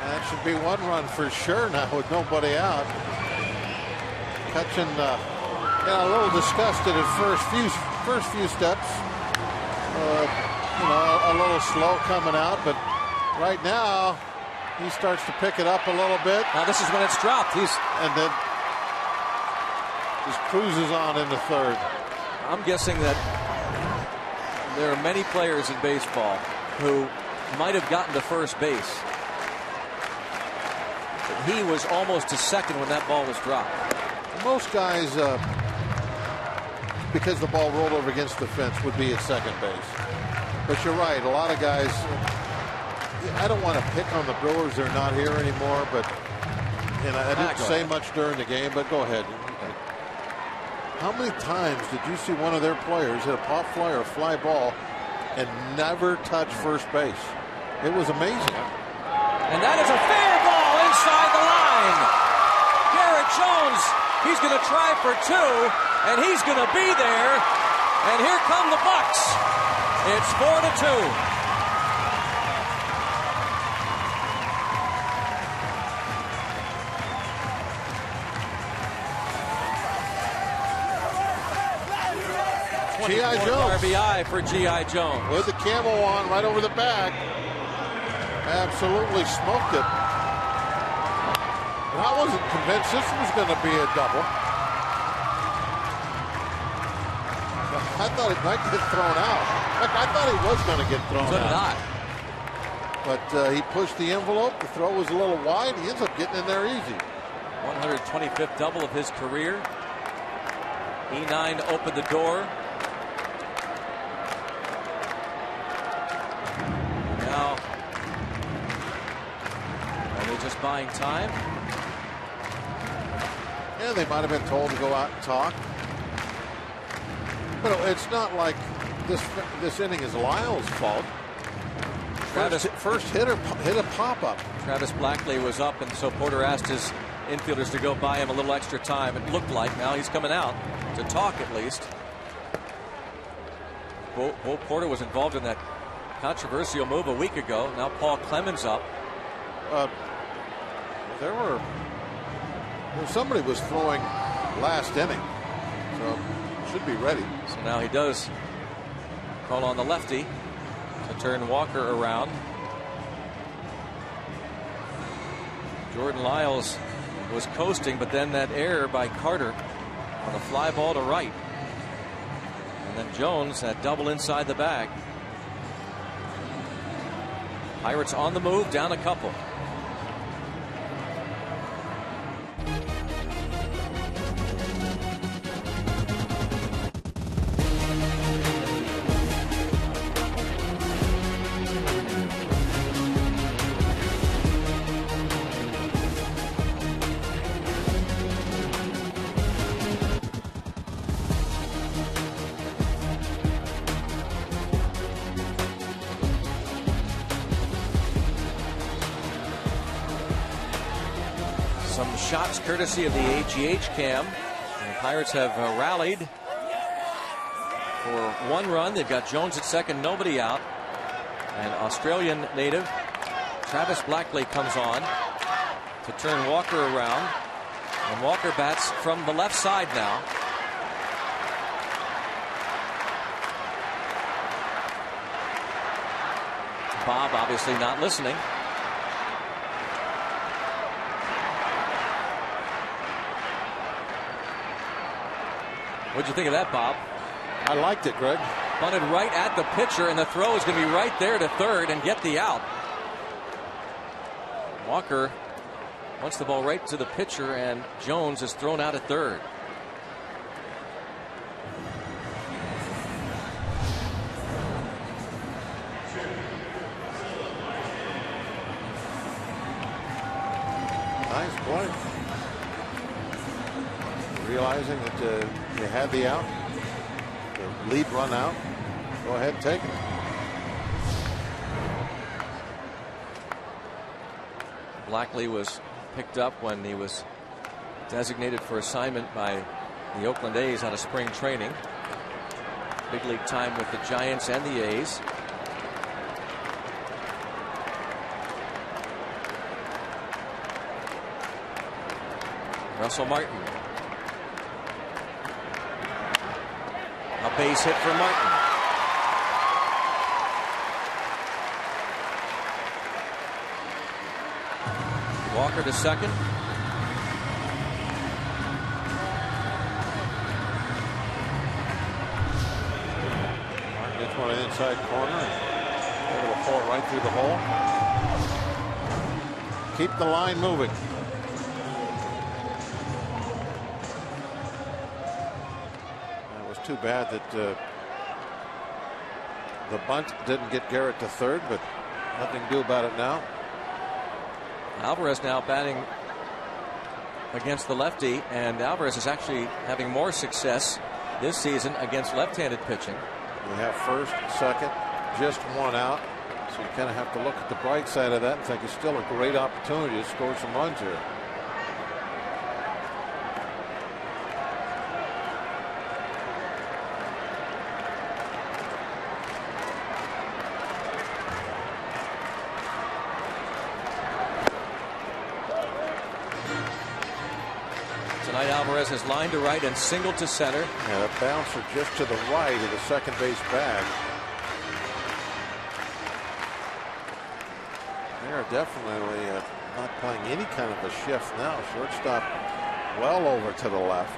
That should be 1 run for sure now with nobody out. Cutchin got a little disgusted at first few steps. A little slow coming out, but right now he starts to pick it up a little bit. Now this is when it's dropped. And then just cruises on into third. I'm guessing that there are many players in baseball who might have gotten to first base, but he was almost to second when that ball was dropped. Most guys, because the ball rolled over against the fence, would be at second base. But you're right, a lot of guys, I don't want to pick on the Brewers, they're not here anymore, but I didn't say much during the game, but go ahead. How many times did you see one of their players hit a pop fly or a fly ball and never touch first base? It was amazing. And that is a fair ball inside the line. Garrett Jones, he's going to try for 2, and he's going to be there. And here come the Bucks. It's 4-2. G.I. Jones. RBI for G.I. Jones. With the camo on right over the back. Absolutely smoked it. And I wasn't convinced this was going to be a double. I thought it might get thrown out. I thought he was going to get thrown out. But he pushed the envelope. The throw was a little wide. He ends up getting in there easy. 125th double of his career. E9 opened the door. Now, are they just buying time? Yeah, they might have been told to go out and talk. But it's not like this inning is Lyle's fault. First hitter hit a pop-up. Travis Blackley was up, and so Porter asked his infielders to go buy him a little extra time. It looked like now he's coming out to talk at least. Bo Porter was involved in that controversial move a week ago. Now Paul Clemens up. Somebody was throwing last inning, so should be ready. So now he does call on the lefty to turn Walker around. Jordan Lyles was coasting, but then that error by Carter on a fly ball to right. And then Jones, that double inside the bag. Pirates on the move, down a couple. Some shots courtesy of the HGH cam. And the Pirates have rallied for one run. They've got Jones at second, nobody out. And Australian native Travis Blackley comes on to turn Walker around. And Walker bats from the left side now. Bob obviously not listening. What'd you think of that, Bob? I liked it, Greg. Bunted right at the pitcher, and the throw is going to be right there to third and get the out. Walker wants the ball right to the pitcher, and Jones is thrown out at third. Nice play. Realizing that you had the out, the lead run out, go ahead and take it. Blackley was picked up when he was designated for assignment by the Oakland A's out of spring training. Big league time with the Giants and the A's. Russell Martin. A base hit for Martin. Walker to second. Martin gets one inside corner. Able to pull it right through the hole. Keep the line moving. Too bad that the bunt didn't get Garrett to third, but nothing to do about it now. Alvarez now batting against the lefty, and Alvarez is actually having more success this season against left-handed pitching. We have first, second, just one out, so you kind of have to look at the bright side of that and think it's still a great opportunity to score some runs here. Alvarez has lined to right and singled to center. Yeah, the bouncer just to the right of the second base bag. They are definitely not playing any kind of a shift now. Shortstop well over to the left.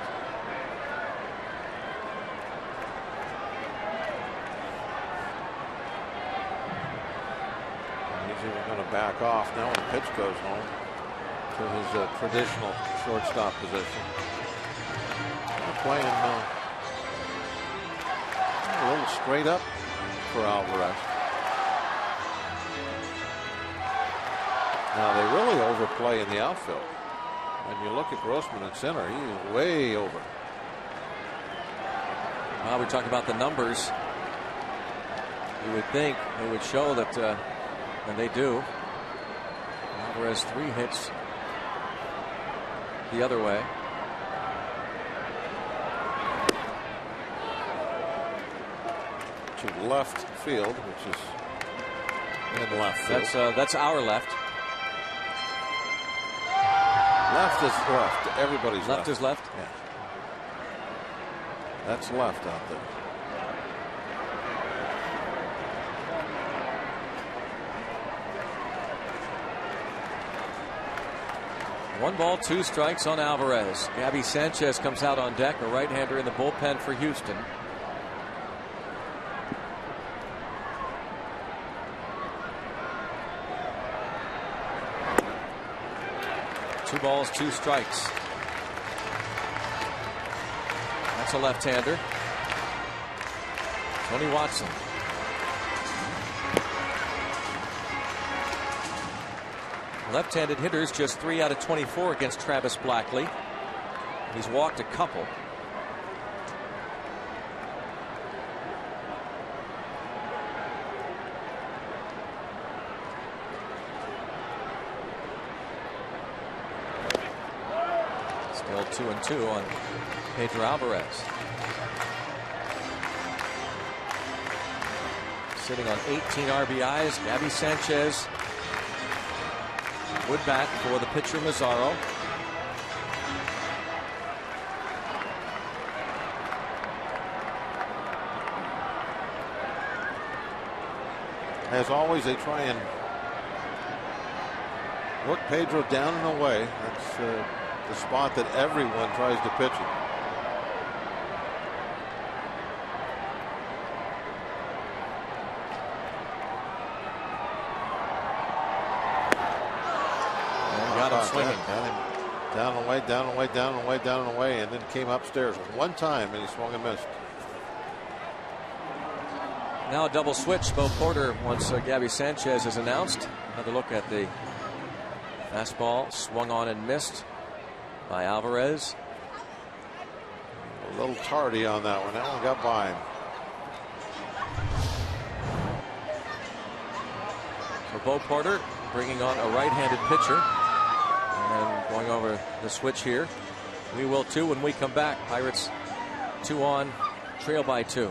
He's even going to back off now when the pitch goes home to his traditional shortstop position. Playing a little straight up for Alvarez. Now they really overplay in the outfield. When you look at Grossman at center, he is way over. Well, we talked about the numbers. You would think they would show that, and they do. Alvarez 3 hits the other way. To left field, which is in left field. That's our left. Left is left. Everybody's left. Left is left. Yeah. That's left out there. One ball, 2 strikes on Alvarez. Gabby Sanchez comes out on deck, a right-hander in the bullpen for Houston. Two balls, 2 strikes. That's a left-hander. Tony Watson. Left-handed hitters just 3 out of 24 against Travis Blackley. He's walked a couple. Still 2-2 on Pedro Alvarez. Sitting on 18 RBIs. Gabby Sanchez would bat for the pitcher Mazzaro. As always, they try and work Pedro down and away. That's the spot that everyone tries to pitch it. Swinging. Down and away, down and away, down and away, down and away, and then came upstairs one time and he swung and missed. Now a double switch. Bo Porter once Gabby Sanchez is announced. Another look at the fastball swung on and missed by Alvarez. A little tardy on that one. That one got by him. So Bo Porter bringing on a right-handed pitcher. And going over the switch here. We will too when we come back. Pirates 2 on, trail by 2.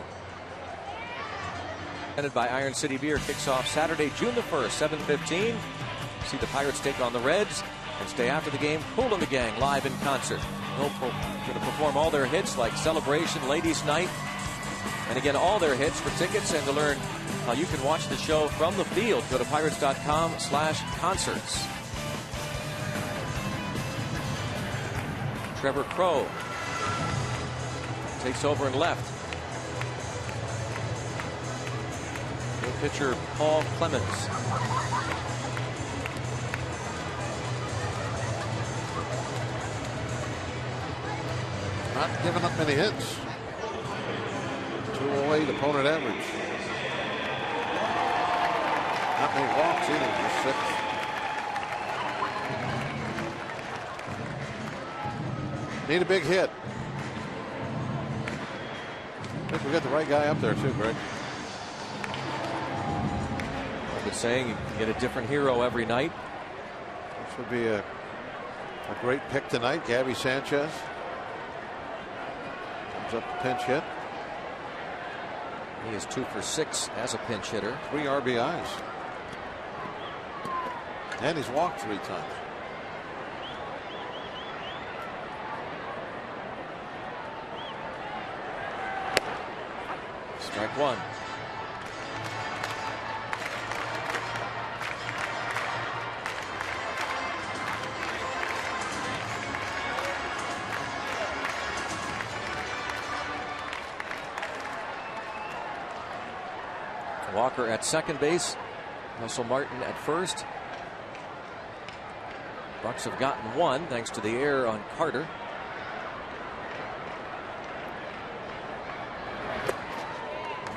Presented by Iron City Beer kicks off Saturday, June the 1st, 7:15. See the Pirates take on the Reds and stay after the game. Kool and the Gang live in concert. They're going to perform all their hits like Celebration, Ladies Night, and again all their hits. For tickets and to learn how you can watch the show from the field, go to pirates.com/concerts. Trevor Crow takes over in left. New pitcher Paul Clemens. Not giving up any hits. 208 opponent average. Not many walks either, just 6. Need a big hit. I think we got the right guy up there too, Greg. I've been saying you get a different hero every night. This would be a great pick tonight. Gabby Sanchez comes up to pinch hit. He is 2 for 6 as a pinch hitter. 3 RBIs. And he's walked 3 times. Strike 1. Walker at second base. Russell Martin at first. Bucks have gotten 1 thanks to the error on Carter.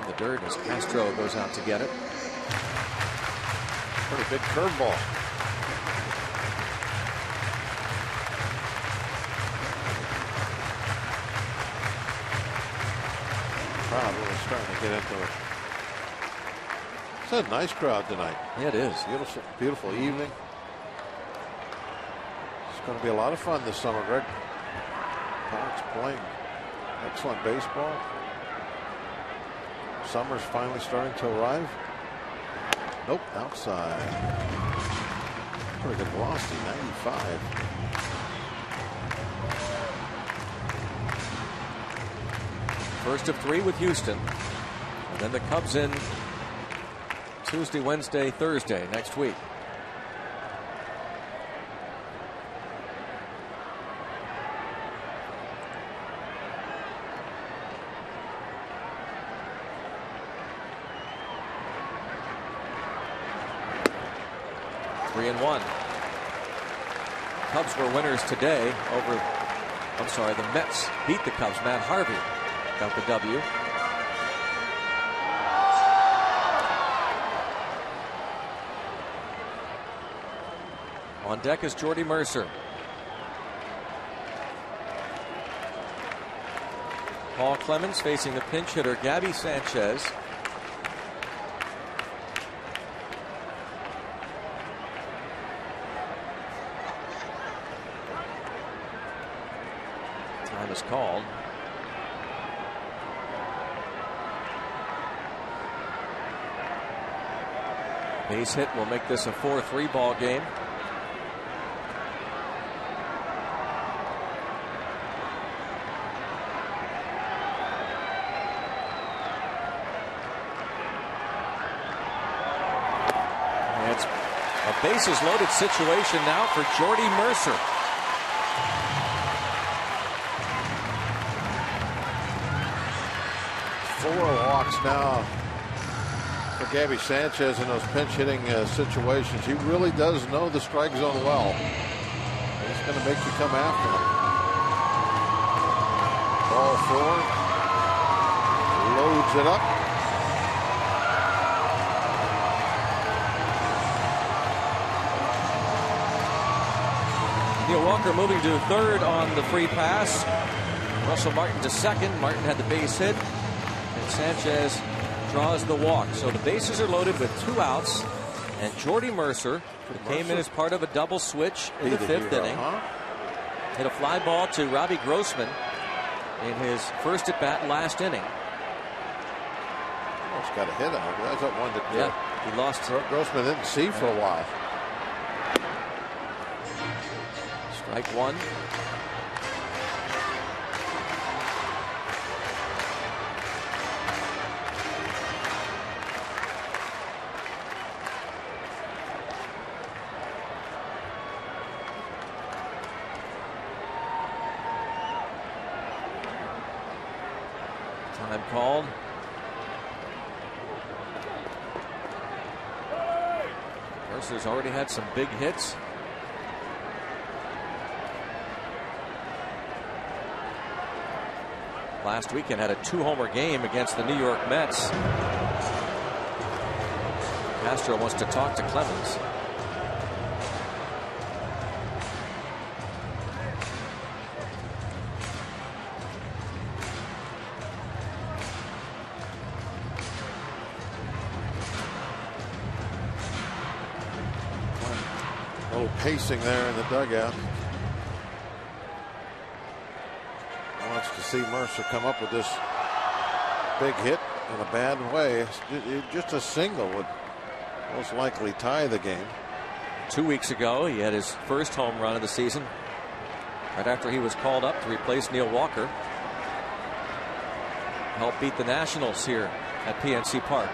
The dirt as Castro goes out to get it. Pretty big curveball. crowd really starting to get into it. It's a nice crowd tonight. Yeah, it is. Beautiful, beautiful evening. It's going to be a lot of fun this summer, Greg. Pirates playing excellent baseball. Summer's finally starting to arrive. Nope, outside. Pretty good velocity, 95. First of 3 with Houston. And then the Cubs in Tuesday, Wednesday, Thursday next week. Three and one. Cubs were winners today over, the Mets beat the Cubs. Matt Harvey got the W. On deck is Jordy Mercer. Paul Clemens facing the pinch hitter Gabby Sanchez. Time is called. Base hit will make this a 4-3 ball game. It's a bases loaded situation now for Jordy Mercer. Four walks now for Gabby Sanchez in those pinch hitting situations. He really does know the strike zone well. He's going to make you come after him. Ball forward. Loads it up. Neil Walker moving to third on the free pass. Russell Martin to second. Martin had the base hit. And Sanchez draws the walk. So the bases are loaded with 2 outs. And Jordy Mercer, who came in as part of a double switch in the 5th inning, hit a fly ball to Robbie Grossman in his first at bat last inning. He's got a hit on it. That's that one that he lost. Grossman didn't see for a while. Strike one. Time called. Mercer's already had some big hits. Last weekend had a 2-homer game against the New York Mets. Castro wants to talk to Clemens. A little pacing there in the dugout. Wants to see Mercer come up with this big hit in a bad way. Just a single would most likely tie the game. 2 weeks ago, he had his first home run of the season right after he was called up to replace Neil Walker. Helped beat the Nationals here at PNC Park.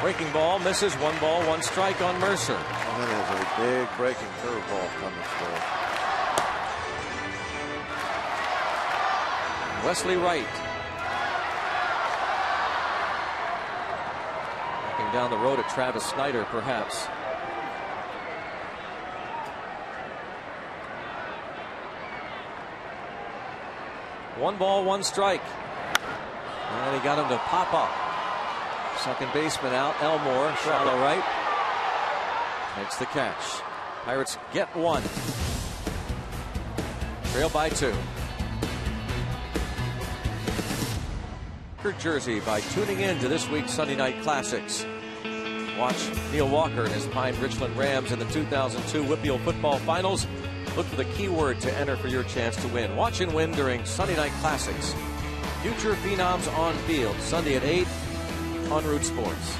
Breaking ball misses. 1 ball, 1 strike on Mercer. And then there's a big breaking curveball coming through. Wesley Wright. Looking down the road at Travis Snyder, perhaps. One ball, 1 strike. And he got him to pop up. Second baseman out. Elmore, shallow right. Makes the catch. Pirates get 1. Trail by 2. jersey by tuning in to this week's Sunday Night Classics. Watch Neil Walker and his Pine Richland Rams in the 2002 Whitfield Football Finals. Look for the keyword to enter for your chance to win. Watch and win during Sunday Night Classics. Future Phenoms on Field, Sunday at 8 on Root Sports.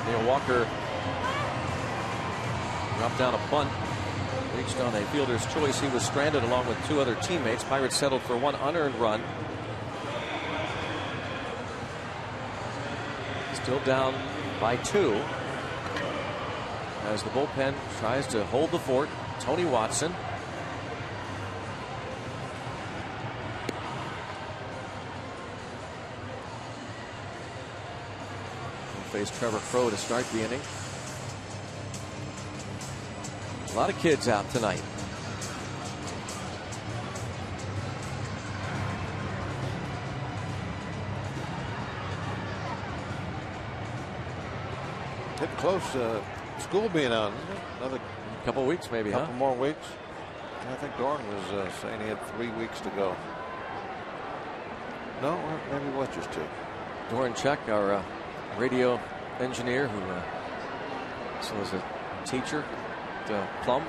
Neil Walker dropped down a punt, reached on a fielder's choice. He was stranded along with two other teammates. Pirates settled for one unearned run. Still down by 2 as the bullpen tries to hold the fort. Tony Watson. He'll face Trevor Crow to start the inning. A lot of kids out tonight. Getting close to school being out. Another couple weeks, maybe, couple more weeks. I think Dorn was saying he had 3 weeks to go. No, maybe it was just 2. Doran Chuck, our radio engineer, who also was a teacher at Plum.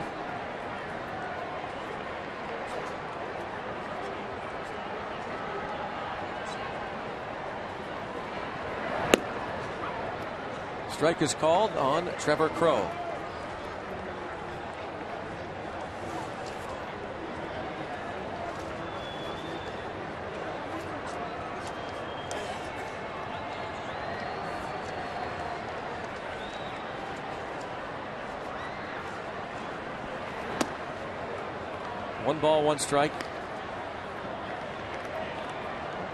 Strike is called on Trevor Crow. One ball, one strike.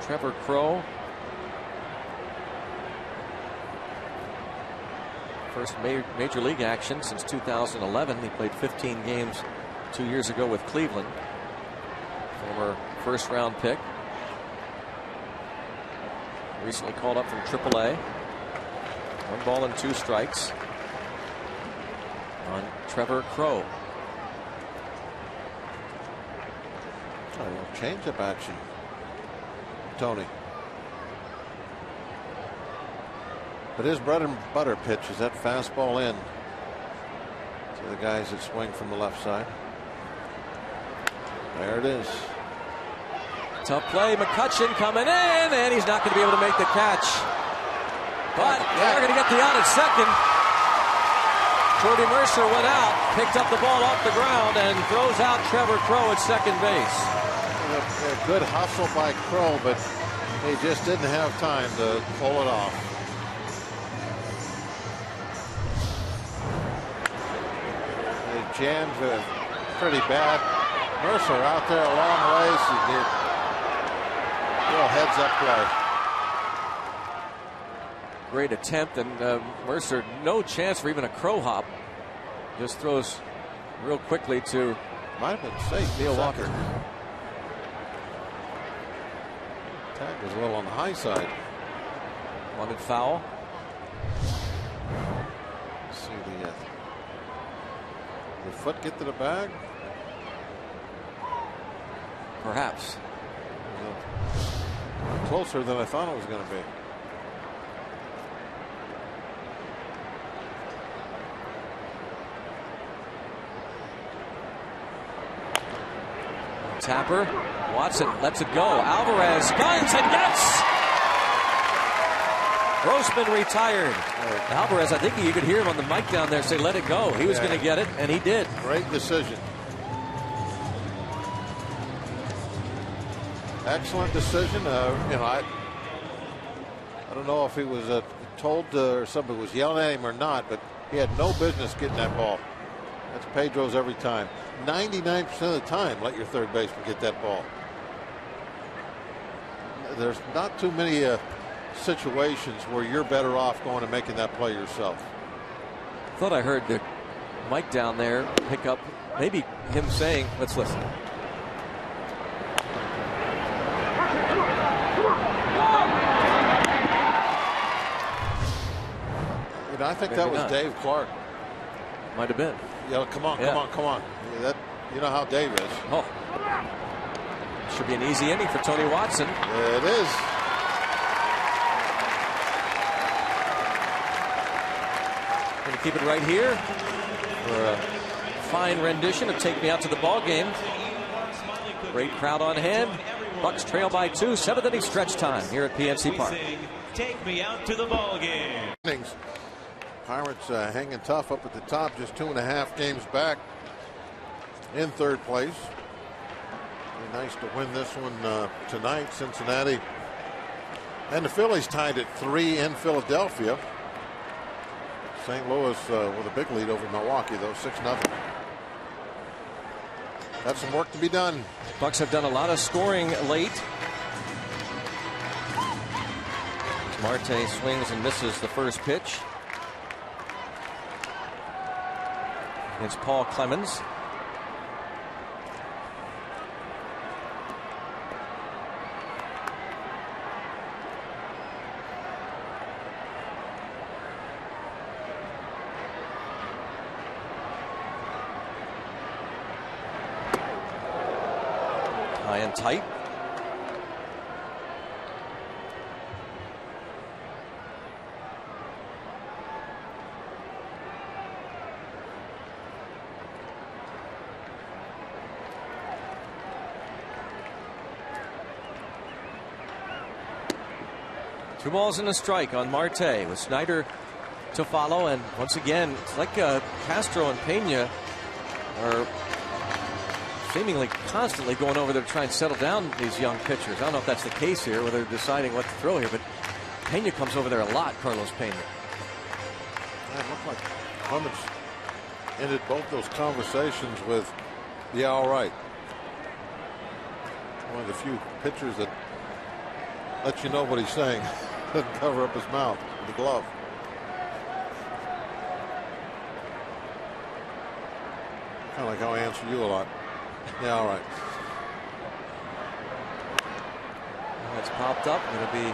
Trevor Crow. First major league action since 2011. He played 15 games 2 years ago with Cleveland. Former first-round pick. Recently called up from AAA. 1 ball and 2 strikes on Trevor Crow. Oh, change-up action, Tony. But his bread and butter pitch is that fastball in to the guys that swing from the left side. There it is. Tough play. McCutcheon coming in, and he's not going to be able to make the catch. But they're going to get the out at second. Jordy Mercer went out, picked up the ball off the ground, and throws out Trevor Crow at second base. A good hustle by Crow, but he just didn't have time to pull it off. Jams pretty bad. Mercer out there a long ways. He did real heads-up play. Great attempt, and Mercer no chance for even a crow hop. Just throws real quickly to might have been safe. Neil Walker. Tag was a little on the high side. Wanted foul. Let's see the foot get to the bag? Perhaps. Closer than I thought it was going to be. Tapper. Watson lets it go. Alvarez guns and gets. Grossman retired. Alvarez, I think you could hear him on the mic down there say, let it go. He was going to get it, and he did. Great decision. Excellent decision. I don't know if he was told or somebody was yelling at him or not, but he had no business getting that ball. That's Pedro's every time. 99% of the time, let your third baseman get that ball. There's not too many situations where you're better off going and making that play yourself. I thought I heard the mic down there pick up maybe him saying, let's listen. I think maybe that was not. Dave Clark. Might have been. Yeah, come on. Yeah, You know how Dave is. Oh. Should be an easy inning for Tony Watson. It is. Going to keep it right here for a fine rendition of Take Me Out to the Ball Game. Great crowd on hand. Bucks trail by 2. 7th inning stretch time here at PNC Park. Take me out to the ball game. Pirates hanging tough up at the top, just 2.5 games back in 3rd place. Be nice to win this one tonight. Cincinnati and the Phillies tied at 3 in Philadelphia. St. Louis with a big lead over Milwaukee, though, 6-0. Got some work to be done. Bucks have done a lot of scoring late. Marte swings and misses the first pitch against Paul Clemens. High and tight. Two balls and a strike on Marte with Snyder to follow. And once again, it's like Castro and Pena are seemingly constantly going over there to try and settle down these young pitchers. I don't know if that's the case here, whether they're deciding what to throw here, but Pena comes over there a lot, Carlos Pena. It looked like Clemens ended both those conversations with, yeah, all right. One of the few pitchers that lets you know what he's saying. Doesn't cover up his mouth with the glove. Kind of like how I answer you a lot. Yeah, all right. That's popped up. Going to be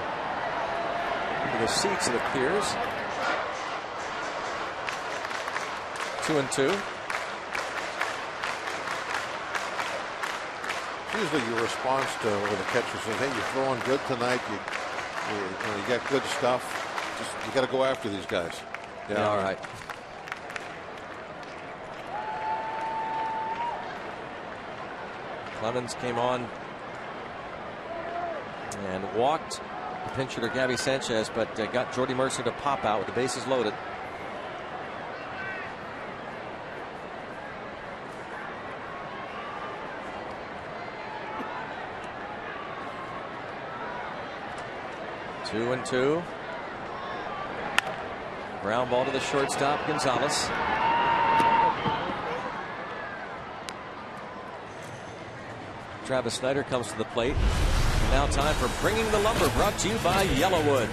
into the seats, it appears. 2-2. Usually your response to when the catcher says, hey, you're throwing good tonight. You got good stuff. Just you got to go after these guys. Yeah, all right. Clemens came on and walked the pinch hitter Gabby Sanchez, but got Jordy Mercer to pop out with the bases loaded. Two and two. Ground ball to the shortstop, Gonzalez. Travis Snyder comes to the plate. Now time for Bringing the Lumber, brought to you by Yellowwood.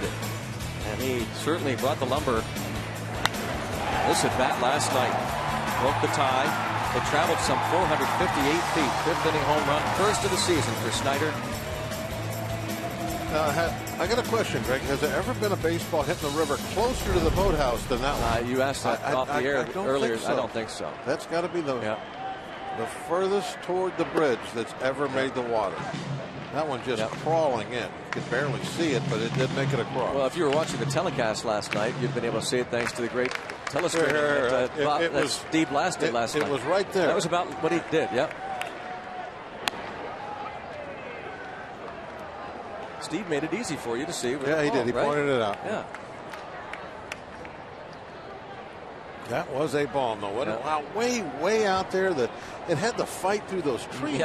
And he certainly brought the lumber this at bat last night. Broke the tie. It traveled some 458 feet. 5th inning home run, first of the season for Snyder. I got a question, Greg. Has there ever been a baseball hitting the river closer to the boathouse than that one? You asked that off the air earlier. So. I don't think so. That's got to be the furthest toward the bridge that's ever made the water. That one just crawling in. You could barely see it, but it did make it across. Well, if you were watching the telecast last night, you'd been able to see it thanks to the great telescreen that Steve blasted last night. It was right there. That was about what he did, yep. Steve made it easy for you to see. Yeah, he did. He pointed it out. Yeah. That was a bomb, though. Wow, way out there. That it had to fight through those trees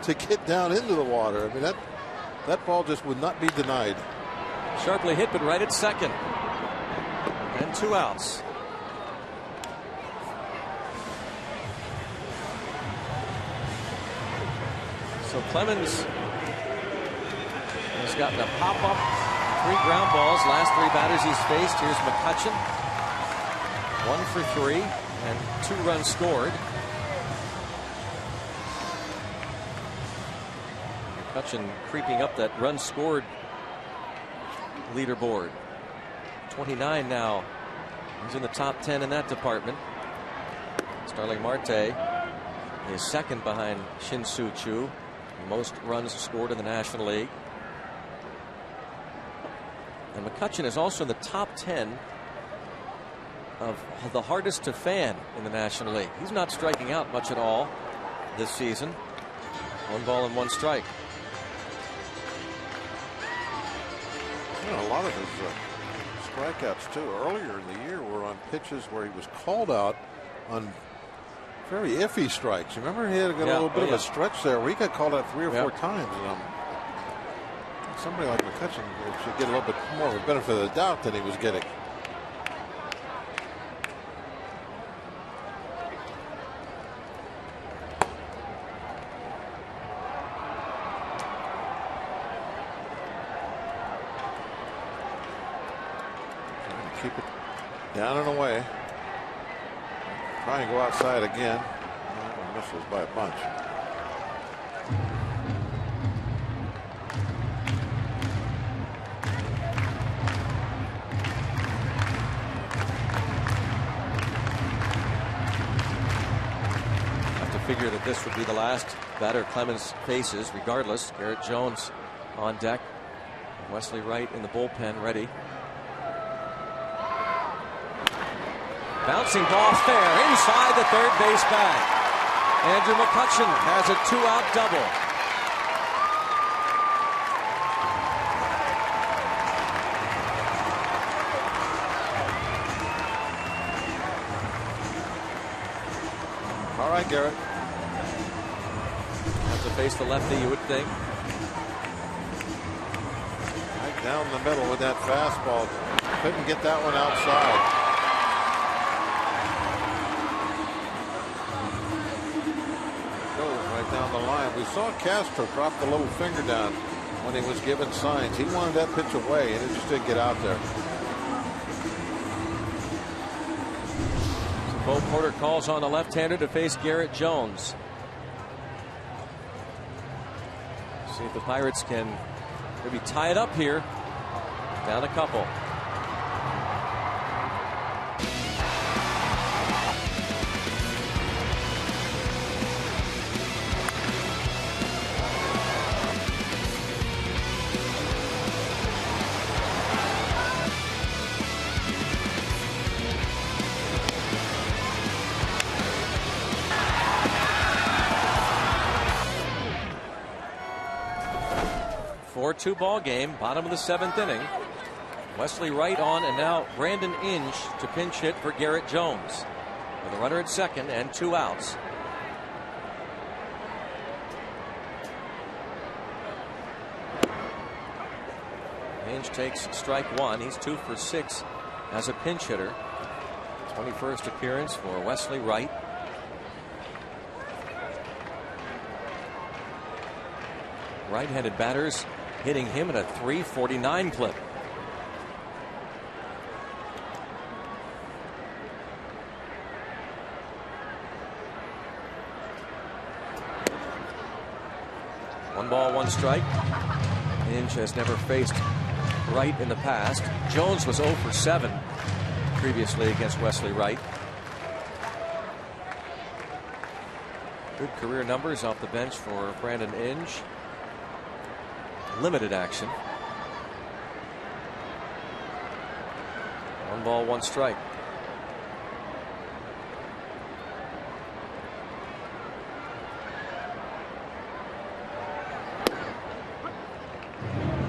to get down into the water. I mean, that ball just would not be denied. Sharply hit, but right at second. And 2 outs. So Clemens has gotten a pop-up, 3 ground balls. Last 3 batters he's faced. Here's McCutchen. 1 for 3 and 2 runs scored. McCutchen creeping up that run scored leaderboard. 29 now. He's in the top 10 in that department. Starling Marte is second behind Shin-Soo Choo, most runs scored in the National League. And McCutchen is also in the top 10 of the hardest to fan in the National League. He's not striking out much at all this season. 1 ball and 1 strike. You know, a lot of his strikeouts too earlier in the year were on pitches where he was called out on very iffy strikes. You remember he had a little bit of a stretch there where he got called out 3 or 4 times. And somebody like McCutchen should get a little bit more of a benefit of the doubt than he was getting. Keep it down and away. Try and go outside again. Misses by a bunch. Have to figure that this would be the last batter Clemens faces, regardless. Garrett Jones on deck. Wesley Wright in the bullpen ready. Bouncing ball fair inside the third base bag. Andrew McCutchen has a 2-out double. All right, Garrett. Have to face the lefty, you would think. Right down the middle with that fastball. Couldn't get that one outside. Down the line. We saw Castro drop the little finger down when he was given signs. He wanted that pitch away and it just didn't get out there. So Bo Porter calls on the left-hander to face Garrett Jones. See if the Pirates can maybe tie it up here. Down a couple. Two-ball game, bottom of the 7th inning. Wesley Wright on, and now Brandon Inge to pinch hit for Garrett Jones with a runner at second and 2 outs. Inge takes strike 1. He's 2 for 6 as a pinch hitter. 21st appearance for Wesley Wright. Right-handed batters hitting him at a .349 clip. One ball, 1 strike. Inge has never faced Wright in the past. Jones was 0 for 7 previously against Wesley Wright. Good career numbers off the bench for Brandon Inge. Limited action. 1 ball, 1 strike.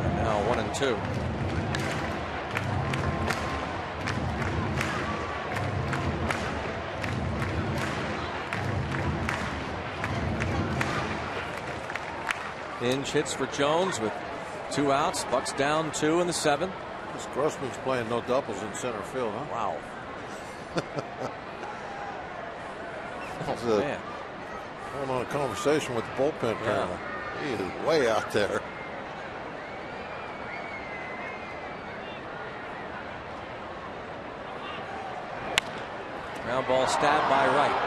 And now 1 and 2. Inge hits for Jones with 2 outs. Bucks down 2 in the 7th. This Grossman's playing no doubles in center field, huh? Wow. Oh, man. Going on a conversation with the bullpen apparently. He is way out there. Ground ball stabbed by Wright.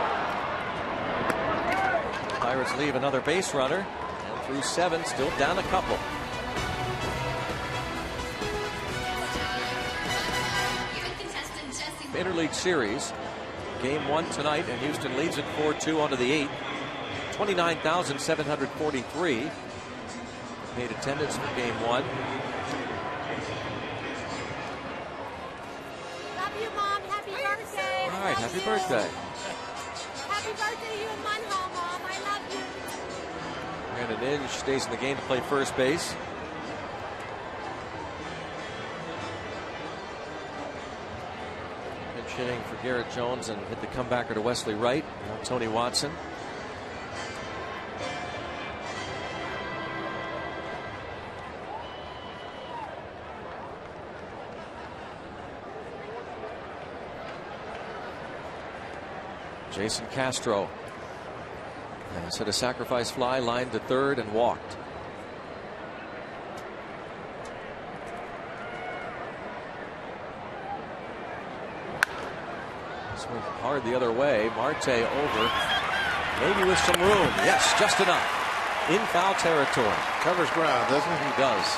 Pirates leave another base runner. Through 7, still down a couple. Interleague Series, game 1 tonight, and Houston leads it 4-2 onto the 8th. 29,743 paid attendance for game 1. Love you, Mom. Happy birthday. All right, happy birthday. Happy birthday to you and Munho, Mom. I love you. Brandon Inge stays in the game to play first base. Pinch hitting for Garrett Jones and hit the comebacker to Wesley Wright. Now Tony Watson. Jason Castro has hit a sacrifice fly, lined to third, and walked. Swing hard the other way. Marte over, maybe with some room. Yes, just enough. In foul territory. Covers ground, doesn't he? He does.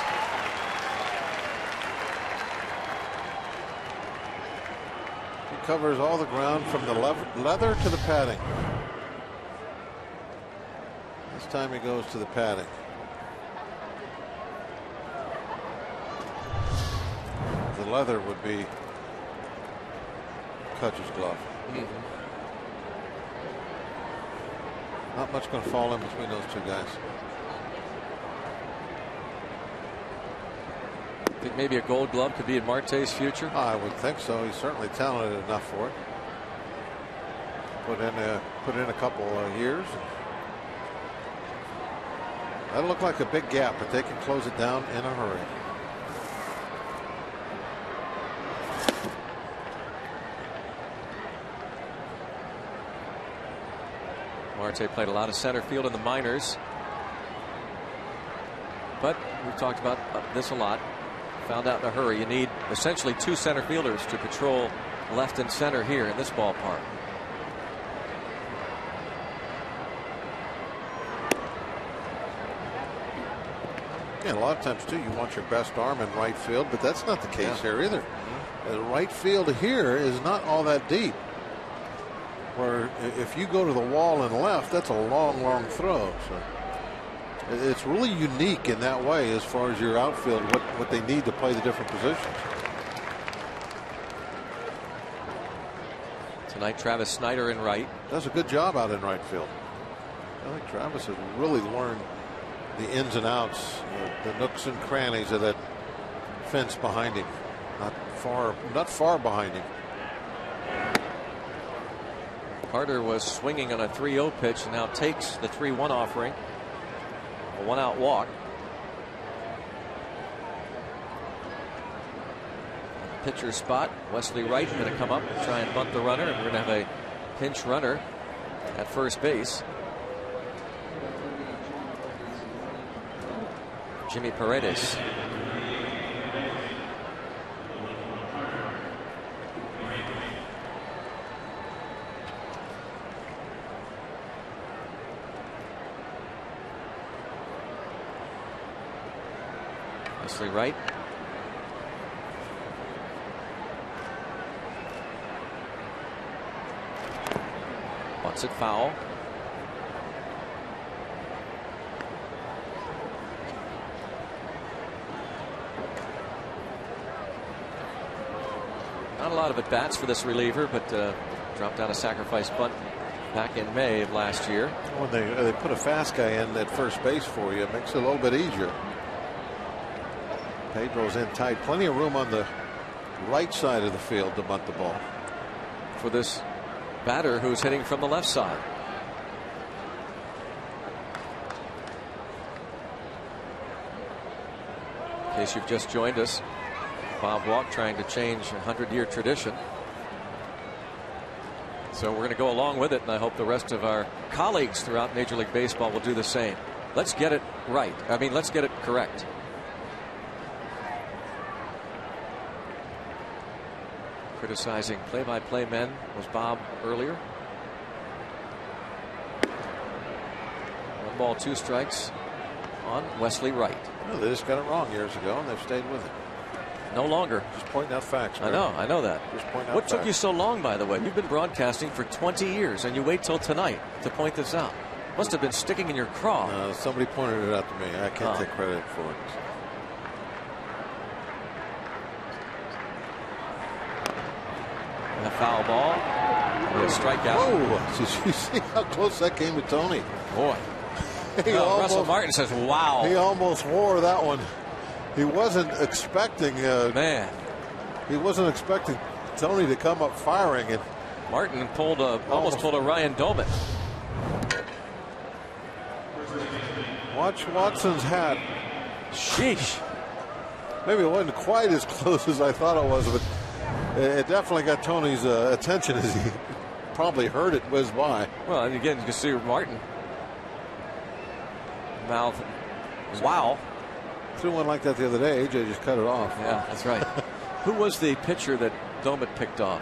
He covers all the ground from the leather to the padding. This time he goes to the padding. The leather would be Kutcher's glove. Not much going to fall in between those two guys. Think maybe a Gold Glove could be in Marte's future? I would think so. He's certainly talented enough for it. Put in a couple of years. That'll look like a big gap, but they can close it down in a hurry. Marte played a lot of center field in the minors, but we've talked about this a lot. Found out in a hurry you need essentially 2 center fielders to patrol left and center here in this ballpark. Yeah, a lot of times too you want your best arm in right field, but that's not the case here either. The right field here is not all that deep. Where if you go to the wall and left, that's a long throw. So it's really unique in that way as far as your outfield, what they need to play the different positions. Tonight Travis Snyder in right. Does a good job out in right field. I think Travis has really learned the ins and outs, the nooks and crannies of that fence behind him. Not far behind him. Carter was swinging on a 3-0 pitch and now takes the 3-1 offering. A 1-out walk. Pitcher spot. Wesley Wright going to come up and try and bunt the runner, and we're going to have a pinch runner at first base. Jimmy Paredes. Wesley Wright. Wants it foul. Not a lot of at-bats for this reliever, but dropped out a sacrifice bunt back in May of last year. When they put a fast guy in at first base for you, it makes it a little bit easier. Pedro's in tight. Plenty of room on the right side of the field to bunt the ball. For this batter who's hitting from the left side. In case you've just joined us, Bob Walk trying to change a 100-year tradition. So we're going to go along with it, and I hope the rest of our colleagues throughout Major League Baseball will do the same. Let's get it right. I mean, let's get it correct. Criticizing play-by-play men was Bob earlier. 1 ball, 2 strikes on Wesley Wright. No, they just got it wrong years ago, and they've stayed with it. No longer. Just pointing out facts. I know that. Just pointing out what facts. took you so long, by the way? You've been broadcasting for 20 years, and you wait till tonight to point this out. Must have been sticking in your craw. Somebody pointed it out to me. I can't take credit for it. A foul ball. A strikeout. Whoa! Did you see how close that came to Tony? Boy. Russell Martin says, wow. He almost wore that one. He wasn't expecting. Man. He wasn't expecting Tony to come up firing. And Martin almost pulled a Ryan Doman. Watch Watson's hat. Sheesh. Maybe it wasn't quite as close as I thought it was, but it definitely got Tony's attention as he probably heard it whiz by. Well, and again, you can see Martin. Mouth. Wow. Threw one like that the other day. AJ just cut it off. Yeah, that's right. Who was the pitcher that Doman picked off?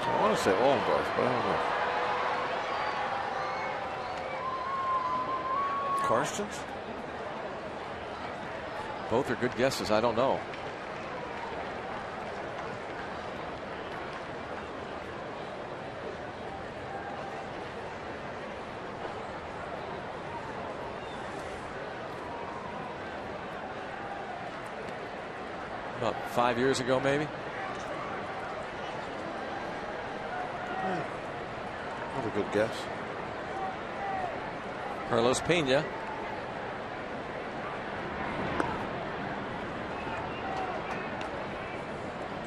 I want to say Ollendorf, but I don't know. Karstens? Both are good guesses. I don't know. About 5 years ago, maybe. Not a good guess. Carlos Pena.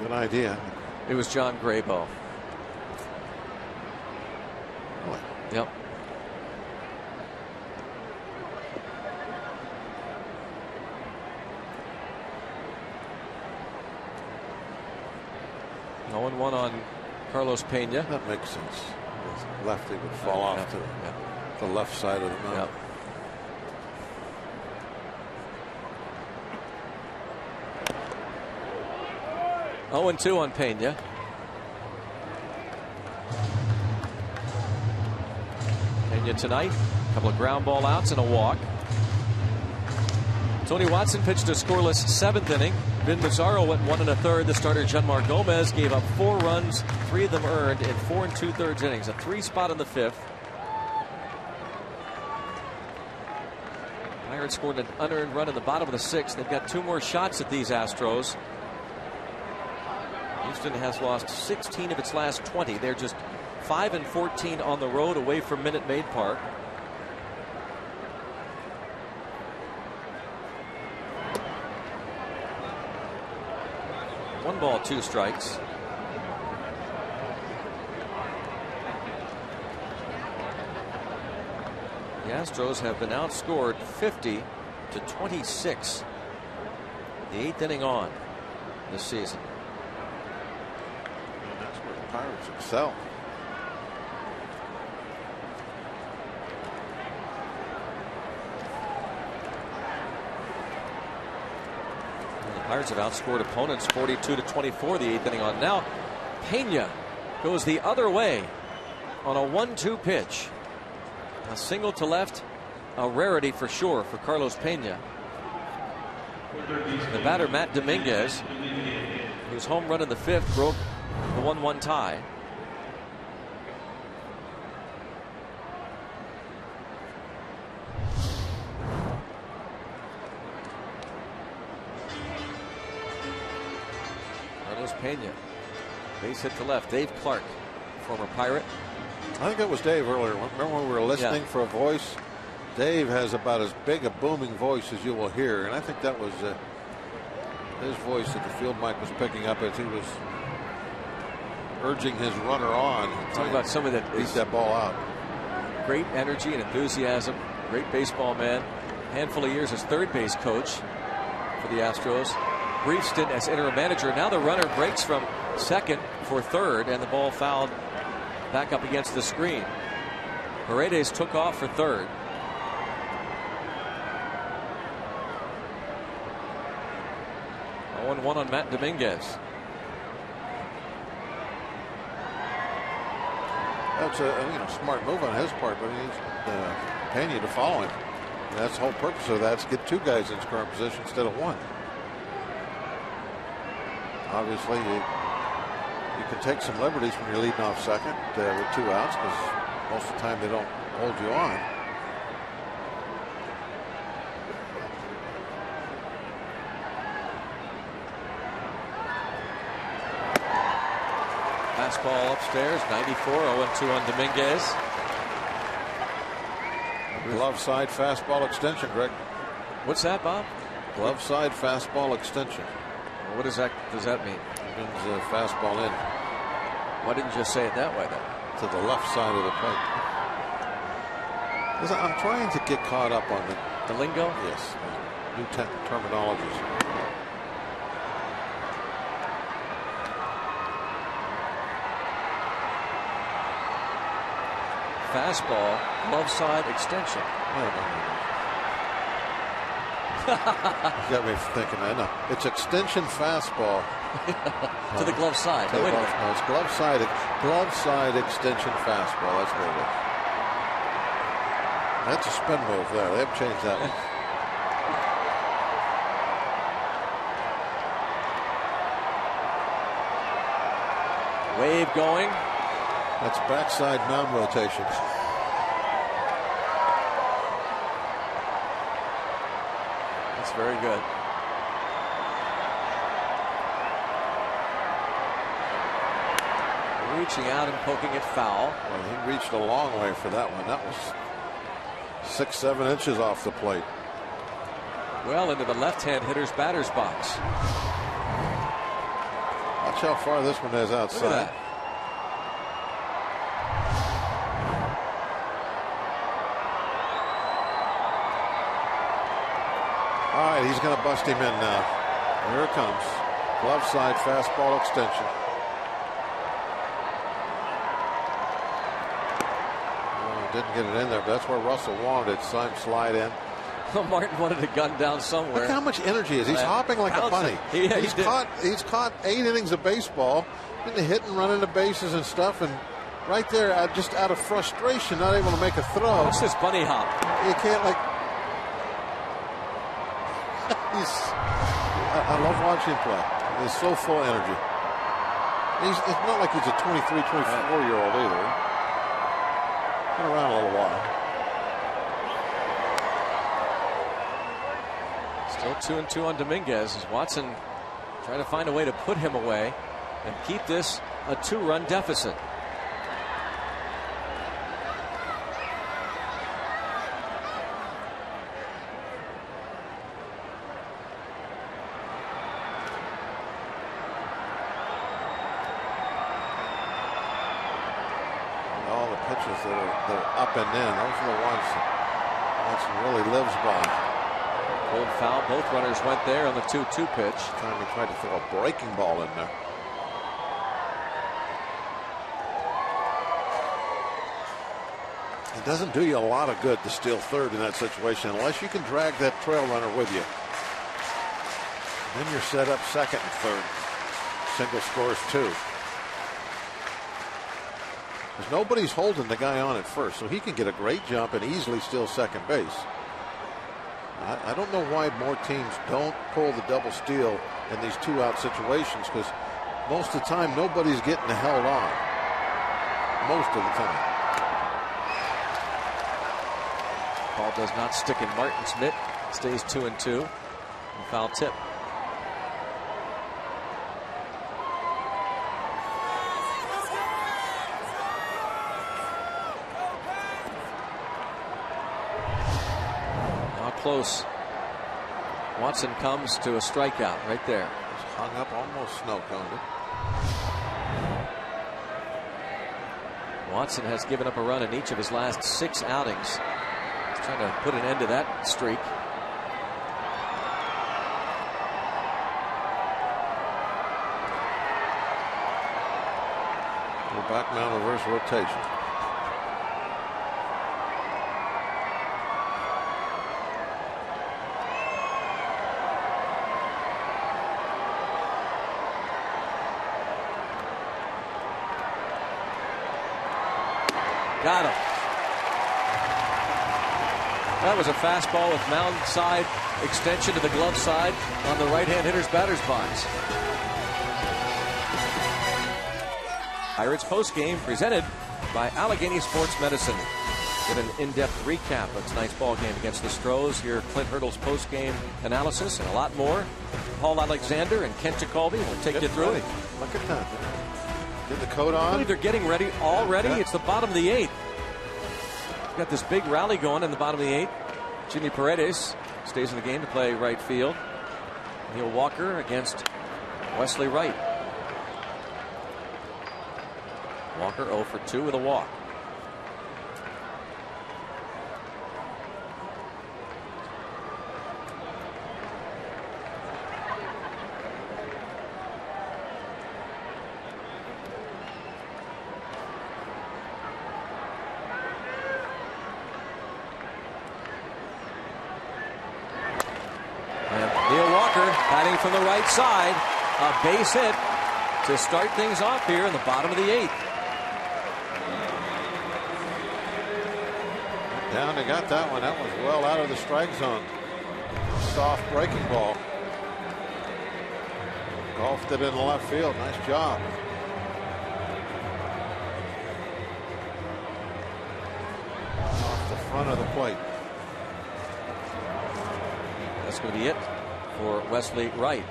Good idea. It was John Graybo. Really? Yep. No 1-1 on Carlos Pena. That makes sense. Lefty would fall off to the left side of the mound. Yep. Oh, 0-2 on Pena. Pena tonight, a couple of ground ball outs and a walk. Tony Watson pitched a scoreless 7th inning. Vin Mazzaro went 1 1/3. The starter Jeanmar Gomez gave up 4 runs, 3 of them earned in 4 2/3 innings. A 3 spot in the 5th. Pirates scored an unearned run in the bottom of the 6th. They've got 2 more shots at these Astros. Houston has lost 16 of its last 20. They're just 5-14 on the road away from Minute Maid Park. One ball, 2 strikes. The Astros have been outscored 50-26. The 8th inning on this season. And that's where the Pirates excel. Pirates have outscored opponents 42-24 the 8th inning on. Now Pena goes the other way on a 1-2 pitch. A single to left, a rarity for sure for Carlos Pena. The batter Matt Dominguez, whose home run in the 5th broke the 1-1 tie. Pena, base hit to left. Dave Clark, former Pirate. I think it was Dave earlier. Remember when we were listening for a voice? Dave has about as big a booming voice as you will hear, and I think that was his voice that the field mic was picking up as he was urging his runner on. Talking about somebody that beat that ball out. Great energy and enthusiasm. Great baseball man. Handful of years as third base coach for the Astros. Brief stint as interim manager. Now the runner breaks from second for third, and the ball fouled back up against the screen. Paredes took off for third. Oh, 1-1 on Matt Dominguez. That's a smart move on his part, but he needs Pena to follow him. And that's the whole purpose of that, is get 2 guys in scoring position instead of 1. Obviously, you can take some liberties when you're leading off second with 2 outs, because most of the time they don't hold you on. Fastball upstairs, 94, 0-2 on Dominguez. Glove side fastball extension, Greg. What's that, Bob? Glove side fastball extension. What does that mean? It means fastball in. Why didn't you just say it that way, then? To the left side of the plate. Listen, I'm trying to get caught up on the lingo. Yes, new terminologies. Fastball, glove side extension. No. You got me thinking that. No, it's extension fastball to the glove side. No, it's glove side extension fastball. That's what it is. That's a spin move there. They haven't changed that one. Wave going. That's backside mound rotation. That's very good. Reaching out and poking it foul. Well, he reached a long way for that one. That was 6-7 inches off the plate. Well into the left-hand hitter's batter's box. Watch how far this one is outside. Look at that. All right, he's going to bust him in now. Here it comes. Glove side fastball extension. Oh, didn't get it in there, but that's where Russell wanted it. Saw him slide in. Martin wanted a gun down somewhere. Look how much energy he is. He's hopping like a bunny. Yeah, he's caught 8 innings of baseball, hitting and running the bases and stuff, and right there, just out of frustration, not able to make a throw. What's this bunny hop? You can't I love watching him play. He's so full of energy. It's not like he's a 23, 24-year-old either. Been around a little while. Still 2-2 on Dominguez as Watson trying to find a way to put him away and keep this a 2-run deficit. That are up and in. Those are the ones that Watson really lives by. Pulled foul. Both runners went there on the 2-2 pitch. Time he tried to throw a breaking ball in there. It doesn't do you a lot of good to steal third in that situation unless you can drag that trail runner with you. And then you're set up second and third. Single scores 2. Because nobody's holding the guy on at first, so he can get a great jump and easily steal second base. I don't know why more teams don't pull the double steal in these 2-out situations, because most of the time nobody's getting held on. Most of the time. Ball does not stick in Martin's mitt. Stays 2-2. And foul tip. Close. Watson comes to a strikeout right there. Just hung up, almost snow-coned it. Watson has given up a run in each of his last 6 outings. He's trying to put an end to that streak. Back mound reverse rotation. Got him. That was a fastball with mound side extension to the glove side on the right-hand hitter's batter's box. Pirates postgame presented by Allegheny Sports Medicine. Get an in-depth recap of tonight's ball game against the Stros. Hear Clint Hurdle's postgame analysis and a lot more. Paul Alexander and Kent Jacoby will take you through it. Look at that. Get the coat on. I believe they're getting ready already. It's the bottom of the 8th. Got this big rally going in the bottom of the 8th. Jimmy Paredes stays in the game to play right field. Neil Walker against Wesley Wright. Walker 0 for 2 with a walk. Batting from the right side, a base hit to start things off here in the bottom of the 8th. Down, they got that one. That was well out of the strike zone. Soft breaking ball. Golfed it in the left field. Nice job. Off the front of the plate. That's going to be it for Wesley Wright.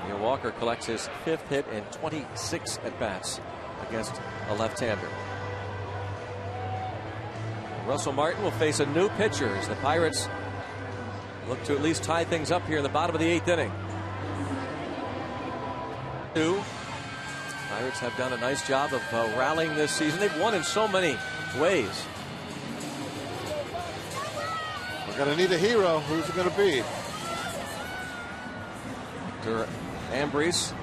Neil Walker collects his 5th hit in 26 at-bats against a left-hander. Russell Martin will face a new pitcher as the Pirates look to at least tie things up here in the bottom of the 8th inning. Pirates have done a nice job of rallying this season. They've won in so many ways. We're going to need a hero. Who's it going to be? Ambriz.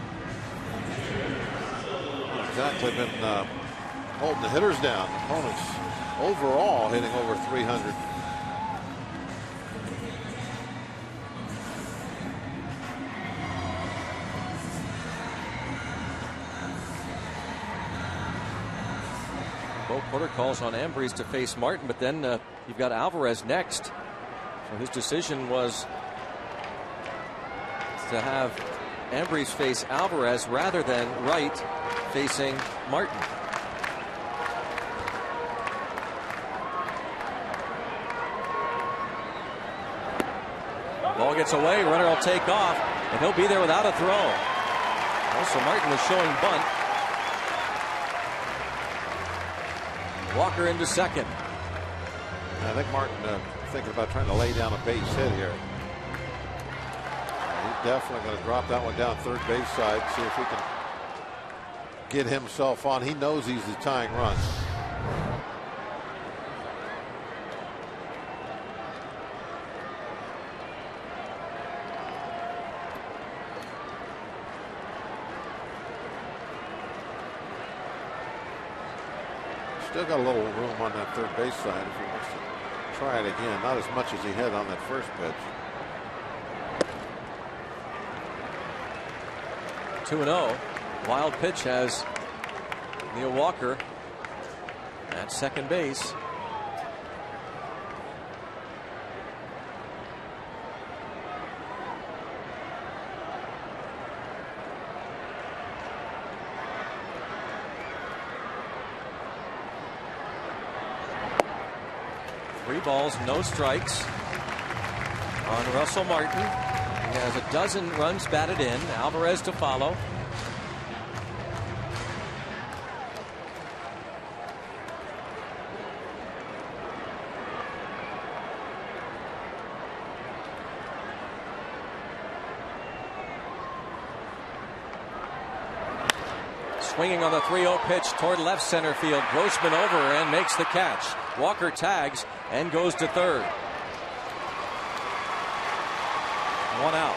Exactly, been holding the hitters down. Opponents overall hitting over 300. Bo Porter calls on Ambriz to face Martin, but then you've got Alvarez next. So his decision was to have Ambriz face Alvarez rather than Wright facing Martin. Ball gets away, runner will take off, and he'll be there without a throw. Also, Martin was showing bunt. Walker into second. I think Martin thinking about trying to lay down a base hit here. He's definitely going to drop that one down third base side, see if he can get himself on. He knows he's the tying run. Still got a little room on that third base side if he wants to try it again. Not as much as he had on that first pitch. 2-0. Wild pitch has Neil Walker at second base. Three balls, no strikes on Russell Martin. He has a dozen runs batted in. Alvarez to follow. Swinging on the 3-0 pitch toward left center field. Grossman over and makes the catch. Walker tags and goes to third. One out.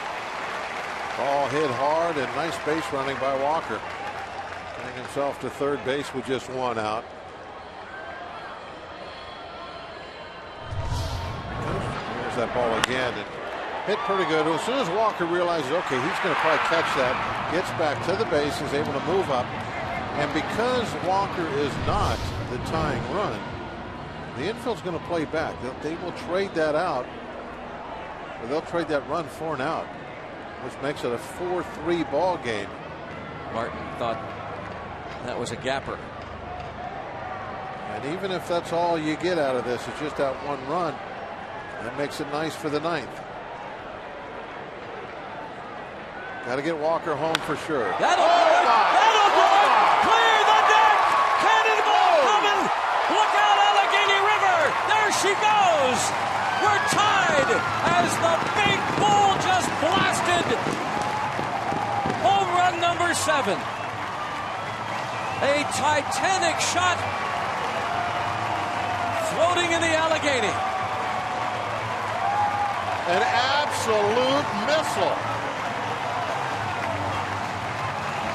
Ball hit hard and nice base running by Walker. Getting himself to third base with just one out. Here's that ball again. And hit pretty good. As soon as Walker realizes, okay, he's going to probably catch that, gets back to the base, is able to move up. And because Walker is not the tying run, the infield's going to play back. They will trade that out. Or they'll trade that run for an out, which makes it a 4-3 ball game. Martin thought That was a gapper. And even if that's all you get out of this, it's just that one run, that makes it nice for the ninth. Got to get Walker home for sure. That'll do it! That'll do it! Clear the deck! Cannonball coming! Look out, Allegheny River! There she goes! We're tied as the big bull just blasted home run number 7. A titanic shot floating in the Allegheny. An absolute missile.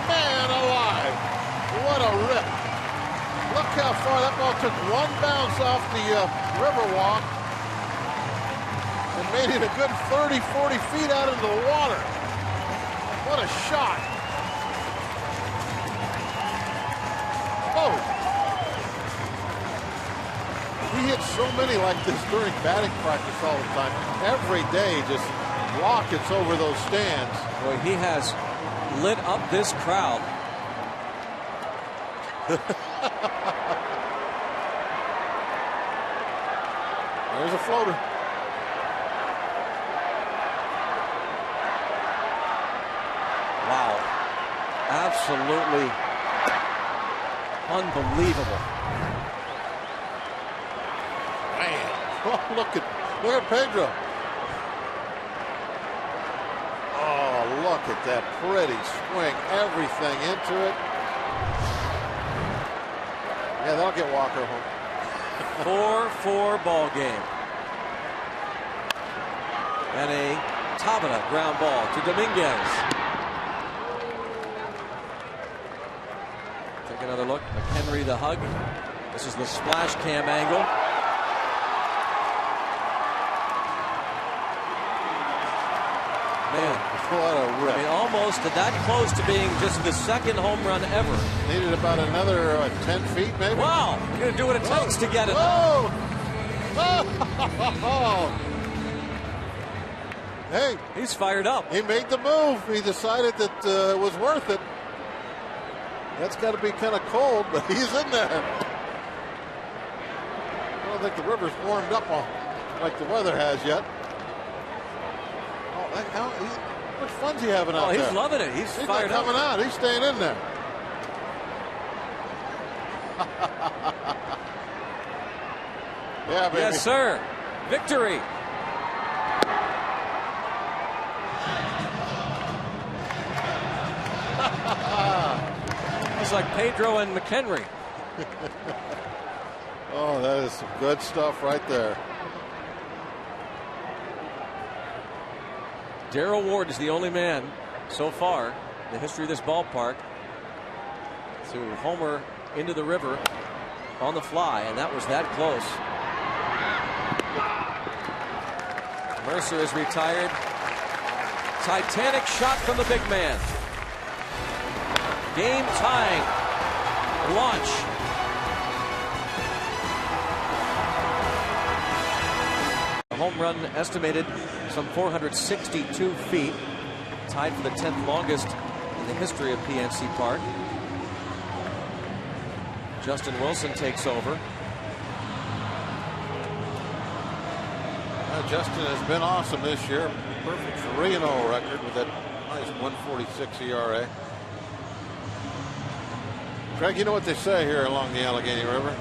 Man alive. What a rip. Look how far that ball took. One bounce off the Riverwalk and made it a good 30, 40 feet out into the water. What a shot. Oh. He hits so many like this during batting practice all the time. Every day just rockets over those stands. Boy, he has lit up this crowd. There's a floater. Wow. Absolutely unbelievable. Man. Oh, look at Pedro. Oh, look at that pretty swing. Everything into it. Yeah, that'll get Walker home. 4-4 ball game. And a Tabata ground ball to Dominguez. Take another look. McHenry the hug. This is the splash cam angle. Man, what a rip. I mean, almost that close to being just the second home run ever. Needed about another 10 feet, maybe. Wow, you're going to do what it takes to get it. Oh! Hey, he's fired up. He made the move. He decided that it was worth it. That's got to be kind of cold, but he's in there. I don't think the river's warmed up like the weather has yet. How much fun's he having out there? He's loving it. He's fired not coming out. He's staying in there. Yeah, baby. Yes, sir. Victory. It's like Pedro and McHenry. Oh, that is some good stuff right there. Darrell Ward is the only man so far in the history of this ballpark to homer into the river on the fly, and that was that close. Mercer is retired. Titanic shot from the big man. Game tying launch. A home run estimated some 462 feet, tied for the 10th longest in the history of PNC Park. Justin Wilson takes over. Justin has been awesome this year. Perfect 3-0 record with that nice 1.46 ERA. Craig, you know what they say here along the Allegheny River?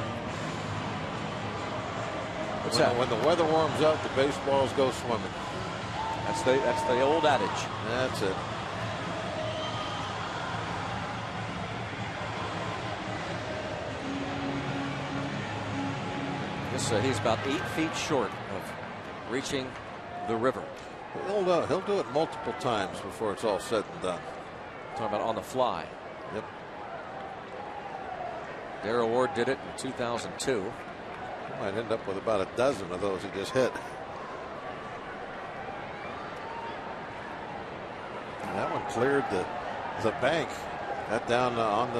What's that? When the weather warms up, the baseballs go swimming. That's the old adage. That's it. He's about 8 feet short of reaching the river. He'll do it multiple times before it's all said and done. Talking about on the fly. Yep. Darrell Ward did it in 2002. Might end up with about a dozen of those he just hit. And that one cleared the bank. That down on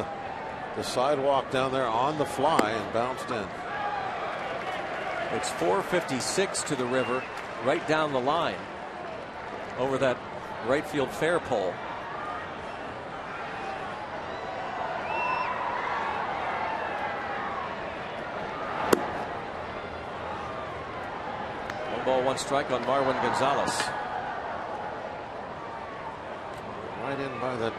the sidewalk down there on the fly and bounced in. It's 456 to the river, right down the line over that right field fair pole. ball, 1 strike on Marwin Gonzalez. Right in by that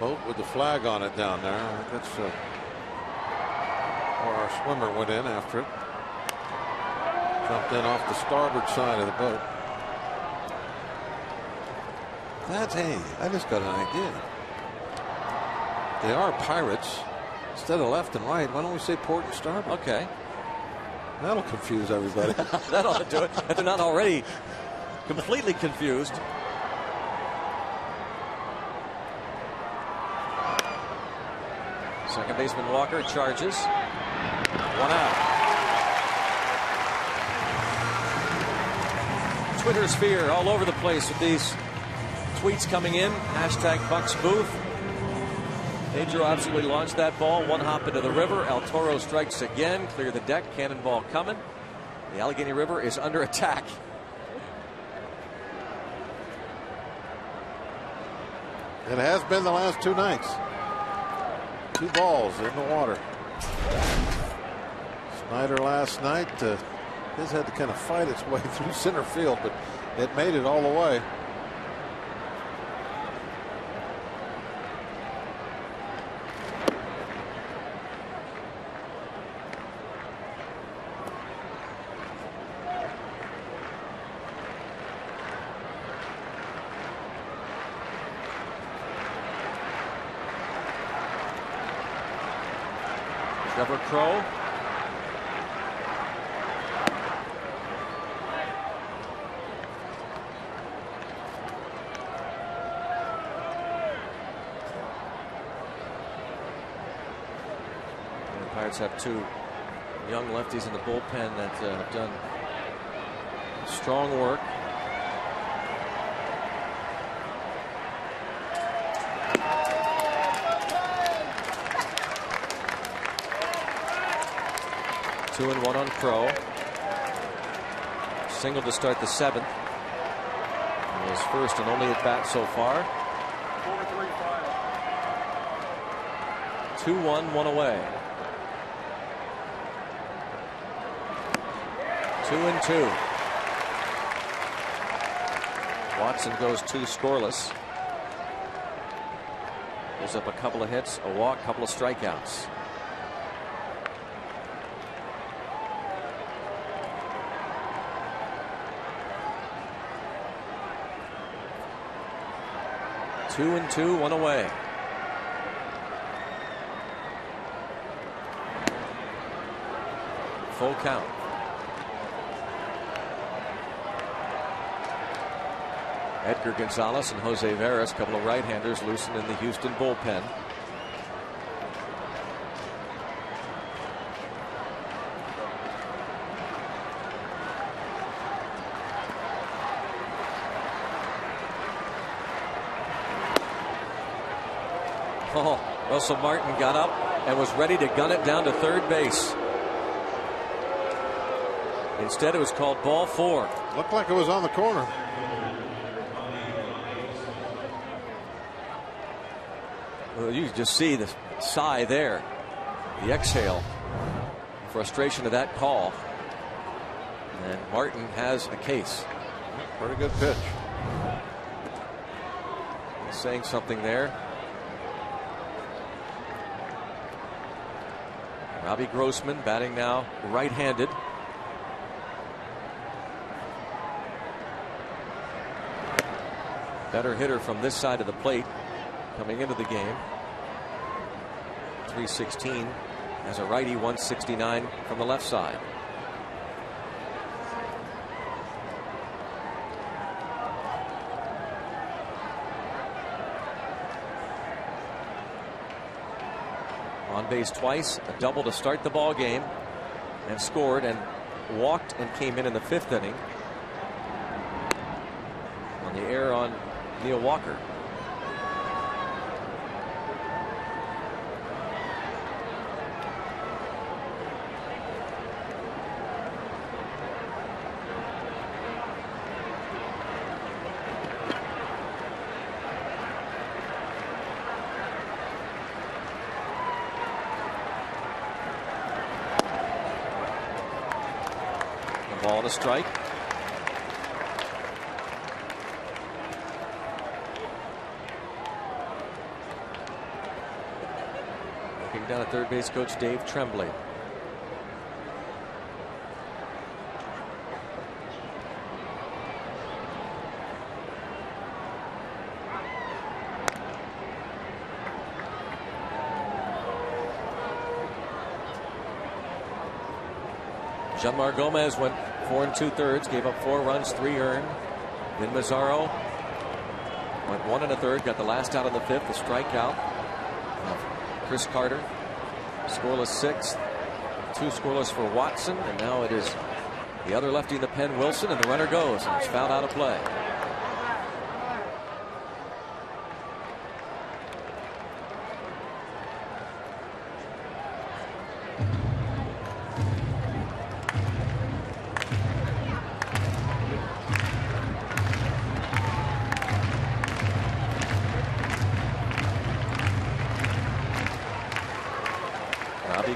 boat with the flag on it down there. I think that's where our swimmer went in after it. Jumped in off the starboard side of the boat. Hey, I just got an idea. They are Pirates. Instead of left and right, why don't we say port and starboard? Okay. That'll confuse everybody. That ought to do it. If they're not already completely confused. Second baseman Walker charges. 1 out. Twitter sphere all over the place with these tweets coming in. #BucksBooth. Pedro absolutely launched that ball. 1 hop into the river. El Toro strikes again. Clear the deck. Cannonball coming. The Allegheny River is under attack. It has been the last 2 nights. 2 balls in the water. Snyder last night, his had to kind of fight its way through center field, but it made it all the way. Trevor Crow. The Pirates have 2 young lefties in the bullpen that have done strong work. Two and 1 on Crow. Single to start the 7th. His first and only at bat so far. 2-1, 1 away. 2-2. Watson goes 2 scoreless. Gives up a couple of hits, a walk, couple of strikeouts. Two and 2, 1 away. Full count. Edgar Gonzalez and Jose Veras, a couple of right-handers loosened in the Houston bullpen. Oh, Russell Martin got up and was ready to gun it down to third base. Instead, it was called ball 4. Looked like it was on the corner. Well, you just see the sigh there, the exhale, frustration of that call. And Martin has a case. Pretty good pitch. He's saying something there. Robbie Grossman batting now right-handed. Better hitter from this side of the plate coming into the game. 316 as a righty, 169 from the left side. On base twice, a double to start the ball game, and scored and walked and came in the 5th inning on the air on Neil Walker. ball and a strike. Looking down at third base coach Dave Tremblay. Jeanmar Gomez went 4 2/3, gave up 4 runs, 3 earned. Then Mazzaro went 1 1/3, got the last out of the 5th, a strikeout. Chris Carter, scoreless 6th, 2 scoreless for Watson, and now it is the other lefty in the pen, Wilson, and the runner goes, and it's fouled out of play.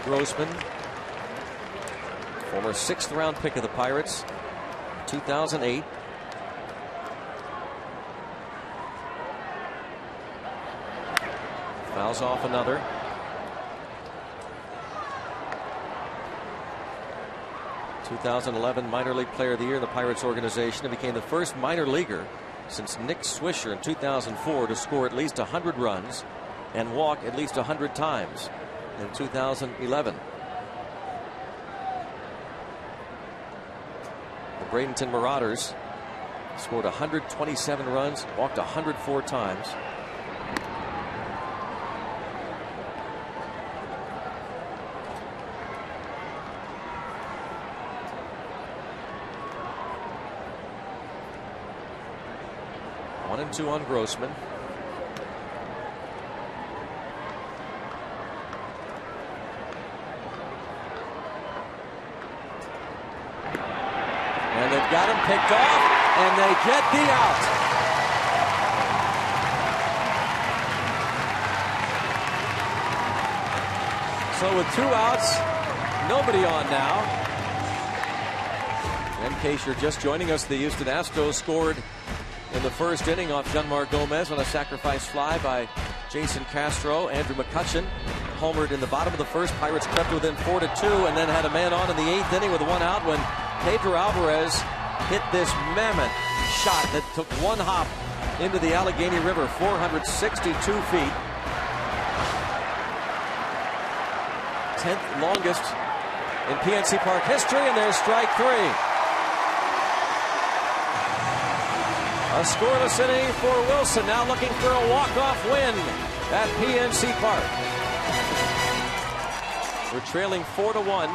Grossman, former 6th round pick of the Pirates, 2008. Fouls off another. '11 minor league player of the year in the Pirates organization, and became the first minor leaguer since Nick Swisher in 2004 to score at least 100 runs and walk at least 100 times. In 2011. The Bradenton Marauders scored 127 runs, walked 104 times. One and 2 on Grossman. Got him picked off, and they get the out. So with 2 outs, nobody on now. In case you're just joining us, the Houston Astros scored in the first inning off Jeanmar Gomez on a sacrifice fly by Jason Castro. Andrew McCutchen homered in the bottom of the first. Pirates crept within 4-2, and then had a man on in the 8th inning with 1 out when Pedro Alvarez hit this mammoth shot that took 1 hop into the Allegheny River, 462 feet. 10th longest in PNC Park history, and there's strike 3. A scoreless inning for Wilson, now looking for a walk-off win at PNC Park. We're trailing 4-1.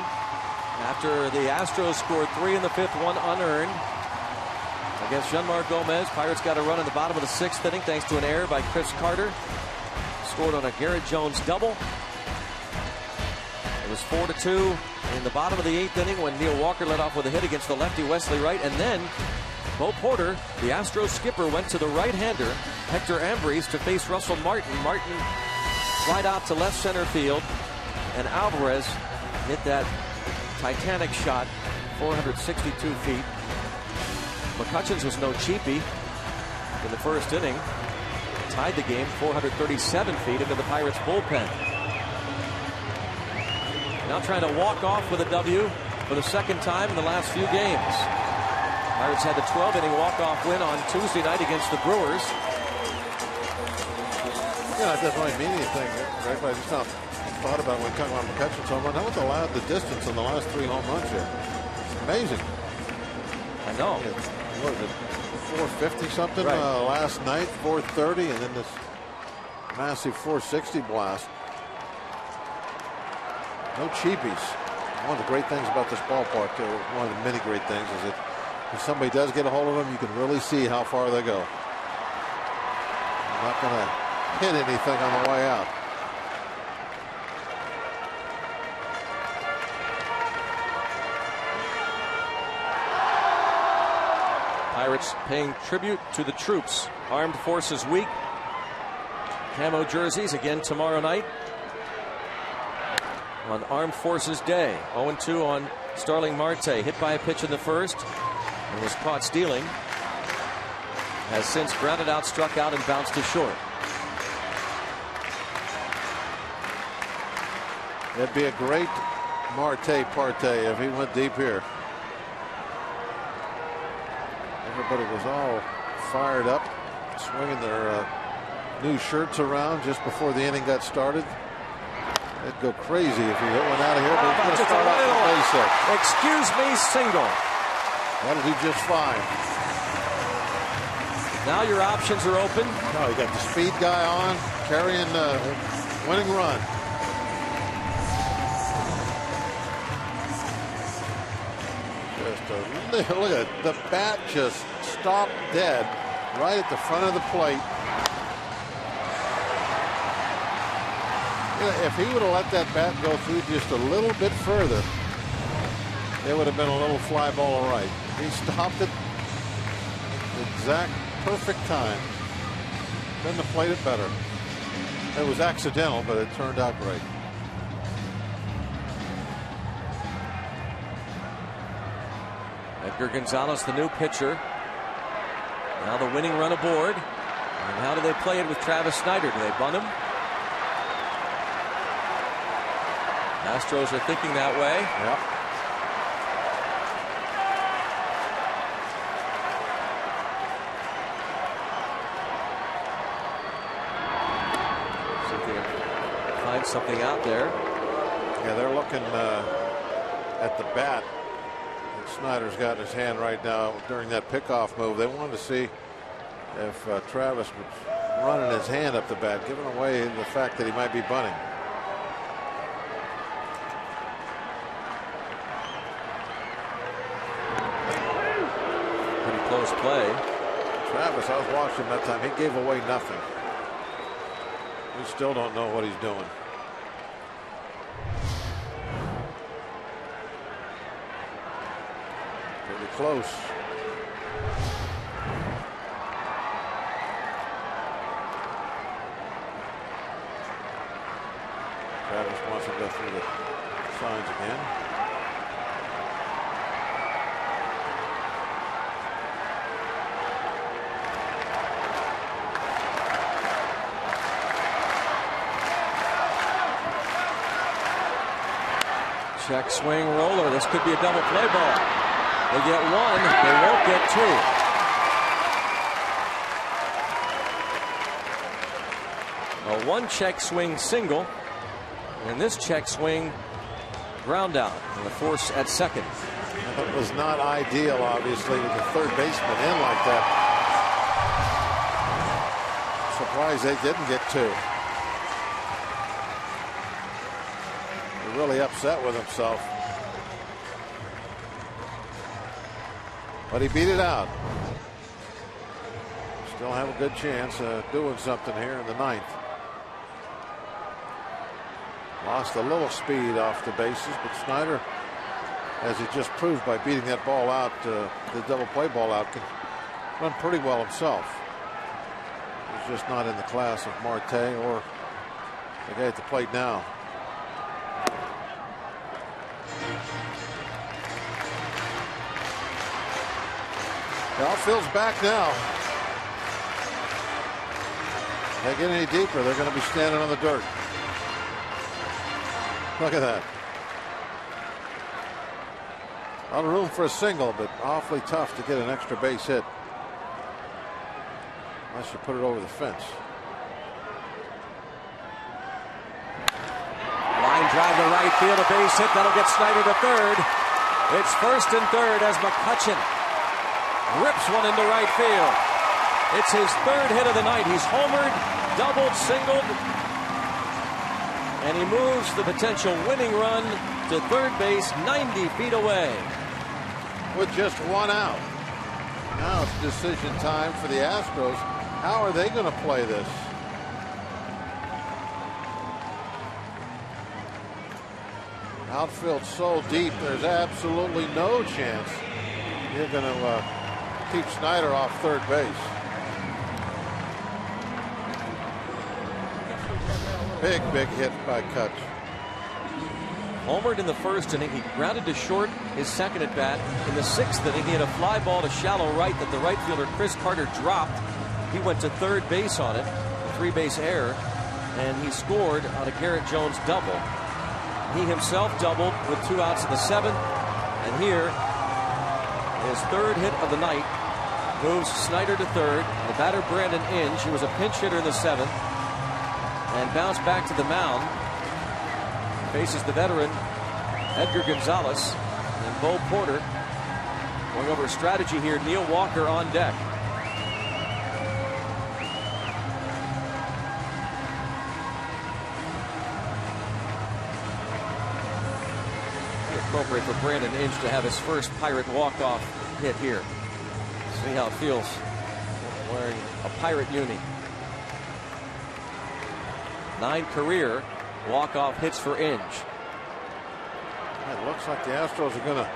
After the Astros scored 3 in the 5th, 1 unearned against Jeanmar Gomez. Pirates got a run in the bottom of the 6th inning thanks to an error by Chris Carter. Scored on a Garrett Jones double. It was 4-2 in the bottom of the 8th inning when Neil Walker led off with a hit against the lefty Wesley Wright, and then Bo Porter, the Astros skipper, went to the right-hander Hector Ambriz to face Russell Martin. Martin slid out to left center field, and Alvarez hit that Titanic shot, 462 feet. McCutcheons was no cheapie in the first inning. Tied the game 437 feet into the Pirates bullpen. Now trying to walk off with a W for the 2nd time in the last few games. Pirates had the 12-inning walk-off win on Tuesday night against the Brewers. Yeah, it doesn't really mean anything, right? But I just thought about when talking about McCutcheon's home run. How was allowed the distance in the last 3 home runs here? It's amazing. I know. What is it? 450 something right. Last night, 430, and then this massive 460 blast. No cheapies. One of the great things about this ballpark, one of the many great things, is that if somebody does get a hold of them, you can really see how far they go. I'm not going to hit anything on the way out. Pirates paying tribute to the troops. Armed Forces Week. Camo jerseys again tomorrow night. on Armed Forces Day. 0-2 on Starling Marte. Hit by a pitch in the first and was caught stealing. Has since grounded out, struck out, and bounced to short. It'd be a great Marte parte if he went deep here. Everybody was all fired up, swinging their new shirts around just before the inning got started. They'd go crazy if he hit one out of here, but he's going to start off the base hit. Excuse me, single. That'll do just fine. Now your options are open. Oh, you got the speed guy on, carrying the winning run. Just look at it. The bat just stopped dead right at the front of the plate. If he would have let that bat go through just a little bit further, it would have been a little fly ball right. He stopped it exact perfect time. Couldn't have played it better. It was accidental, but it turned out great. Edgar Gonzalez, the new pitcher. Now the winning run aboard. And how do they play it with Travis Snider? Do they bunt him? Astros are thinking that way. Yep. See if they can find something out there. Yeah, they're looking at the bat that Snyder's got in his hand right now during that pickoff move. They wanted to see if Travis was running his hand up the bat, giving away the fact that he might be bunting. Close play. Travis, I was watching that time. He gave away nothing. We still don't know what he's doing. Pretty close. Travis wants to go through the signs again. Check swing roller. This could be a double play ball. They get one. They won't get two. A one check swing single. And this check swing ground out. And the force at second. That was not ideal, obviously, with the third baseman in like that. Surprised they didn't get two. Really upset with himself, but he beat it out. Still have a good chance of doing something here in the ninth. Lost a little speed off the bases, but Snyder, as he just proved by beating that ball out, the double play ball out, can run pretty well himself. He's just not in the class of Marte or the guy at the plate now. The outfield's back now. If they get any deeper, they're going to be standing on the dirt. Look at that. A lot of room for a single, but awfully tough to get an extra base hit. Unless you put it over the fence. Line drive to right field, a base hit. That'll get Snyder to third. It's first and third as McCutchen rips one into right field. It's his third hit of the night. He's homered, doubled, singled, and he moves the potential winning run to third base 90 feet away. With just one out. Now it's decision time for the Astros. How are they going to play this? Outfield so deep, there's absolutely no chance you're going to keep Snyder off third base. Big hit by Kutch. Homered in the first inning. He grounded to short his second at bat. In the sixth inning, he had a fly ball to shallow right that the right fielder Chris Carter dropped. He went to third base on it, a 3-base error, and he scored on a Garrett Jones double. He himself doubled with 2 outs in the seventh, and here, his third hit of the night moves Snyder to third. The batter Brandon Inge, who was a pinch hitter in the seventh, and bounced back to the mound. Faces the veteran Edgar Gonzalez, and Bo Porter going over strategy here. Neil Walker on deck. Appropriate for Brandon Inge to have his first Pirate walk-off hit here. See how it feels wearing a Pirate uni. 9 career walk-off hits for Inge. It looks like the Astros are going to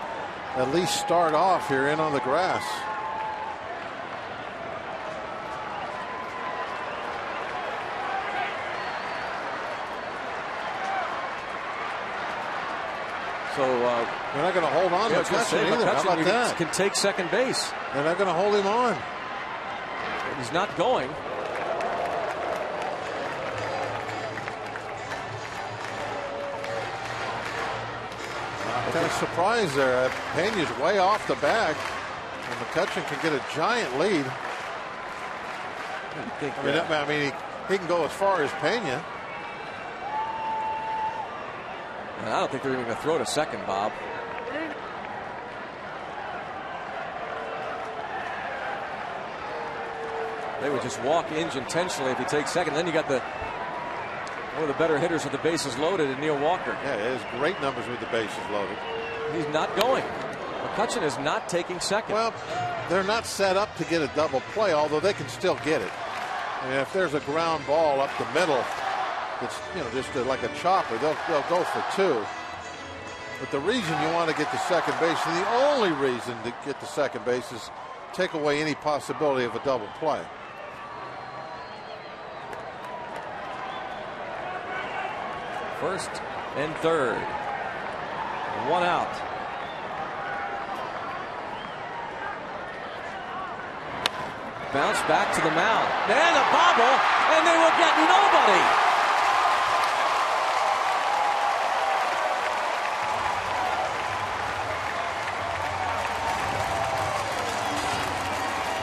at least start off here in on the grass. So they're not going to hold on to McCutchen either. How about that? Can take second base. They're not going to hold him on. He's not going. I'm kind of surprised there. Pena's way off the bag, and McCutchen can get a giant lead. I mean, he can go as far as Pena. I don't think they're even going to throw to second, Bob. They would just walk Inge intentionally if he takes second. Then you got one of the better hitters with the bases loaded in Neil Walker. Yeah, he has great numbers with the bases loaded. He's not going. McCutchen is not taking second. Well, they're not set up to get a double play, although they can still get it. I mean, if there's a ground ball up the middle, it's just like a chopper, they'll go for 2. But the reason you want to get to second base, and the only reason to get to second base, is take away any possibility of a double play. First and third. 1 out. Bounce back to the mound. And a bobble, and they will get nobody.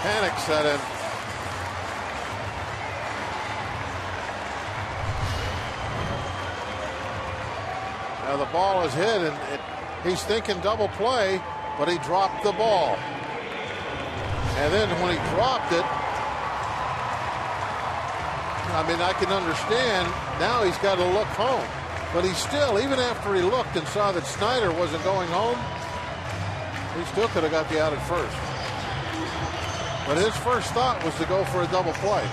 Panic set in. Now the ball is hit, and he's thinking double play, but he dropped the ball. And then when he dropped it, I mean, I can understand now he's got to look home. But he still, even after he looked and saw that Snyder wasn't going home, he still could have got the out at first. But his first thought was to go for a double play.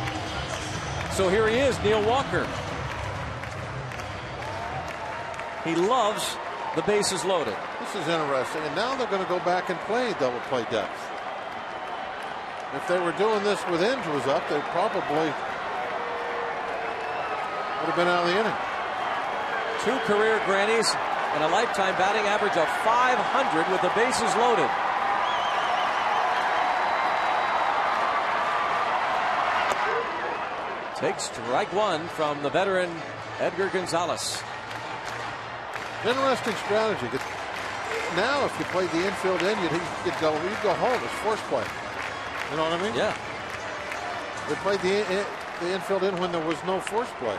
So here he is, Neil Walker. He loves the bases loaded. This is interesting. And now they're going to go back and play double play depth. If they were doing this with Inge was up, they probably would have been out of the inning. 2 career grannies and a lifetime batting average of 500 with the bases loaded. Takes strike 1 from the veteran Edgar Gonzalez. Interesting strategy. Now, if you played the infield in, you'd go home as force play. You know what I mean? Yeah. They played the infield in when there was no force play.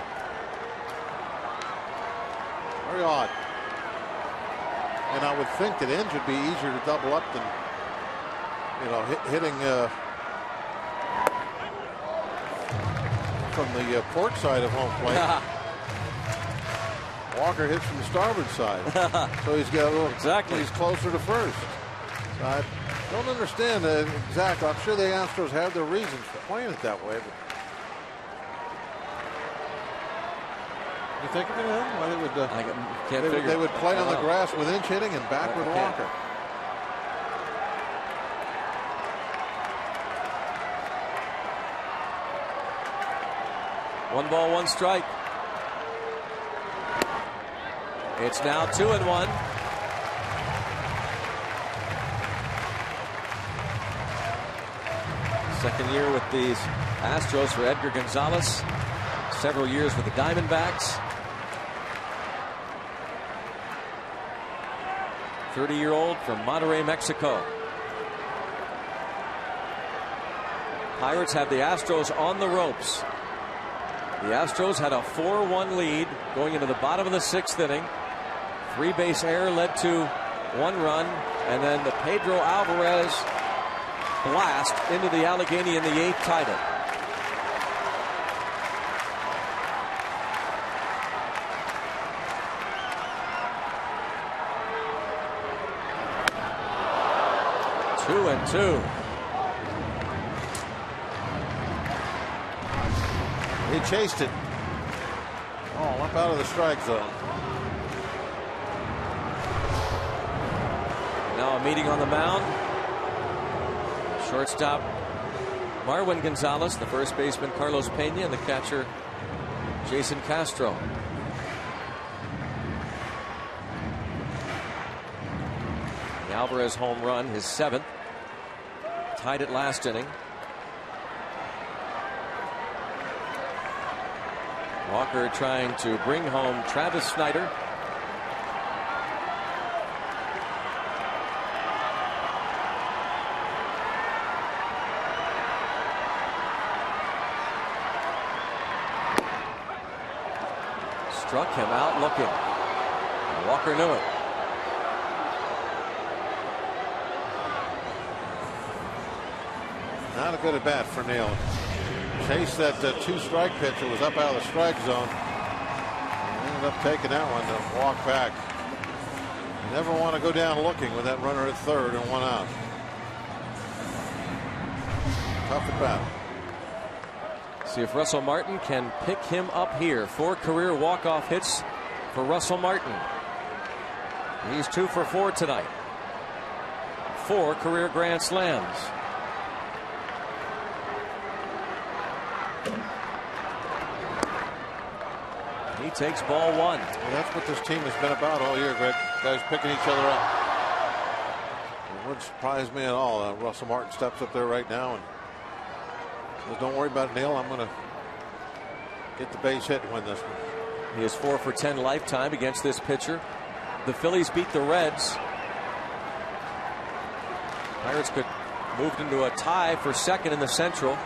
Very odd. And I would think that Inge would be easier to double up than, hitting from the port side of home plate. Walker hits from the starboard side. So he's got a little. Exactly. He's closer to first. So I don't understand exactly. I'm sure the Astros have their reasons for playing it that way. But you think of it, why they would play on the grass with Inge hitting and back with Walker. One ball, one strike. It's now 2-1. Second year with these Astros for Edgar Gonzalez. Several years with the Diamondbacks. 30-year-old from Monterrey, Mexico. Pirates have the Astros on the ropes. The Astros had a 4-1 lead going into the bottom of the 6th inning. 3-base error led to 1 run, and then the Pedro Alvarez blast into the Allegheny in the 8th tied it. Two and two. He chased it. All up out of the strike zone. Now a meeting on the mound. Shortstop Marwin Gonzalez, the first baseman Carlos Pena, and the catcher Jason Castro. The Alvarez home run, his 7th. Tied it last inning. Walker trying to bring home Travis Snyder. Struck him out looking. Walker knew it. Not a good at bat for Neal. Chased that 2-strike pitch that was up out of the strike zone. And ended up taking that one to walk back. You never want to go down looking with that runner at third and 1 out. Tough at bat. See if Russell Martin can pick him up here. 4 career walk-off hits for Russell Martin. He's 2 for 4 tonight. 4 career grand slams. He takes ball 1. Well, that's what this team has been about all year, Greg. Guys picking each other up. It wouldn't surprise me at all. Russell Martin steps up there right now and says, "Don't worry about it, Neal. I'm going to get the base hit and win this one." He is 4 for 10 lifetime against this pitcher. The Phillies beat the Reds. Pirates could move into a tie for second in the Central.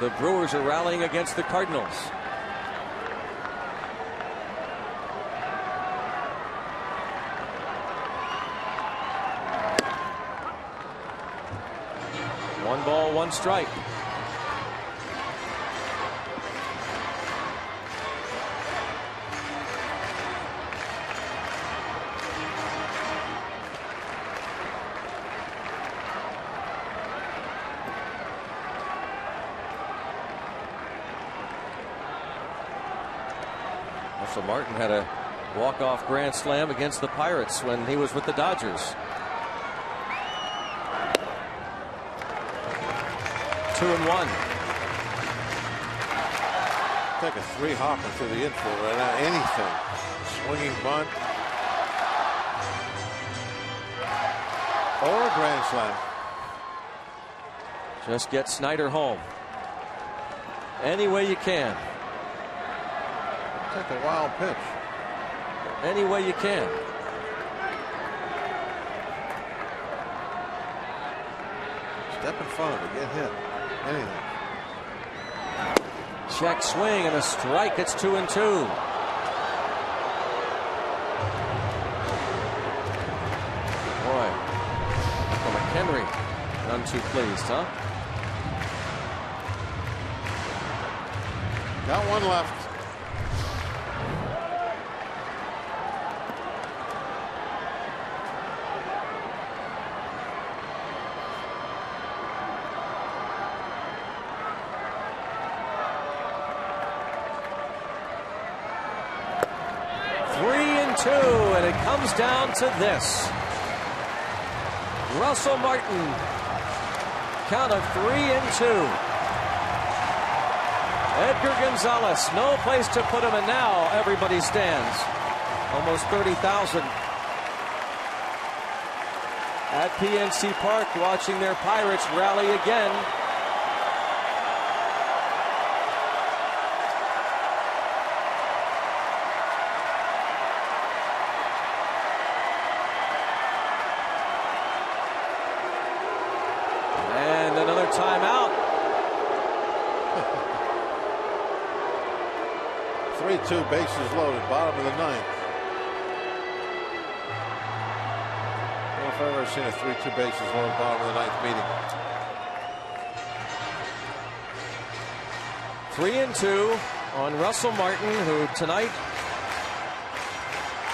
The Brewers are rallying against the Cardinals. One ball, 1 strike. Russell Martin had a walk-off grand slam against the Pirates when he was with the Dodgers. 2-1. Take a 3-hopper through the infield right now. Anything. Swinging bunt. Or a grand slam. Just get Snyder home. Any way you can. Take a wild pitch. Any way you can. Step in front of it. Get hit. Anything. Check swing and a strike. It's 2-2. Boy, Michael McHenry none too pleased, huh? Got one left. And it comes down to this. Russell Martin, count of 3-2. Edgar Gonzalez, no place to put him, and now everybody stands. Almost 30,000 at PNC Park watching their Pirates rally again. And another timeout. 3-2 bases loaded, bottom of the ninth. I don't know if I've ever seen a 3-2 bases loaded, bottom of the ninth meeting. 3-2 on Russell Martin, who tonight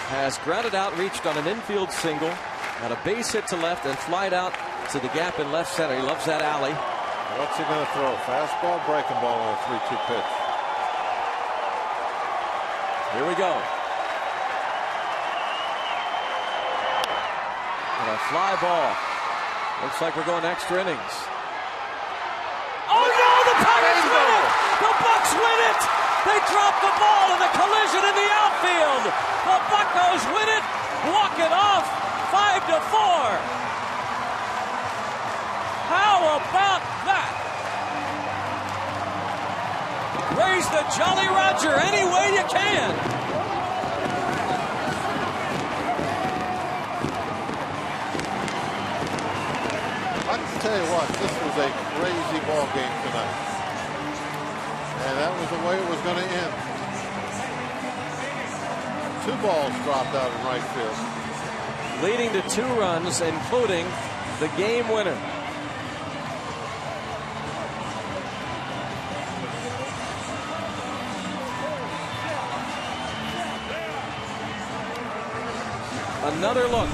has grounded out, reached on an infield single, got a base hit to left, and flied out to the gap in left center. He loves that alley. What's he going to throw? Fastball, breaking ball on a 3-2 pitch. Here we go. And a fly ball. Looks like we're going extra innings. Oh no, the Pirates win it! The Bucks win it! They drop the ball in the collision in the outfield. The Buccos win it, walk it off, 5-4. How about that? Raise the Jolly Roger any way you can. I can tell you what, this was a crazy ball game tonight. And that was the way it was going to end. 2 balls dropped out in right field. Leading to 2 runs, including the game winner. Another look.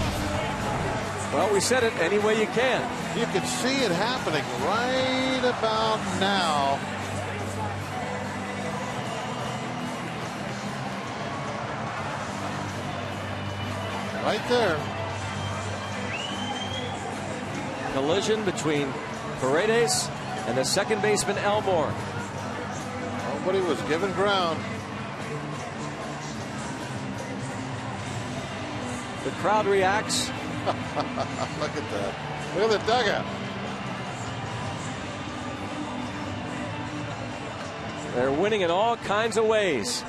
Well, we said it, any way you can. You can see it happening right about now. Right there. Collision between Paredes and the second baseman Elmore. Nobody was given ground. The crowd reacts. Look at that. Look at the dugout. They're winning in all kinds of ways.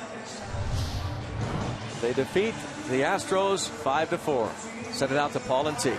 They defeat the Astros 5-4. Send it out to Paul and T.